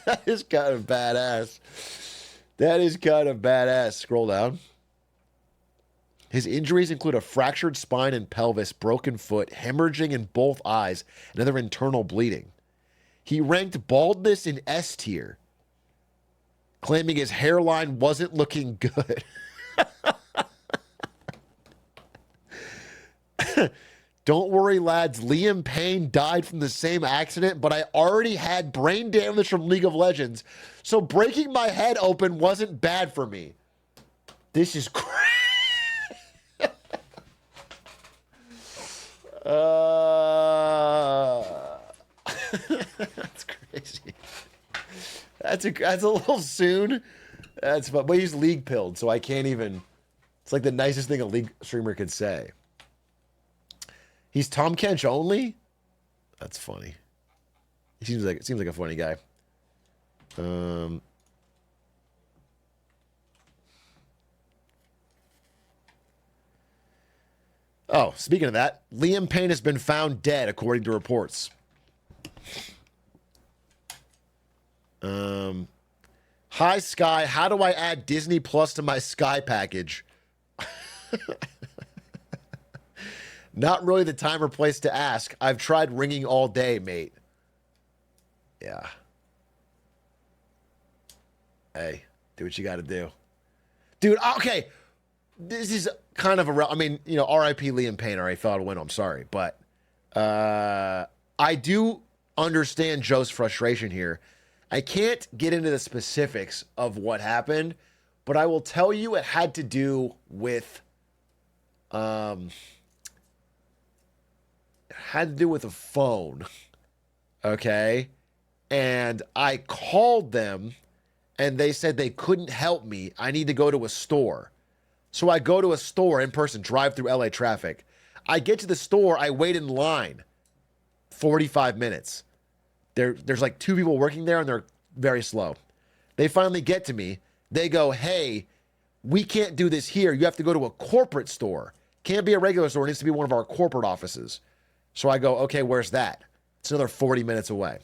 That is kind of badass. That is kind of badass. Scroll down. His injuries include a fractured spine and pelvis, broken foot, hemorrhaging in both eyes, and other internal bleeding. He ranked baldness in S tier, claiming his hairline wasn't looking good. Don't worry, lads. Liam Payne died from the same accident, but I already had brain damage from League of Legends, so breaking my head open wasn't bad for me. This is crazy. That's crazy. That's a little soon. But he's league pilled, so I can't even. It's like the nicest thing a league streamer could say. He's Tom Kench only? That's funny. He seems like a funny guy. Oh, speaking of that, Liam Payne has been found dead, according to reports. Hi, Sky. How do I add Disney Plus to my Sky package? Not really the time or place to ask. I've tried ringing all day, mate. Yeah. Hey, do what you got to do. Dude, okay. This is kind of a... I mean, you know, R.I.P. Liam Payne. I thought I'd win. I'm sorry. But I do understand Joe's frustration here. I can't get into the specifics of what happened, but I will tell you it had to do with... had to do with a phone, okay? And I called them, and they said they couldn't help me. I need to go to a store. So I go to a store in person, drive through LA traffic. I get to the store, I wait in line 45 minutes. There's like 2 people working there, and they're very slow. They finally get to me. They go, hey, we can't do this here. You have to go to a corporate store. Can't be a regular store. It needs to be one of our corporate offices. So I go, okay, where's that? It's another 40 minutes away.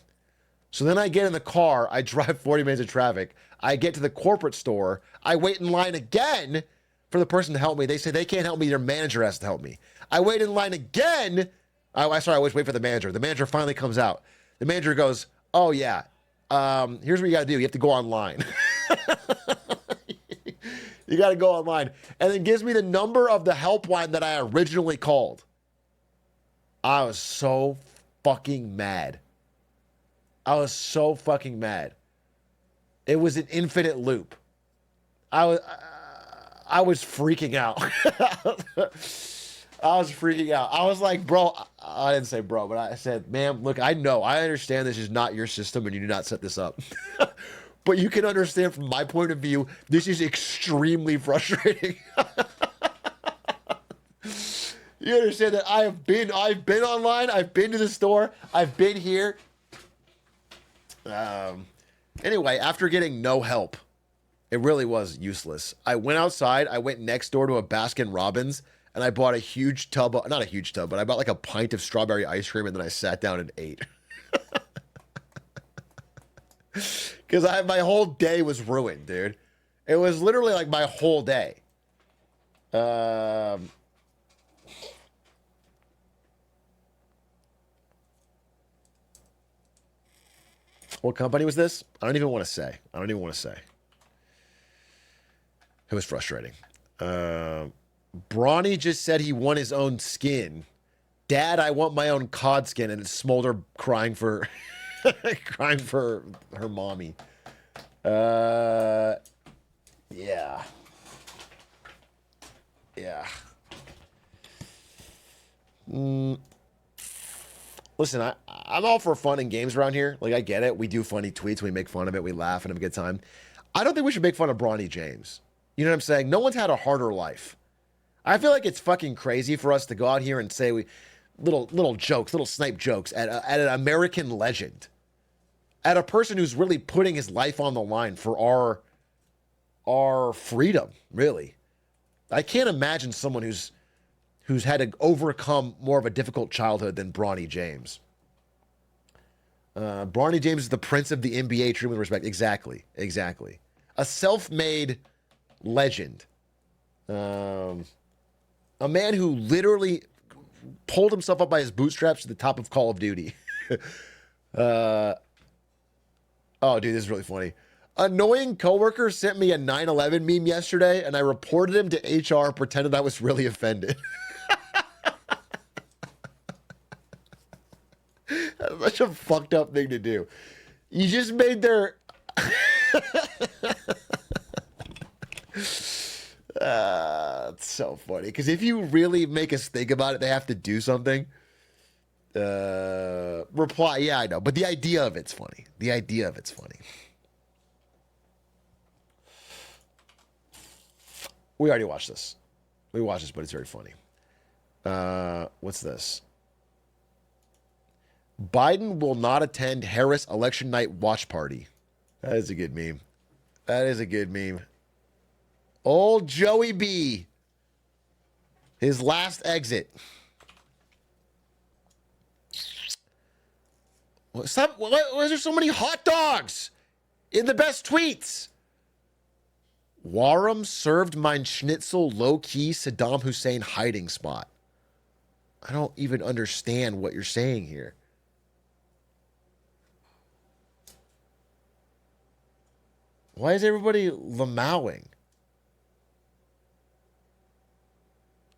So then I get in the car. I drive 40 minutes of traffic. I get to the corporate store. I wait in line again for the person to help me. They say they can't help me. Their manager has to help me. I wait in line again. I always wait for the manager. The manager finally comes out. The manager goes, oh, yeah, here's what you got to do. You have to go online. You got to go online. And then gives me the number of the helpline that I originally called. I was so fucking mad. I was so fucking mad. It was an infinite loop. I was freaking out. I was freaking out. I was like, bro, I didn't say bro, but I said, ma'am, look, I understand this is not your system and you do not set this up. But you can understand from my point of view, this is extremely frustrating. You understand that I've been online, I've been to the store, I've been here. Anyway, after getting no help, it really was useless. I went outside, I went next door to a Baskin Robbins, and I bought a huge tub, not a huge tub, but I bought like a pint of strawberry ice cream, and then I sat down and ate. Because my whole day was ruined, dude. It was literally like my whole day. What company was this? I don't even want to say. It was frustrating. Brawny just said he won his own skin. Dad, I want my own COD skin, and it's Smolder crying for crying for her mommy. Yeah. Listen, I'm all for fun and games around here. Like, I get it. We do funny tweets. We make fun of it. We laugh and have a good time. I don't think we should make fun of Brawny James. You know what I'm saying? No one's had a harder life. I feel like it's fucking crazy for us to go out here and say little jokes, little snipe jokes at an American legend. At a person who's really putting his life on the line for our freedom, really. I can't imagine someone who's had to overcome more of a difficult childhood than Bronny James. Bronny James is the prince of the NBA, true with respect. Exactly. A self-made legend. A man who literally pulled himself up by his bootstraps to the top of Call of Duty. Oh, dude, this is really funny. Annoying coworker sent me a 9/11 meme yesterday, and I reported him to HR, pretended I was really offended. That's such a fucked up thing to do. You just made their... It's so funny. Because if you really make us think about it, they have to do something. Reply, yeah, I know. But the idea of it's funny. We already watched this. We watched this, but it's very funny. What's this? Biden will not attend Harris election night watch party. That is a good meme. Old Joey B. His last exit. Why is there so many hot dogs in the best tweets? Warren served mein Schnitzel low-key Saddam Hussein hiding spot. I don't even understand what you're saying here. Why is everybody lamowing?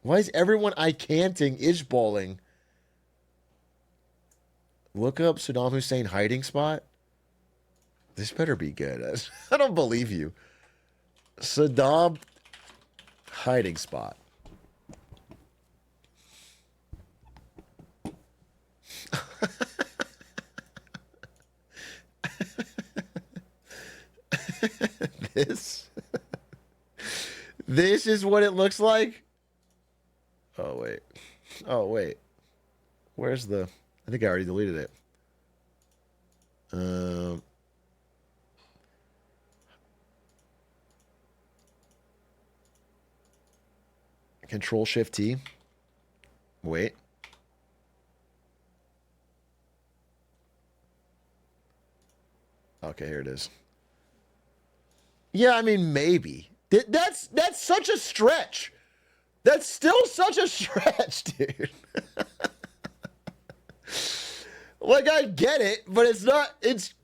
Why is everyone I-canting, ishballing? Look up Saddam Hussein hiding spot. This better be good. I don't believe you. Saddam hiding spot. This is what it looks like. Oh wait. Where's the? I think I already deleted it. Control Shift T. Wait. Okay, here it is. Yeah, I mean, maybe. That's such a stretch. That's still such a stretch, dude. Like, I get it, but it's not, it's...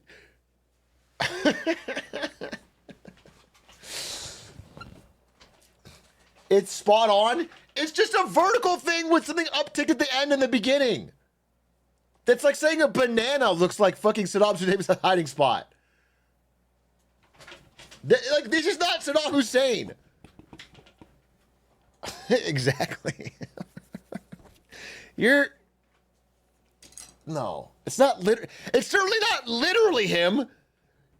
It's spot on. It's just a vertical thing with something uptick at the end and the beginning. That's like saying a banana looks like fucking Saddam Hussein's hiding spot. Like, this is not Saddam Hussein. Exactly. No, it's not it's certainly not literally him.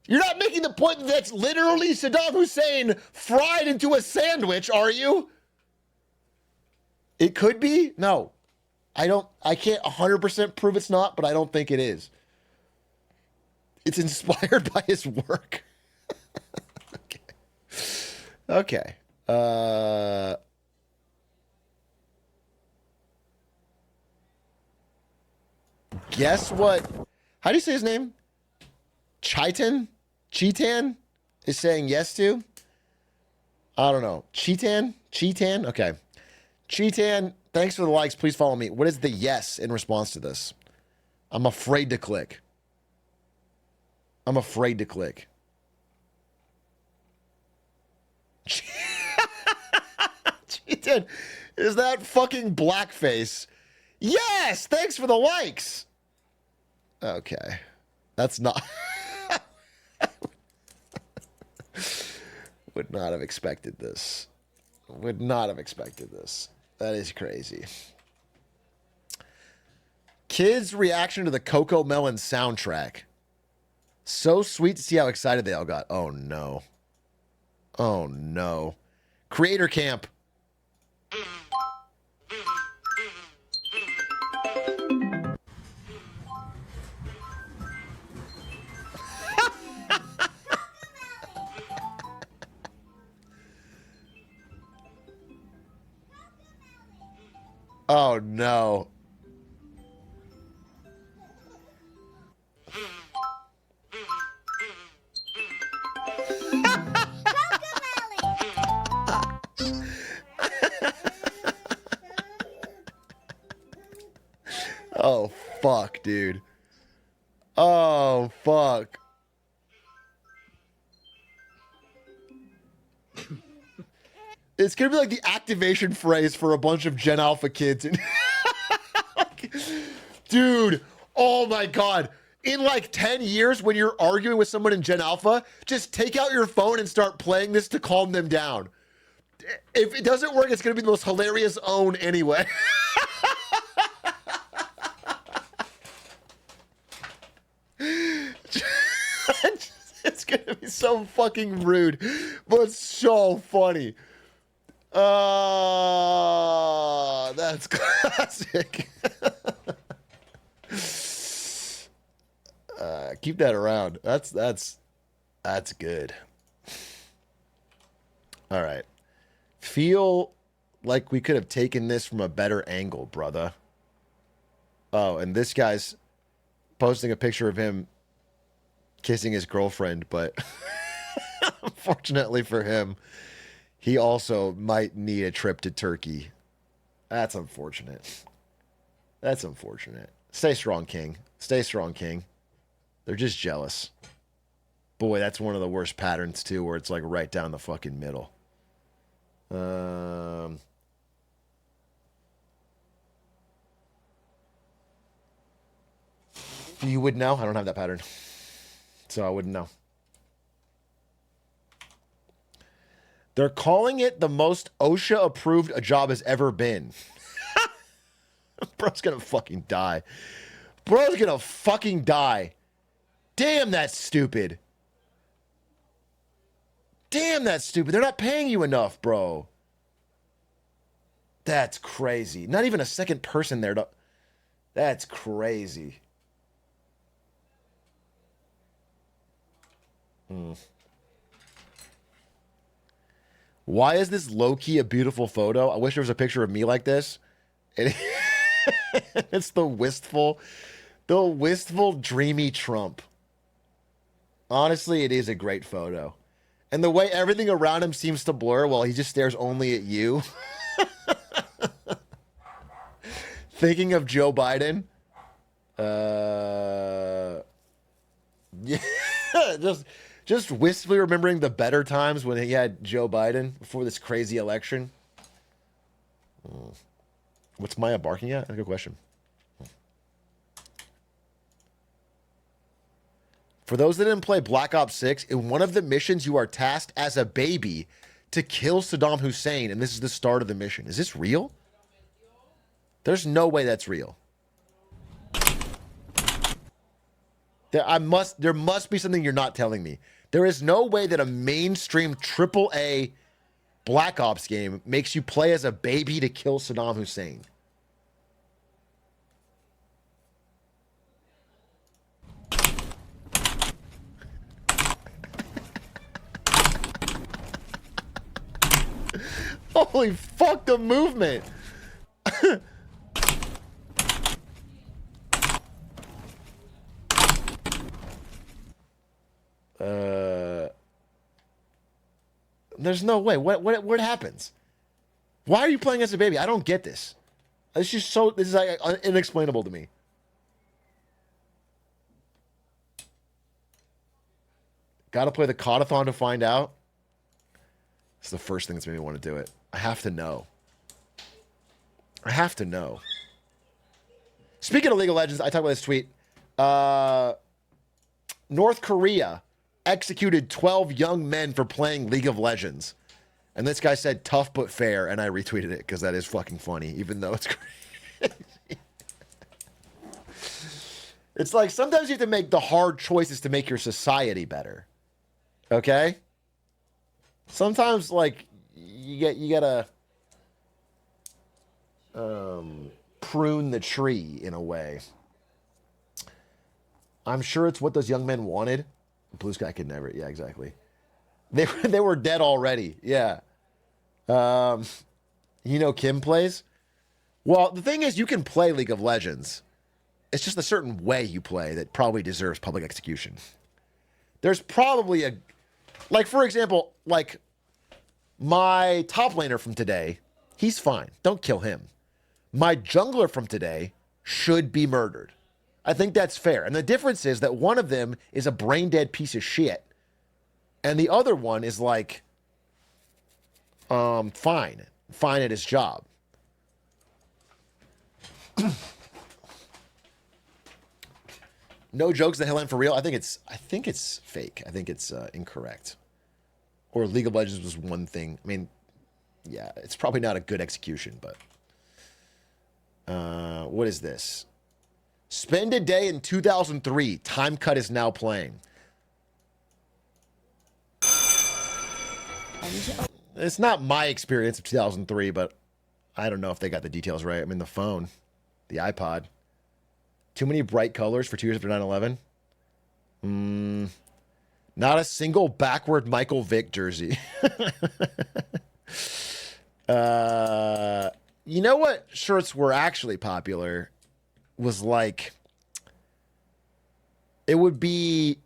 You're not making the point that that's literally Saddam Hussein fried into a sandwich, are you? It could be. No, I can't 100% prove it's not, but I don't think it is. It's inspired by his work. Okay. Guess what? How do you say his name? Chetan is saying yes to? I don't know. Chetan? Okay. Chetan, thanks for the likes. Please follow me. What is the yes in response to this? I'm afraid to click. Chetan, is that fucking blackface? Yes! Thanks for the likes! Okay. That's not... Would not have expected this. That is crazy. Kids' reaction to the Coco Melon soundtrack. So sweet to see how excited they all got. Oh, no. Creator Camp. Oh no. Oh fuck, dude. Oh fuck. It's gonna be like the activation phrase for a bunch of Gen Alpha kids. Dude, oh my god. In like 10 years, when you're arguing with someone in Gen Alpha, just take out your phone and start playing this to calm them down. If it doesn't work, it's gonna be the most hilarious own anyway. It's gonna be so fucking rude, but so funny. That's classic. Keep that around. That's good. All right. Feel like we could have taken this from a better angle, brother. Oh, and this guy's posting a picture of him kissing his girlfriend, but unfortunately for him, he also might need a trip to Turkey. That's unfortunate. That's unfortunate. Stay strong, King. Stay strong, King. They're just jealous. Boy, that's one of the worst patterns, too, where it's like right down the fucking middle. You would know? I don't have that pattern. So I wouldn't know. They're calling it the most OSHA approved a job has ever been. Bro's gonna fucking die. Bro's gonna fucking die. Damn, that's stupid. Damn, that's stupid. They're not paying you enough, bro. That's crazy. Not even a second person there. That's crazy. Why is this low-key a beautiful photo? I wish there was a picture of me like this. It's the wistful, dreamy Trump. Honestly, it is a great photo. And the way everything around him seems to blur while he just stares only at you. Thinking of Joe Biden. Yeah, just wistfully remembering the better times when he had Joe Biden before this crazy election. What's Maya barking at? That's a good question. For those that didn't play Black Ops 6, in one of the missions you are tasked as a baby to kill Saddam Hussein, and this is the start of the mission. Is this real? There's no way that's real. There must be something you're not telling me. There is no way that a mainstream AAA Black Ops game makes you play as a baby to kill Saddam Hussein. Holy fuck, the movement. There's no way. What happens? Why are you playing as a baby? I don't get this. This is like inexplainable to me. Gotta play the Codathon to find out. It's the first thing that's made me want to do it. I have to know. I have to know. Speaking of League of Legends, I talked about this tweet. North Korea executed 12 young men for playing League of Legends. And this guy said, tough but fair, and I retweeted it because that is fucking funny, even though it's crazy. It's like sometimes you have to make the hard choices to make your society better. Okay? Sometimes, like, you gotta prune the tree in a way. I'm sure it's what those young men wanted. Blue Sky could never. Yeah, exactly. They were dead already. Yeah. You know Kim plays? Well, the thing is, you can play League of Legends. It's just a certain way you play that probably deserves public execution. There's probably a, like, for example, like my top laner from today, he's fine. Don't kill him. My jungler from today should be murdered. I think that's fair. And the difference is that one of them is a brain dead piece of shit. And the other one is like, fine at his job. No jokes, the Hellline for real. I think it's fake. I think it's incorrect. Or League of Legends was one thing. I mean, yeah, it's probably not a good execution, but what is this? Spend a day in 2003. Time Cut is now playing. It's not my experience of 2003, but I don't know if they got the details right. I mean, the phone, the iPod. Too many bright colors for 2 years after 9/11. Not a single backward Michael Vick jersey. You know what shirts were actually popular? Was like, it would be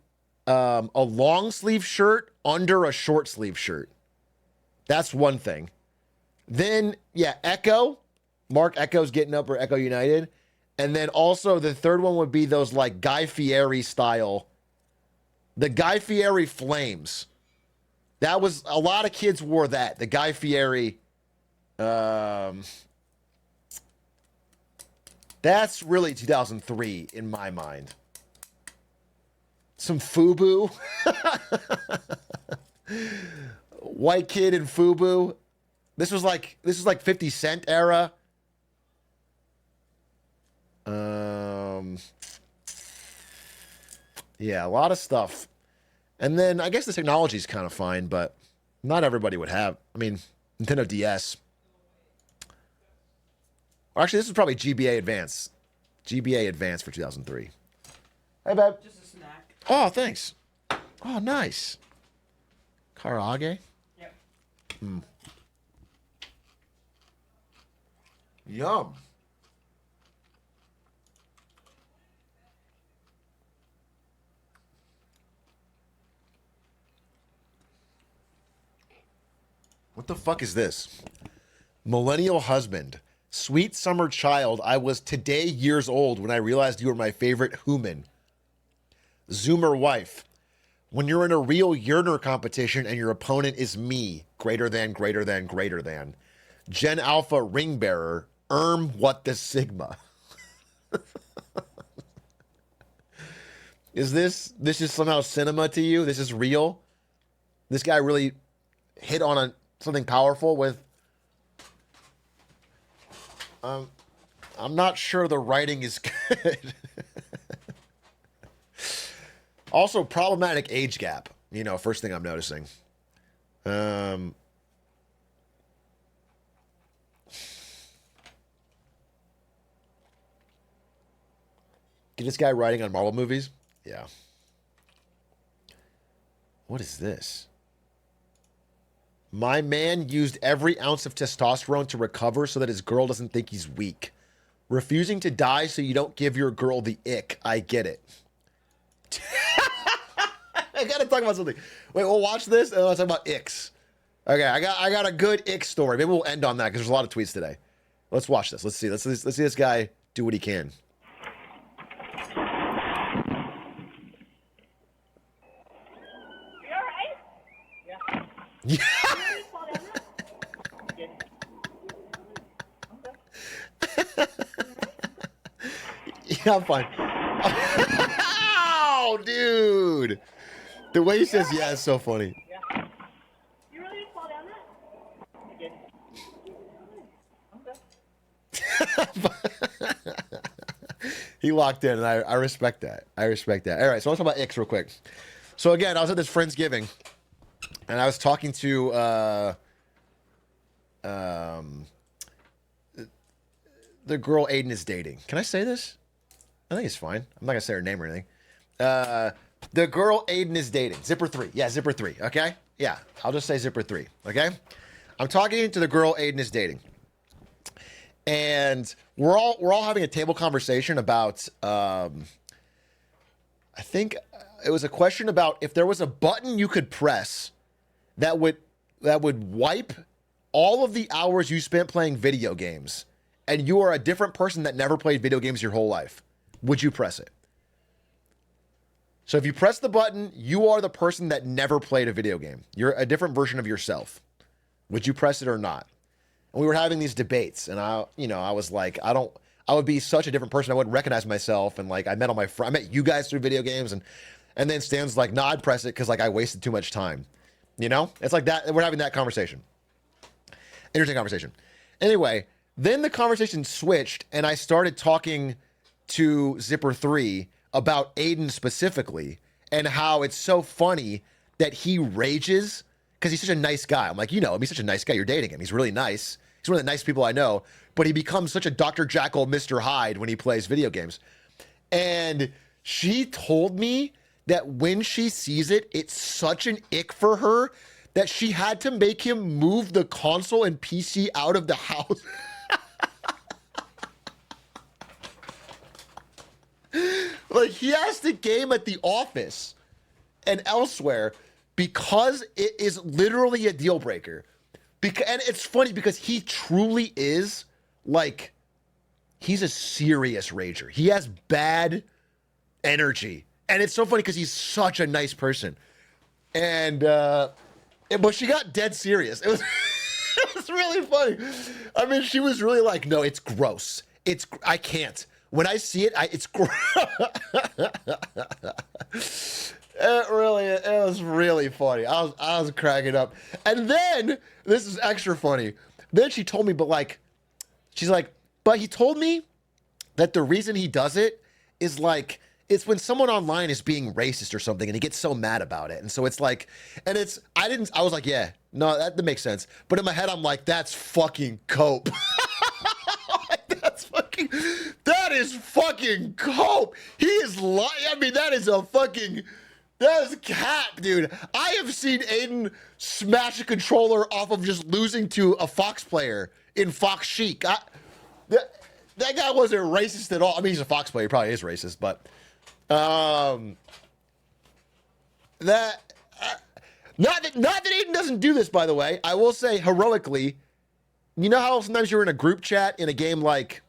a long sleeve shirt under a short sleeve shirt. That's one thing. Then, yeah, Echo. Mark Echo's getting up, or Echo United. And then also the third one would be those like Guy Fieri style. The Guy Fieri Flames. That was, a lot of kids wore that. The Guy Fieri. That's really 2003 in my mind. Some FUBU. White kid in FUBU. This was like 50 Cent era. Yeah, a lot of stuff. And then I guess the technology is kind of fine, but not everybody would have. I mean, Nintendo DS. Or actually, this is probably GBA Advance. GBA Advance for 2003. Hey, babe. Just a snack. Oh, thanks. Oh, nice. Karage? Yep. Yum. What the fuck is this? Millennial husband. Sweet summer child, I was today years old when I realized you were my favorite human. Zoomer wife. When you're in a real yearner competition and your opponent is me, greater than. Gen Alpha ring bearer, what the Sigma. Is this is somehow cinema to you? This is real? This guy really hit on something powerful with... I'm not sure the writing is good. Also, problematic age gap. You know, first thing I'm noticing. Get this guy writing on Marvel movies? Yeah. What is this? My man used every ounce of testosterone to recover so that his girl doesn't think he's weak. Refusing to die so you don't give your girl the ick. I get it. I gotta talk about something. Wait, we'll watch this and let's talk about icks. Okay, I got a good ick story. Maybe we'll end on that because there's a lot of tweets today. Let's watch this. Let's see this guy do what he can. Yeah. Yeah, I'm fine. Oh, dude. The way he says yeah is so funny. You really fall down that? He locked in, and I respect that. I respect that. All right, so let's talk about icks real quick. So again, I was at this Friendsgiving, and I was talking to the girl Aiden is dating. Can I say this? I think it's fine. I'm not gonna say her name or anything. The girl Aiden is dating. Zipper3. Yeah, Zipper3. Okay? Yeah, I'll just say Zipper3. Okay? I'm talking to the girl Aiden is dating. and we're all having a table conversation about. I think it was a question about if there was a button you could press that would wipe all of the hours you spent playing video games, and you are a different person that never played video games your whole life. Would you press it? So if you press the button, you are the person that never played a video game. You're a different version of yourself. Would you press it or not? And we were having these debates, and I was like, I would be such a different person. I wouldn't recognize myself. And like, I met you guys through video games, and then Stan's like, no, I'd press it because like I wasted too much time. You know, it's like that. We're having that conversation. Interesting conversation. Anyway, then the conversation switched, and I started talking to Zipper3 about Aiden specifically, and how it's so funny that he rages because he's such a nice guy. I'm like, you know him, he's such a nice guy. You're dating him. He's really nice. He's one of the nicest people I know, but he becomes such a Dr. Jekyll, Mr. Hyde when he plays video games. And she told me that when she sees it, it's such an ick for her that she had to make him move the console and PC out of the house. Like, he has to game at the office and elsewhere because it is literally a deal breaker. And it's funny because he truly is, like, he's a serious rager. He has bad energy. And it's so funny because he's such a nice person. And, but she got dead serious. It was, it was really funny. I mean, she was really like, no, it's gross. I can't. When I see it, it's gross. It was really funny. I was cracking up. And then, this is extra funny. Then she told me, but he told me that the reason he does it is like, it's when someone online is being racist or something and he gets so mad about it. And so it's like, I was like, yeah, no, that makes sense. But in my head, I'm like, that's fucking cope. That is fucking cope. He is lying. I mean, that is cap, dude. I have seen Aiden smash a controller off of just losing to a Fox player in Fox Chic. That guy wasn't racist at all. I mean, he's a Fox player. He probably is racist, but not that Aiden doesn't do this, by the way. I will say heroically, you know how sometimes you're in a group chat in a game like,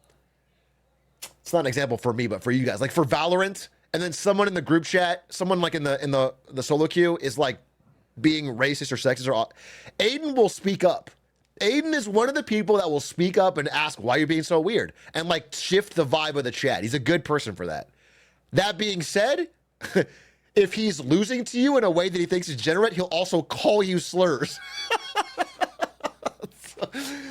it's not an example for me, but for you guys, like for Valorant, and then someone in the group chat, someone like in the solo queue is like being racist or sexist or Aiden will speak up. Aiden is one of the people that will speak up and ask why you're being so weird and like shift the vibe of the chat. He's a good person for that. That being said, if he's losing to you in a way that he thinks is degenerate, he'll also call you slurs.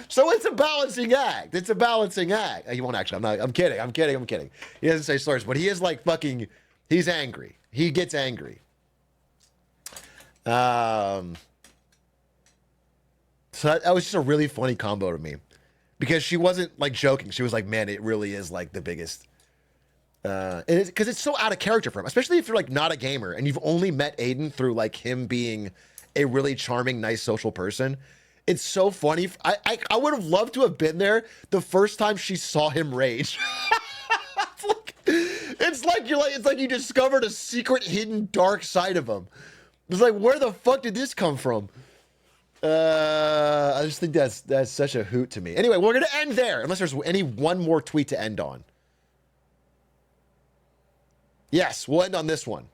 So it's a balancing act. It's a balancing act. He won't actually. I'm kidding. He doesn't say slurs, but he is like fucking, he's angry. He gets angry. So that was just a really funny combo to me because she wasn't like joking. She was like, man, it really is like the biggest. Because it's so out of character for him, especially if you're like not a gamer and you've only met Aiden through like him being a really charming, nice social person. It's so funny. I would have loved to have been there the first time she saw him rage. It's like you discovered a secret, hidden, dark side of him. It's like, where the fuck did this come from? I just think that's such a hoot to me. Anyway, we're gonna end there unless there's one more tweet to end on. Yes, we'll end on this one.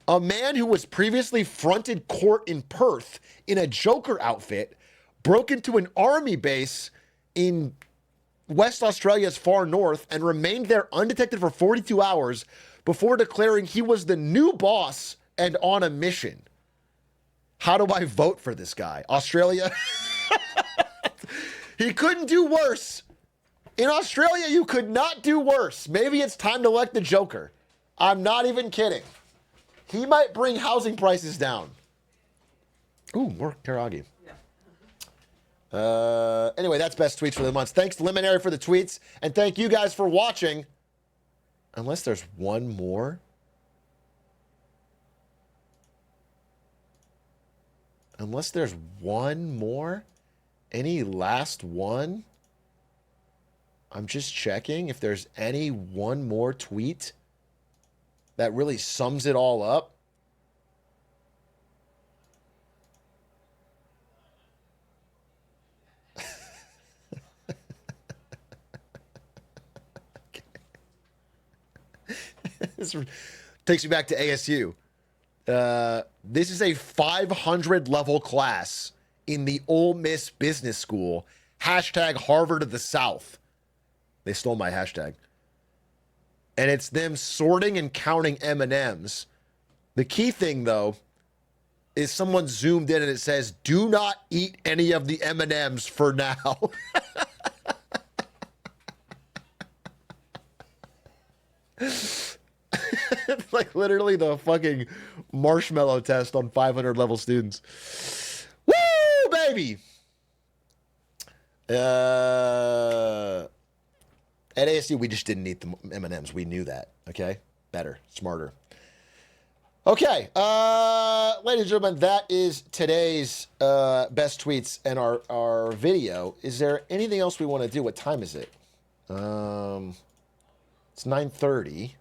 A man who was previously fronted court in Perth in a Joker outfit broke into an army base in West Australia's far north and remained there undetected for 42 hours before declaring he was the new boss and on a mission. How do I vote for this guy? Australia? He couldn't do worse. In Australia, you could not do worse. Maybe it's time to elect the Joker. I'm not even kidding. He might bring housing prices down. Ooh, more Teragi. Anyway, that's best tweets for the month. Thanks to Luminary for the tweets, and thank you guys for watching. Unless there's one more. Any last one? I'm just checking if there's any one more tweet that really sums it all up. This takes me back to ASU. This is a 500 level class in the Ole Miss Business School. Hashtag Harvard of the South. They stole my hashtag. And it's them sorting and counting M&Ms. The key thing, though, is someone zoomed in and it says, do not eat any of the M&Ms for now. It's like literally the fucking marshmallow test on 500 level students. Woo, baby! At ASU, we just didn't eat the M&Ms. We knew that, okay? Better, smarter. Okay, ladies and gentlemen, that is today's best tweets and our video. Is there anything else we want to do? What time is it? It's 9:30.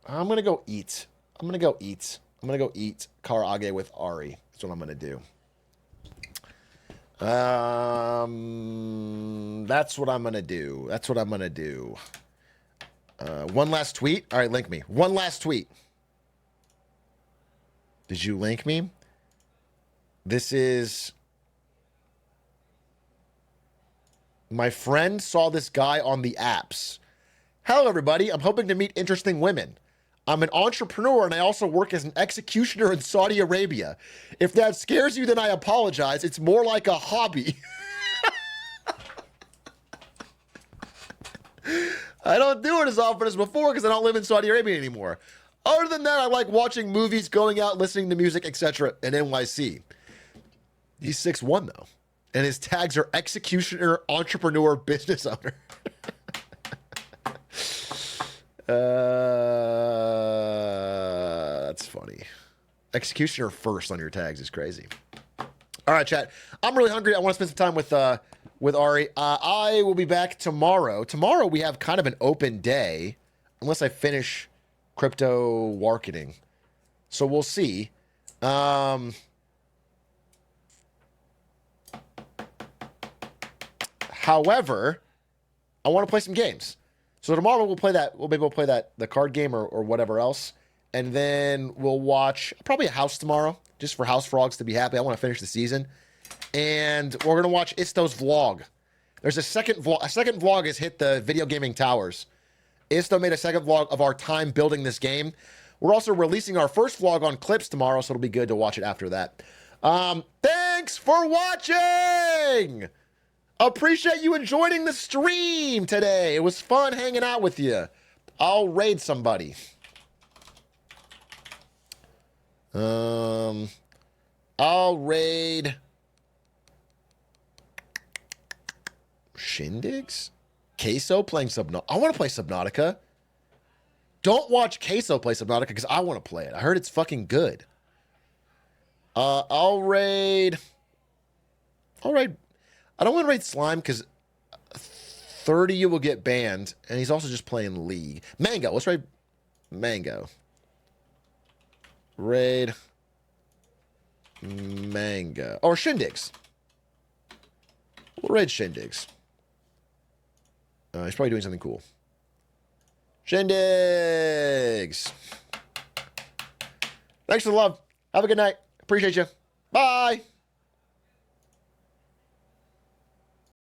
I'm going to go eat. I'm going to go eat karage with Ari. That's what I'm going to do. That's what I'm going to do. One last tweet. All right, link me. One last tweet. Did you link me? This is... My friend saw this guy on the apps. Hello, everybody. I'm hoping to meet interesting women. I'm an entrepreneur and I also work as an executioner in Saudi Arabia. If that scares you, then I apologize. It's more like a hobby. I don't do it as often as before because I don't live in Saudi Arabia anymore. Other than that, I like watching movies, going out, listening to music, etc. in NYC. He's 6'1", though. And his tags are executioner, entrepreneur, business owner. That's funny. Executioner first on your tags is crazy. All right, chat. I'm really hungry. I want to spend some time with Ari. I will be back tomorrow. Tomorrow we have kind of an open day, unless I finish crypto marketing. So we'll see. However, I want to play some games. So tomorrow we'll play that. We'll play the card game or whatever else. And then we'll watch probably a house tomorrow, just for House Frogs to be happy. I want to finish the season. And we're going to watch Isto's vlog. There's a second vlog. A second vlog has hit the video gaming towers. Isto made a second vlog of our time building this game. We're also releasing our first vlog on clips tomorrow, so it'll be good to watch it after that. Thanks for watching! Appreciate you joining the stream today. It was fun hanging out with you. I'll raid somebody. I'll raid Shindigs? Queso playing Subnautica. I want to play Subnautica. Don't watch Queso play Subnautica because I want to play it. I heard it's fucking good. I'll raid. I don't want to raid Slime because 30 will get banned, and he's also just playing League. Mango. Let's raid Mango. Raid Mango. Or Shindigs. We'll raid Shindigs. He's probably doing something cool. Shindigs. Thanks for the love. Have a good night. Appreciate you. Bye.